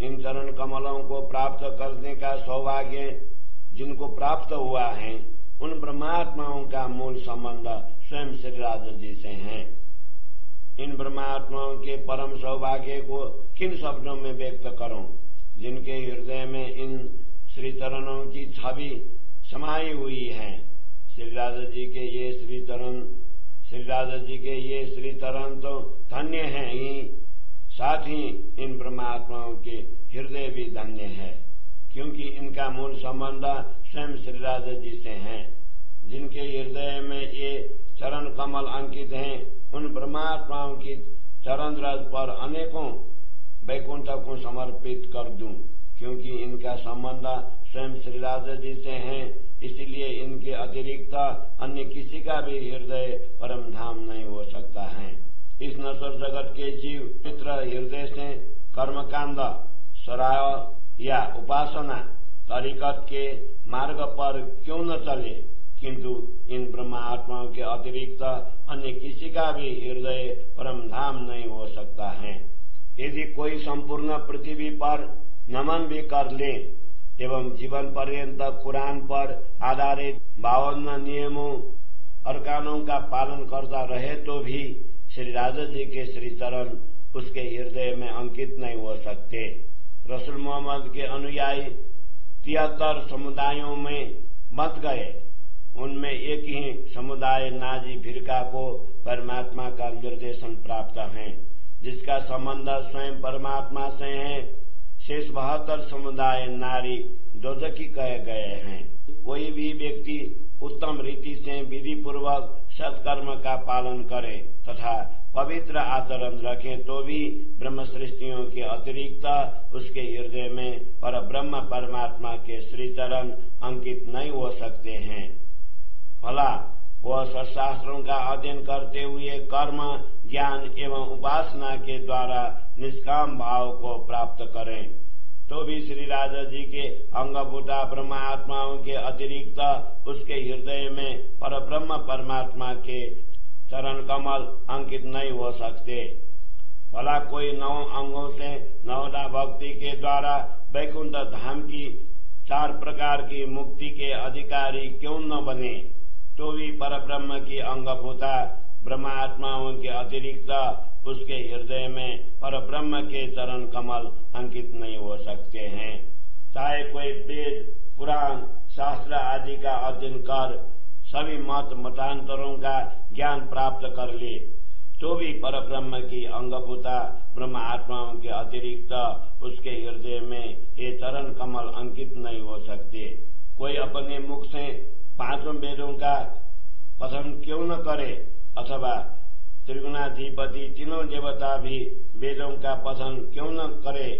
इन चरण कमलों को प्राप्त करने का सौभाग्य जिनको प्राप्त हुआ है, उन ब्रह्मात्माओं का मूल संबंध स्वयं श्री राधा जी से है। इन ब्रह्मात्माओं के परम सौभाग्य को किन शब्दों में व्यक्त करूं, जिनके हृदय में इन श्री चरणों की छवि समाई हुई है। श्री राधा जी के ये श्री चरण तो धन्य हैं ही, साथ ही इन ब्रह्मात्माओं के हृदय भी धन्य है, क्योंकि इनका मूल संबंध स्वयं श्री राधा जी से है। जिनके हृदय में ये चरण कमल अंकित हैं, उन ब्रह्मात्माओं की चरण रज पर अनेकों वैकुंठ को समर्पित कर दूं, क्योंकि इनका संबंध स्वयं श्री राधा जी से है। इसलिए इनके अतिरिक्त अन्य किसी का भी हृदय परम धाम नहीं हो सकता है। इस नश्वर जगत के जीव मित्र हृदय से कर्मकांड, सराय या उपासना तरीकत के मार्ग पर क्यों न चले, किंतु इन ब्रह्मात्माओं के अतिरिक्त अन्य किसी का भी हृदय परम धाम नहीं हो सकता है। यदि कोई संपूर्ण पृथ्वी पर नमन भी कर ले एवं जीवन पर्यंत कुरान पर आधारित 52 नियमों अरकानों का पालन करता रहे तो भी श्री राधा जी के श्री चरण उसके हृदय में अंकित नहीं हो सकते। रसूल मोहम्मद के अनुयायी 73 समुदायों में बंट गए। उनमें एक ही समुदाय नाजी फिरका को परमात्मा का निर्देशन प्राप्त है, जिसका संबंध स्वयं परमात्मा से है। शेष 72 समुदाय नारी दोजखी कहे गए हैं। कोई भी व्यक्ति उत्तम रीति से विधि पूर्वक सत्कर्म का पालन करे तथा पवित्र आचरण रखे तो भी ब्रह्म सृष्टियों के अतिरिक्त उसके हृदय में पर ब्रह्म परमात्मा के श्री चरण अंकित नहीं हो सकते हैं। भला वह शास्त्रों का अध्ययन करते हुए कर्म, ज्ञान एवं उपासना के द्वारा निष्काम भाव को प्राप्त करें तो भी श्री राधा जी के अंगभूता ब्रह्मात्माओं के अतिरिक्त उसके हृदय में पर ब्रह्म परमात्मा के चरण कमल अंकित नहीं हो सकते। भला कोई 9 अंगों से 9 भक्ति के द्वारा वैकुंठ धाम की 4 प्रकार की मुक्ति के अधिकारी क्यों न बने तो भी पर ब्रह्म की अंगभूता ब्रह्मात्माओं के अतिरिक्त उसके हृदय में पर ब्रह्म के चरण कमल अंकित नहीं हो सकते हैं। चाहे कोई वेद, पुराण, शास्त्र आदि का अध्ययन कर सभी मत मतांतरों का ज्ञान प्राप्त कर ले तो भी पर ब्रह्म की अंगभूता ब्रह्म आत्माओं के अतिरिक्त उसके हृदय में ये चरण कमल अंकित नहीं हो सकते। कोई अपने मुख से 5 वेदों का पठन क्यों न करे अथवा त्रिगुणाधिपति तीनों देवता भी वेदों का पठन क्यों न करे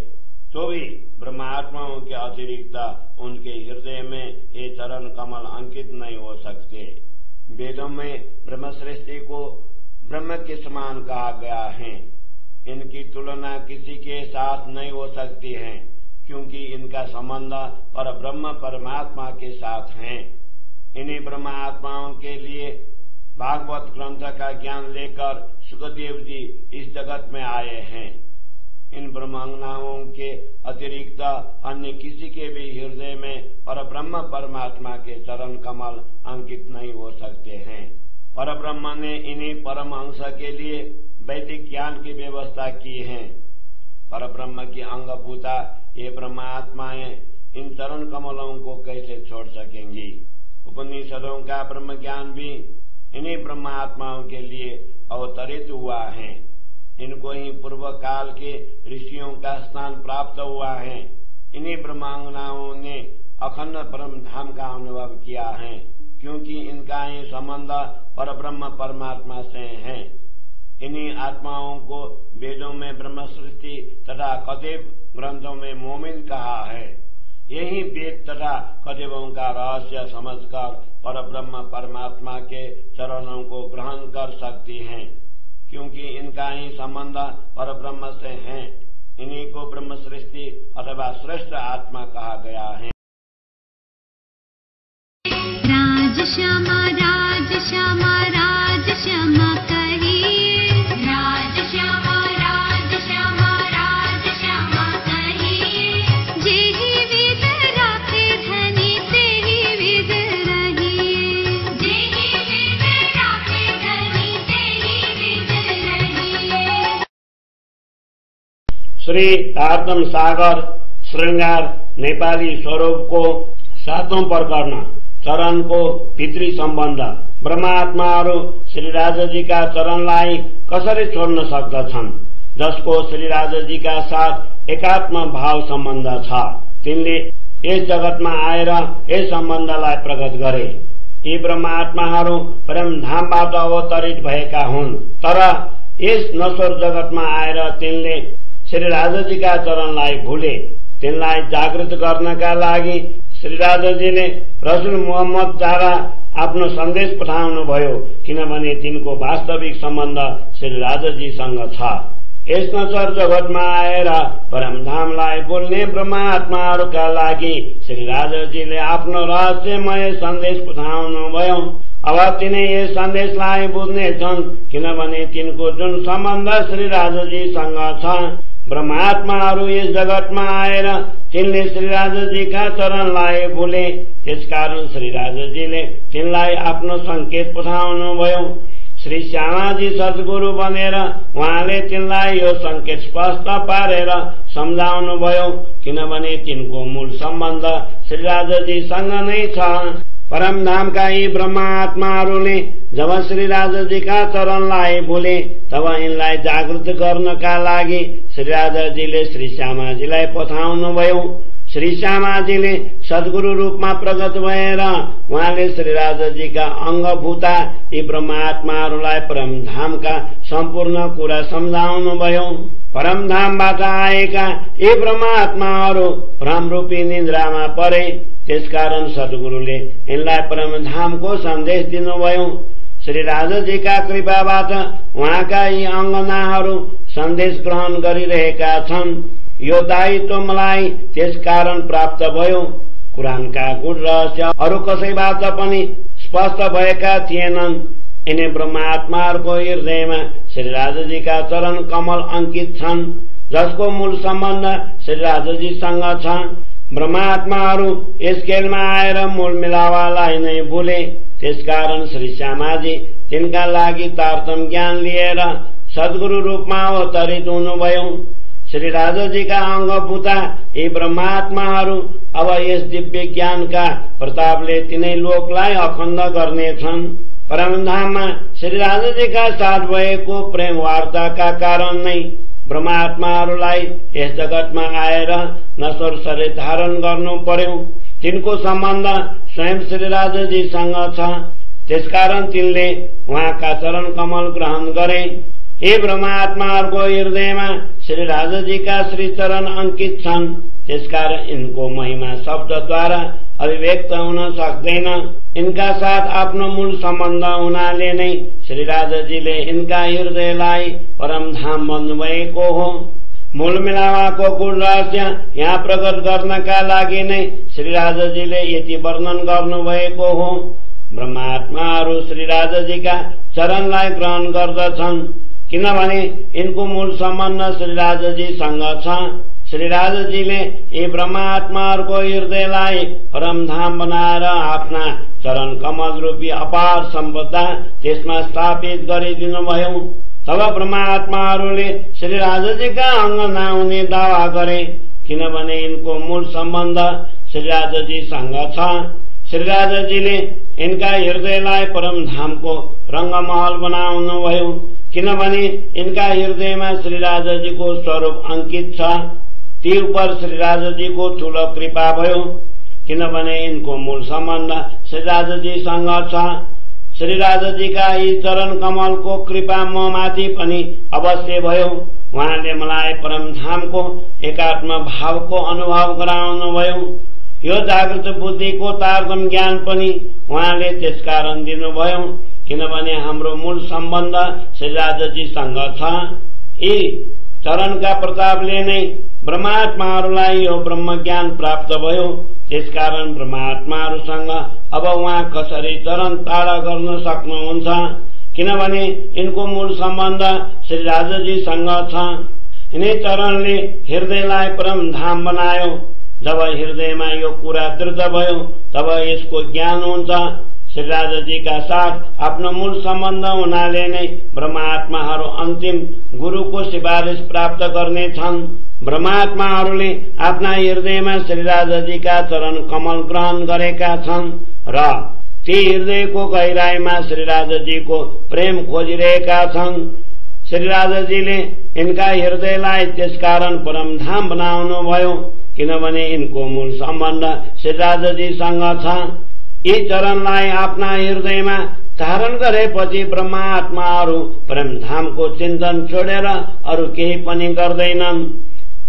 तो भी ब्रह्मात्माओं के अतिरिक्त उनके हृदय में ये चरण कमल अंकित नहीं हो सकते। वेदों में ब्रह्म सृष्टि को ब्रह्म के समान कहा गया है। इनकी तुलना किसी के साथ नहीं हो सकती है क्योंकि इनका संबंध पर ब्रह्म परमात्मा के साथ है। इन्हीं ब्रह्मात्माओं के लिए भागवत ग्रंथ का ज्ञान लेकर सुखदेव जी इस जगत में आए हैं। इन ब्रह्मांगनाओं के अतिरिक्त अन्य किसी के भी हृदय में पर ब्रह्म परमात्मा के चरण कमल अंकित नहीं हो सकते हैं। पर ब्रह्म ने इन्हीं परमहंस के लिए वैदिक ज्ञान की व्यवस्था की है। पर ब्रह्म की अंगभूता ये ब्रह्मात्माएं इन चरण कमलों को कैसे छोड़ सकेंगी। उपनिषदों का ब्रह्म ज्ञान भी इन्हीं ब्रह्मात्माओं के लिए अवतरित हुआ है। इनको ही पूर्व काल के ऋषियों का स्थान प्राप्त हुआ है। इन्हीं ब्रह्मांगनाओं ने अखंड ब्रह्म धाम का अनुभव किया है क्योंकि इनका ही संबंध पर ब्रह्म परमात्मा से है। इन्हीं आत्माओं को वेदों में ब्रह्म सृष्टि तथा कदेव ग्रंथों में मोमिन कहा है। यही वेद तथा कदेवों का रहस्य समझकर पर ब्रह्म परमात्मा के चरणों को ग्रहण कर सकती हैं क्योंकि इनका ही संबंध पर ब्रह्म से है। इन्हीं को ब्रह्म सृष्टि अथवा श्रेष्ठ आत्मा कहा गया है। राज श्यामा राज श्यामा राज श्यामा कहिए, राज श्यामा राज श्यामा राज श्यामा कहिए। जेहि विद राखे धनी तेहि विद रहिए, जेहि विद राखे धनी तेहि विद रहिए। श्री तारतम सागर श्रृंगार नेपाली स्वरूप को 7औं प्रकरण चरण को भित्री सम्बन्ध। ब्रह्मात्माहरू श्री राजाजीका चरणलाई कसरी छोड्न सक्दछन् जसको श्री राजाजीका साथ एकात्म भाव सम्बन्ध छ। तिनले यस जगतमा आएर यस सम्बन्धलाई प्रकट गरे। यी ब्रह्मात्माहरू परमधामबाट अवतरित भएका हुन् तर यस नश्वर जगतमा आएर तिनले श्री राजाजीका चरणलाई भुले। तिनलाई जागृत गर्नका लागि श्री राजाजीले रसुल मोहम्मद द्वारा आफ्नो सन्देश पठाउनु भयो किनभने तिनको वास्तविक सम्बन्ध श्री राजाजीसँग छ। यस नश्वर जगतमा आएर परमधामलाई बोल्ने ब्रह्मात्माहरूका लागि श्री राजाजीले आफ्नो रहस्यमय सन्देश पठाउनु भयो। अब तिनै यस सन्देशलाई बुझ्नेछन् किनभने तिनको जुन सम्बन्ध श्री राजाजीसँग छ। ब्रह्मात्माहरू यस जगतमा आएर तिनले श्री राजाजीका चरणलाई भुले। त्यसकारण श्री राजाजीले तिनलाई आफ्नो संकेत पठाउनु भयो। श्री श्यामाजी सद्गुरु बनेर उहाँले तिनलाई यो संकेत स्पष्ट पारेर सम्झाउनु भयो किनभने तिनको मूल सम्बन्ध श्री राजाजीसँग नै छ। परमधामका यी ब्रह्मात्माहरूले जब श्री राजाजीका चरणलाई भुले तब यिनलाई जागृत गर्नका लागि श्री राजाजीले श्री श्यामाजीलाई पठाउनु भयो। श्री श्यामाजीले सद्गुरु रूपमा प्रकट भएर उहाँले श्री राजाजीका अंगभूता यी ब्रह्मात्माहरूलाई परमधामका सम्पूर्ण कुरा सम्झाउनु भयो। परमधामबाट आएका यी ब्रह्मात्माहरू भ्रमरूपी निन्द्रामा परे। त्यसकारण सद्गुरुले यिनलाई परमधामको सन्देश दिनुभयो। श्री राजाजीका कृपाबाट उहाँका यी अंगनाहरू सन्देश ग्रहण गरिरहेका छन्। यो दायित्व मलाई त्यसकारण प्राप्त भयो। कुरानका गुण रहस्य अरू कसैबाट पनि स्पष्ट भएका थिएनन्। यिनै ब्रह्मात्माहरूको हृदयमा श्री राजाजीका चरण कमल अंकित छन् जसको मूल सम्बन्ध श्री राजाजीसँग छ। ब्रह्मात्माहरू यस खेलमा आएर मूल मिलावालाई नै भुले। त्यसकारण श्री श्यामाजी तिनका लागि तारतम ज्ञान लिएर सद्गुरु रूपमा अवतरित हुनुभयो। श्री राजाजीका अङ्गभूता यी ब्रह्मात्माहरू अब यस दिव्य ज्ञानका प्रतापले तिनै लोकलाई अखण्ड गर्नेछन्। परमधाममा श्री राजाजीका साथ भएको प्रेम वार्ताका कारण नै ब्रह्मात्माहरूलाई यस जगतमा आएर नश्वर शरीर धारण गर्नु पर्यो। तिनको सम्बन्ध स्वयं श्री राजाजीसँग छ, त्यसकारण तिनले उहाँका चरण कमल ग्रहण गरे। यी ब्रह्मात्माहरूको हृदयमा श्री राजाजीका श्री चरण अंकित छन्, त्यसकारण इनको महिमा शब्दद्वारा अभिव्यक्त हुन सक्दैन। इनका साथ आफ्नो मूल सम्बन्ध हुनाले नै श्री राजाजीले इनका हृदयलाई परमधाम भन्नुभएको हो। मूल मिलावाको गुण रहस्य यहाँ प्रकट गर्नका लागि नै श्री राजाजीले यति वर्णन गर्नुभएको हो। ब्रह्मात्माहरू श्री राजाजीका चरणलाई ग्रहण गर्दछन्, किनभने इनको मूल सम्बन्ध श्री राजाजीसँग छ। श्री राजाजीले यी ब्रह्मात्माहरूको हृदयलाई परमधाम बनाएर आफ्ना चरण कमल रूपी अपार सम्पदा त्यसमा स्थापित गरिदिनुभयो। तब ब्रह्मात्माहरूले श्री राजाजीका अंग नहुने दावा गरे, किनभने इनको मूल सम्बन्ध श्री राजाजीसँग छ। श्री राजाजीले इनका हृदयलाई परमधामको रंगमहल बनाउनुभयो, किनभने इनका हृदयमा श्री राजाजीको स्वरूप अंकित छ। ती उपर श्री राजाजीको ठूलो कृपा भयो, किनभने इनको मूल सम्बन्ध श्री राजाजीसँग छ। श्री राजाजीका यी चरण कमलको कृपा म माथि पनि अवश्य भयो। उहाँले मलाई परमधामको एकात्म भावको अनुभव गराउनुभयो। यो जागृत बुद्धिको तारतम्य ज्ञान पनि उहाँले त्यसकारण दिनुभयो, किनभने हाम्रो मूल सम्बन्ध श्री राजाजीसँग छ। यी चरणका प्रतापले नै ब्रह्मात्माहरूलाई यो ब्रह्म ज्ञान प्राप्त भयो। त्यसकारण ब्रह्मात्माहरूसँग अब उहाँ कसरी चरण टाढा गर्न सक्नुहुन्छ, किनभने इनको मूल सम्बन्ध श्री राजाजीसँग छ। यिनै चरणले हृदयलाई परमधाम बनायो। जब हृदयमा यो कुरा दृढ भयो तब यसको ज्ञान हुन्छ। श्री राजाजीका साथ आफ्नो मूल सम्बन्ध हुनाले नै ब्रह्मात्माहरू अन्तिम गुरुको सिफारिस प्राप्त गर्नेछन्। ब्रह्मात्माहरूले आफ्ना हृदयमा श्री राजाजीका चरण कमल ग्रहण गरेका छन् र ती हृदयको गहिराईमा श्री राजाजीको प्रेम खोजिरहेका छन्। श्री राजाजीले इनका हृदयलाई त्यसकारण परमधाम बनाउनुभयो, किनभने इनको मूल सम्बन्ध श्री राजाजीसँग छ। यी चरणलाई आफ्ना हृदयमा धारण गरेपछि ब्रह्मात्माहरू परमधामको चिन्तन छोडेर अरू केही पनि गर्दैनन्।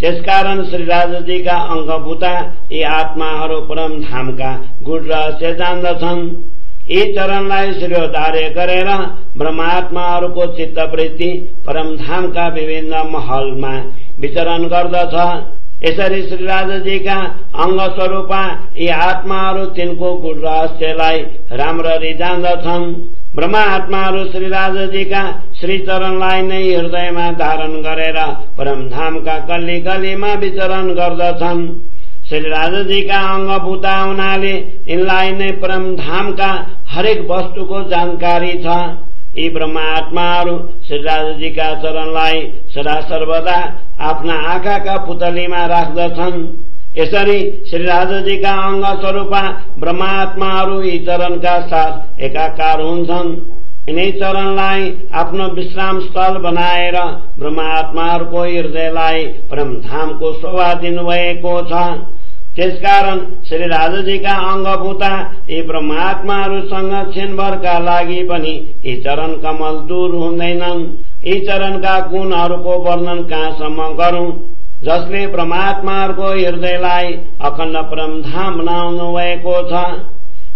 त्यसकारण श्री राजाजीका अंगभूता यी आत्माहरू परमधामका गुण रहस्य जान्दछन्। यी चरणलाई शिरोधार्य गरेर ब्रह्मात्माहरूको चित्तवृत्ति परमधामका विभिन्न महलमा विचरण गर्दछ। यसरी श्री राजाजीका अंग स्वरूपा यी आत्माहरू तिनको गुण रहस्यलाई राम्ररी जान्दछन्। ब्रह्मात्माहरू श्री राजाजीका श्री चरणलाई नै हृदयमा धारण गरेर परमधामका गल्ली गल्लीमा विचरण गर्दछन्। श्री राजाजीका अंगभूता हुनाले यिनलाई नै परमधामका हरेक वस्तुको जानकारी छ। यी ब्रह्मात्माहरू श्री राजाजीका चरणलाई सदा सर्वदा आफ्ना आँखाका पुतलीमा राख्दछन्। यसरी श्री राजाजीका अंग स्वरूपा ब्रह्मात्माहरू यी चरणका साथ एकाकार हुन्छन्। यिनै चरणलाई आफ्नो विश्राम स्थल बनाएर ब्रह्मात्माहरूको हृदयलाई परमधामको शोभा दिनुभएको छ। त्यसकारण श्री राजाजीका अंगभूता यी ब्रह्मात्माहरूसँग क्षणभरका लागि पनि यी चरण कमल दूर हुँदैनन्। यी चरणका गुणहरूको वर्णन कहाँसम्म गरौं, जसले ब्रह्मात्माहरूको हृदयलाई अखण्ड परमधाम बनाउनु भएको छ।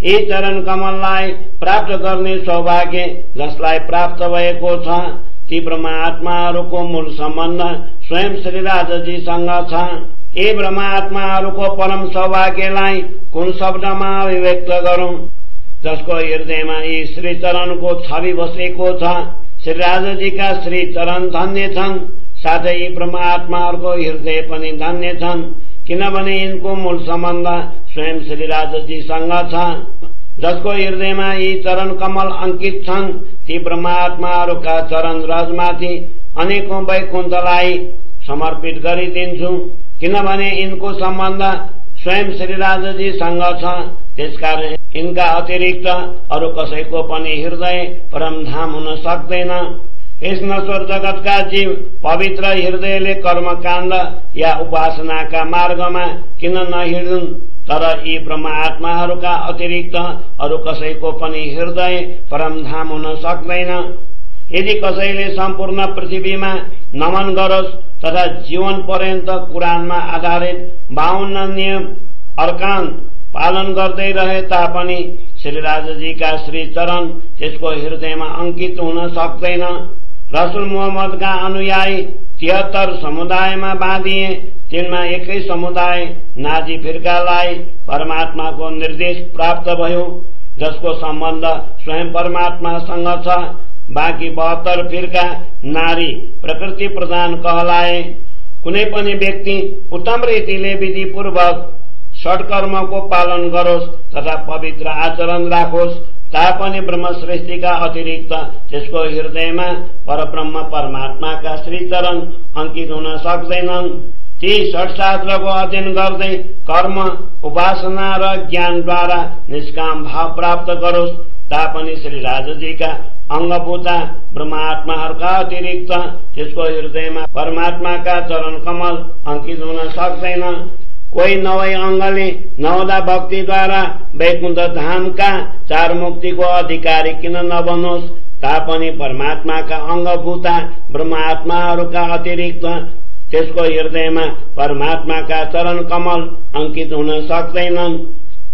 यी चरण कमललाई प्राप्त गर्ने सौभाग्य जसलाई प्राप्त भएको छ, ती ब्रह्मात्माहरूको मूल सम्बन्ध स्वयं श्री राजाजीसँग छ। यी ब्रह्मात्माहरूको परम सौभाग्यलाई कुन शब्दमा अभिव्यक्त गरौं, जसको हृदयमा यी श्री चरणको छवि बसेको छ। श्री राजाजीका श्री चरण धन्य छन्, साथै यी ब्रह्मात्माहरूको हृदय पनि धन्य छन्, किनभने यिनको मूल सम्बन्ध स्वयं श्री राजाजीसँग छ। जसको हृदयमा यी चरण कमल अंकित छन्, ती ब्रह्मात्माहरूका चरण रजमाथि अनेकौं वैकुण्ठलाई समर्पित गरिदिन्छु, किनभने यिनको सम्बन्ध स्वयं श्री राजाजीसँग छ। त्यसकारण यिनका अतिरिक्त अरू कसैको पनि हृदय परमधाम हुन सक्दैन। यस नश्वर जगतका जीव पवित्र हृदयले कर्मकाण्ड या उपासनाका मार्गमा किन नहिँडुन्, तर यी ब्रह्म आत्माहरूका अतिरिक्त अरू कसैको पनि हृदय परमधाम हुन सक्दैन। यदि कसैले सम्पूर्ण पृथ्वीमा नमन गरोस् तथा जीवन पर्यन्त कुरानमा आधारित 52 नियम अर्कान पालन गर्दै रहे तापनि श्री राजाजीका श्री चरण त्यसको हृदयमा अंकित हुन सक्दैन। रसूल मुहम्मदका अनुयायी 73 समुदायमा बाँधिए। तिनमा एकै समुदाय नाजी फिर्कालाई परमात्माको निर्देश प्राप्त भयो, जसको सम्बन्ध स्वयं परमात्मासँग छ। बाँकी 72 फिर्का नारी प्रकृति प्रधान कहलाए। कुनै पनि व्यक्ति उत्तम रीतिले विधिपूर्वक षट्कर्मको पालन गरोस् तथा पवित्र आचरण राखोस् तापनि ब्रह्मश्रेष्ठीका अतिरिक्त त्यसको हृदयमा परब्रह्म परमात्माका श्रीचरण अंकित हुन सक्दैनन्। ती षट्शास्त्रको अध्ययन गर्दै कर्म, उपासना र ज्ञानद्वारा निष्काम भाव प्राप्त गरोस् तापनि श्री राजाजीका अंगभूता ब्रह्मात्माहरूका अतिरिक्त त्यसको हृदयमा परमात्माका चरण कमल अंकित हुन सक्दैन। कोही 9 अंगले 9 भक्तिद्वारा वैकुण्ठ धामका 4 मुक्तिको अधिकारी किन नबनोस् तापनि परमात्माका अंगभूता ब्रह्मात्माहरूका अतिरिक्त त्यसको हृदयमा परमात्माका चरण कमल अंकित हुन सक्दैनन्।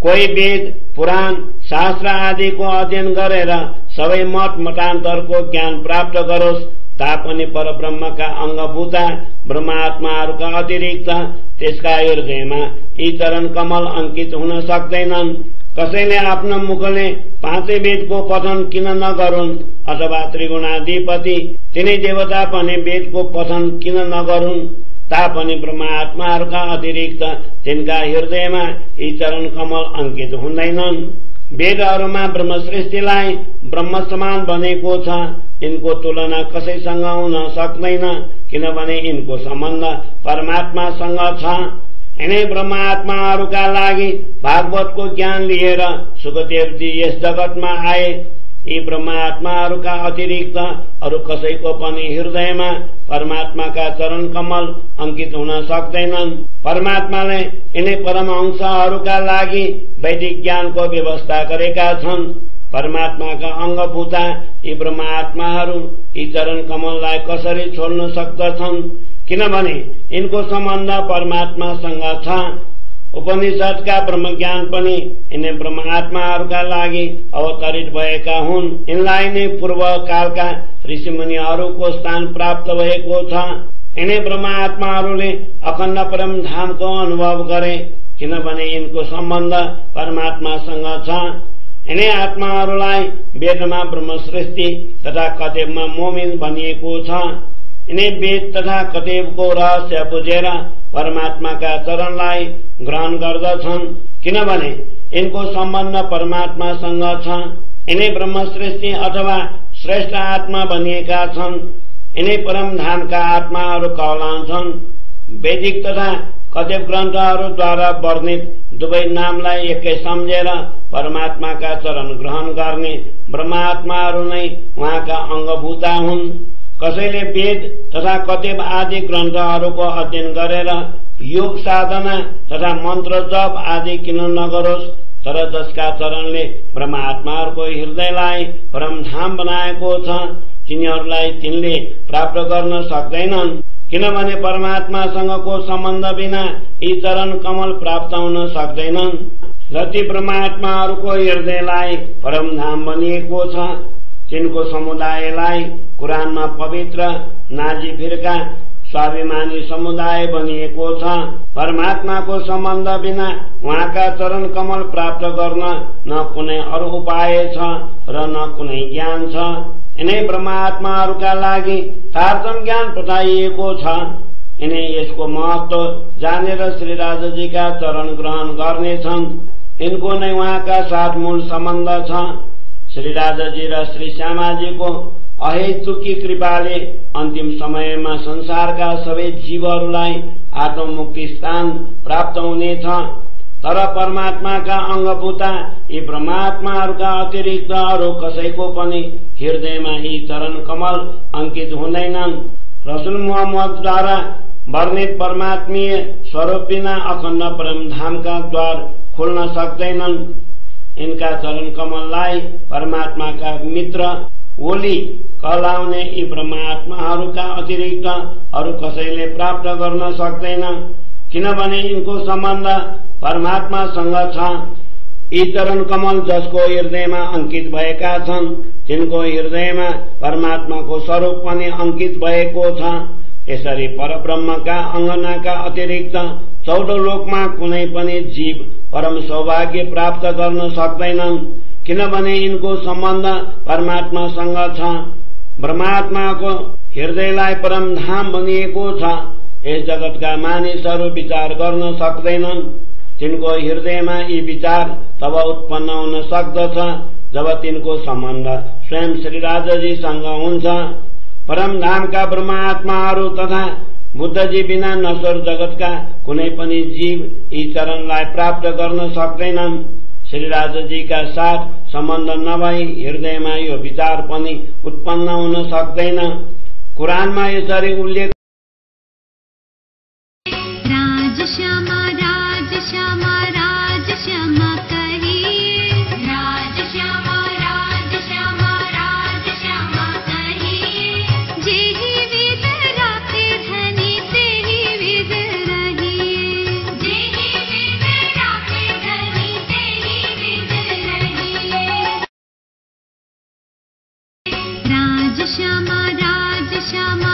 कोही वेद, पुराण, शास्त्र आदिको अध्ययन गरेर सबै मठ मठान्तरको ज्ञान प्राप्त गरोस् तापनि परब्रह्मका अंगभूता ब्रह्मात्माहरूका अतिरिक्त त्यसका हृदयमा यी चरण कमल अंकित हुन सक्दैनन्। कसैले आफ्नो मुखले 5 वेदको पठन किन नगरून् अथवा त्रिगुणाधिपति तिनै देवता पनि वेदको पठन किन नगरून् तापनि ब्रह्मात्माहरूका अतिरिक्त तिनका हृदयमा यी चरण कमल अंकित हुँदैनन्। वेदहरूमा ब्रह्मश्रेष्ठीलाई ब्रह्म समान बनेको छ। इनको तुलना कसैसँग हुन सक्दैन, किनभने इनको सम्बन्ध परमात्मासँग छ। यिनै ब्रह्मात्माहरूका लागि भागवतको ज्ञान लिएर सुखदेवजी यस जगतमा आए। यी ब्रह्मात्माहरूका अतिरिक्त अरू कसैको पनि हृदयमा परमात्माका चरण कमल अंकित हुन सक्दैनन्। परमात्माले यिनै परमहंसहरूका लागि वैदिक ज्ञानको व्यवस्था गरेका छन्। परमात्माका अंगभूता यी ब्रह्मात्माहरू यी चरण कमललाई कसरी छोड्न सक्दछन्, किनभने यिनको सम्बन्ध परमात्मासँग छ। उपनिषदका ब्रह्मज्ञान पनि यिनै ब्रह्मात्माहरूका लागि अवतरित भएका हुन्। यिनलाई नै पूर्व कालका ऋषिमुनिहरूको स्थान प्राप्त भएको छ। यिनै ब्रह्मात्माहरूले अखण्ड परम धामको अनुभव गरे, किनभने यिनको सम्बन्ध परमात्मासँग छ। यिनै आत्माहरूलाई वेदमा ब्रह्मश्रेष्ठी तथा कतेबमा मोमिन भनिएको छ। यिनै वेद तथा कतेबको रहस्य बुझेर परमात्माका चरणलाई ग्रहण गर्दछन्, किनभने यिनको सम्बन्ध परमात्मासँग छ। यिनै ब्रह्मश्रेष्ठी अथवा श्रेष्ठ आत्मा भनिएका छन्। यिनै परम धामका आत्माहरू कहलाउँछन्। वैदिक तथा कतेब ग्रन्थहरूद्वारा वर्णित दुवै नामलाई एकै सम्झेर परमात्माका चरण ग्रहण गर्ने ब्रह्मात्माहरू नै उहाँका अंगभूता हुन्। कसैले वेद तथा कतेब आदि ग्रन्थहरूको अध्ययन गरेर योग साधना तथा मन्त्र जप आदि किन नगरोस्, तर जसका चरणले ब्रह्मात्माहरूको हृदयलाई परमधाम बनाएको छ तिनीहरूलाई तिनले प्राप्त गर्न सक्दैनन्, किनभने परमात्मासँगको सम्बन्ध बिना यी चरण कमल प्राप्त हुन सक्दैनन्। जति ब्रह्मात्माहरूको हृदयलाई परमधाम बनिएको छ तिनको समुदायलाई कुरानमा पवित्र नाजी फिर्का स्वाभिमानी समुदाय बनिएको छ। परमात्माको सम्बन्ध बिना उहाँका चरण कमल प्राप्त गर्न न कुनै अरू उपाय छ र न कुनै ज्ञान छ। यिनै ब्रह्मात्माहरूका लागि तारतम ज्ञान बताइएको छ। यिनै यसको महत्व जानेर श्री राजाजीका चरण ग्रहण गर्नेछन्। यिनको नै उहाँका साथ मूल सम्बन्ध छ। श्री राजाजी र श्री श्यामाजीको अहेतुकी कृपाले अन्तिम समयमा संसारका सबै जीवहरूलाई आत्ममुक्ति स्थान प्राप्त हुनेछ। तर परमात्माका अंगभूता यी परमात्माहरूका अतिरिक्त अरू कसैको पनि हृदयमा यी चरण कमल अंकित हुँदैनन्। रसूल मुहम्मदद्वारा वर्णित परमात्मीय स्वरूप बिना अखण्ड परमधामका द्वार खोल्न सक्दैनन्। इनका चरण कमललाई परमात्माका मित्र ओली कहलाउने यी परमात्माहरूका अतिरिक्त अरू कसैले प्राप्त गर्न सक्दैन, किनभने यिनको सम्बन्ध परमात्मासँग छ। यी चरण कमल जसको हृदयमा अंकित भएका छन् तिनको हृदयमा परमात्माको स्वरूप पनि अंकित भएको छ। यसरी परब्रह्मका अंगनाका अतिरिक्त 14 लोकमा कुनै पनि जीव परम सौभाग्य प्राप्त गर्न सक्दैनन्, किनभने यिनको सम्बन्ध परमात्मासँग छ। परमात्माको हृदयलाई परम धाम भनिएको छ। यस जगतका मानिसहरू विचार गर्न सक्दैनन्। तिनको हृदयमा यी विचार तब उत्पन्न हुन सक्दछ जब तिनको सम्बन्ध स्वयं श्री राजाजीसँग हुन्छ। परमधामका परमात्माहरू तथा बुद्धजी बिना नश्वर जगतका कुनै पनि जीव यी चरणलाई प्राप्त गर्न सक्दैनन्। श्री राजाजीका साथ सम्बन्ध नभई हृदयमा यो विचार पनि उत्पन्न हुन सक्दैन। कुरानमा यसरी उल्लेख राजश्यामा राजश्यामा राजश्यामा कहिए, राजश्यामा राजश्यामा राजश्यामा कहिए, जेहि विद राखे धनी तेहि विद रहिए, जेहि विद राखे धनी तेहि विद रहिए। राजश्यामा राजश्यामा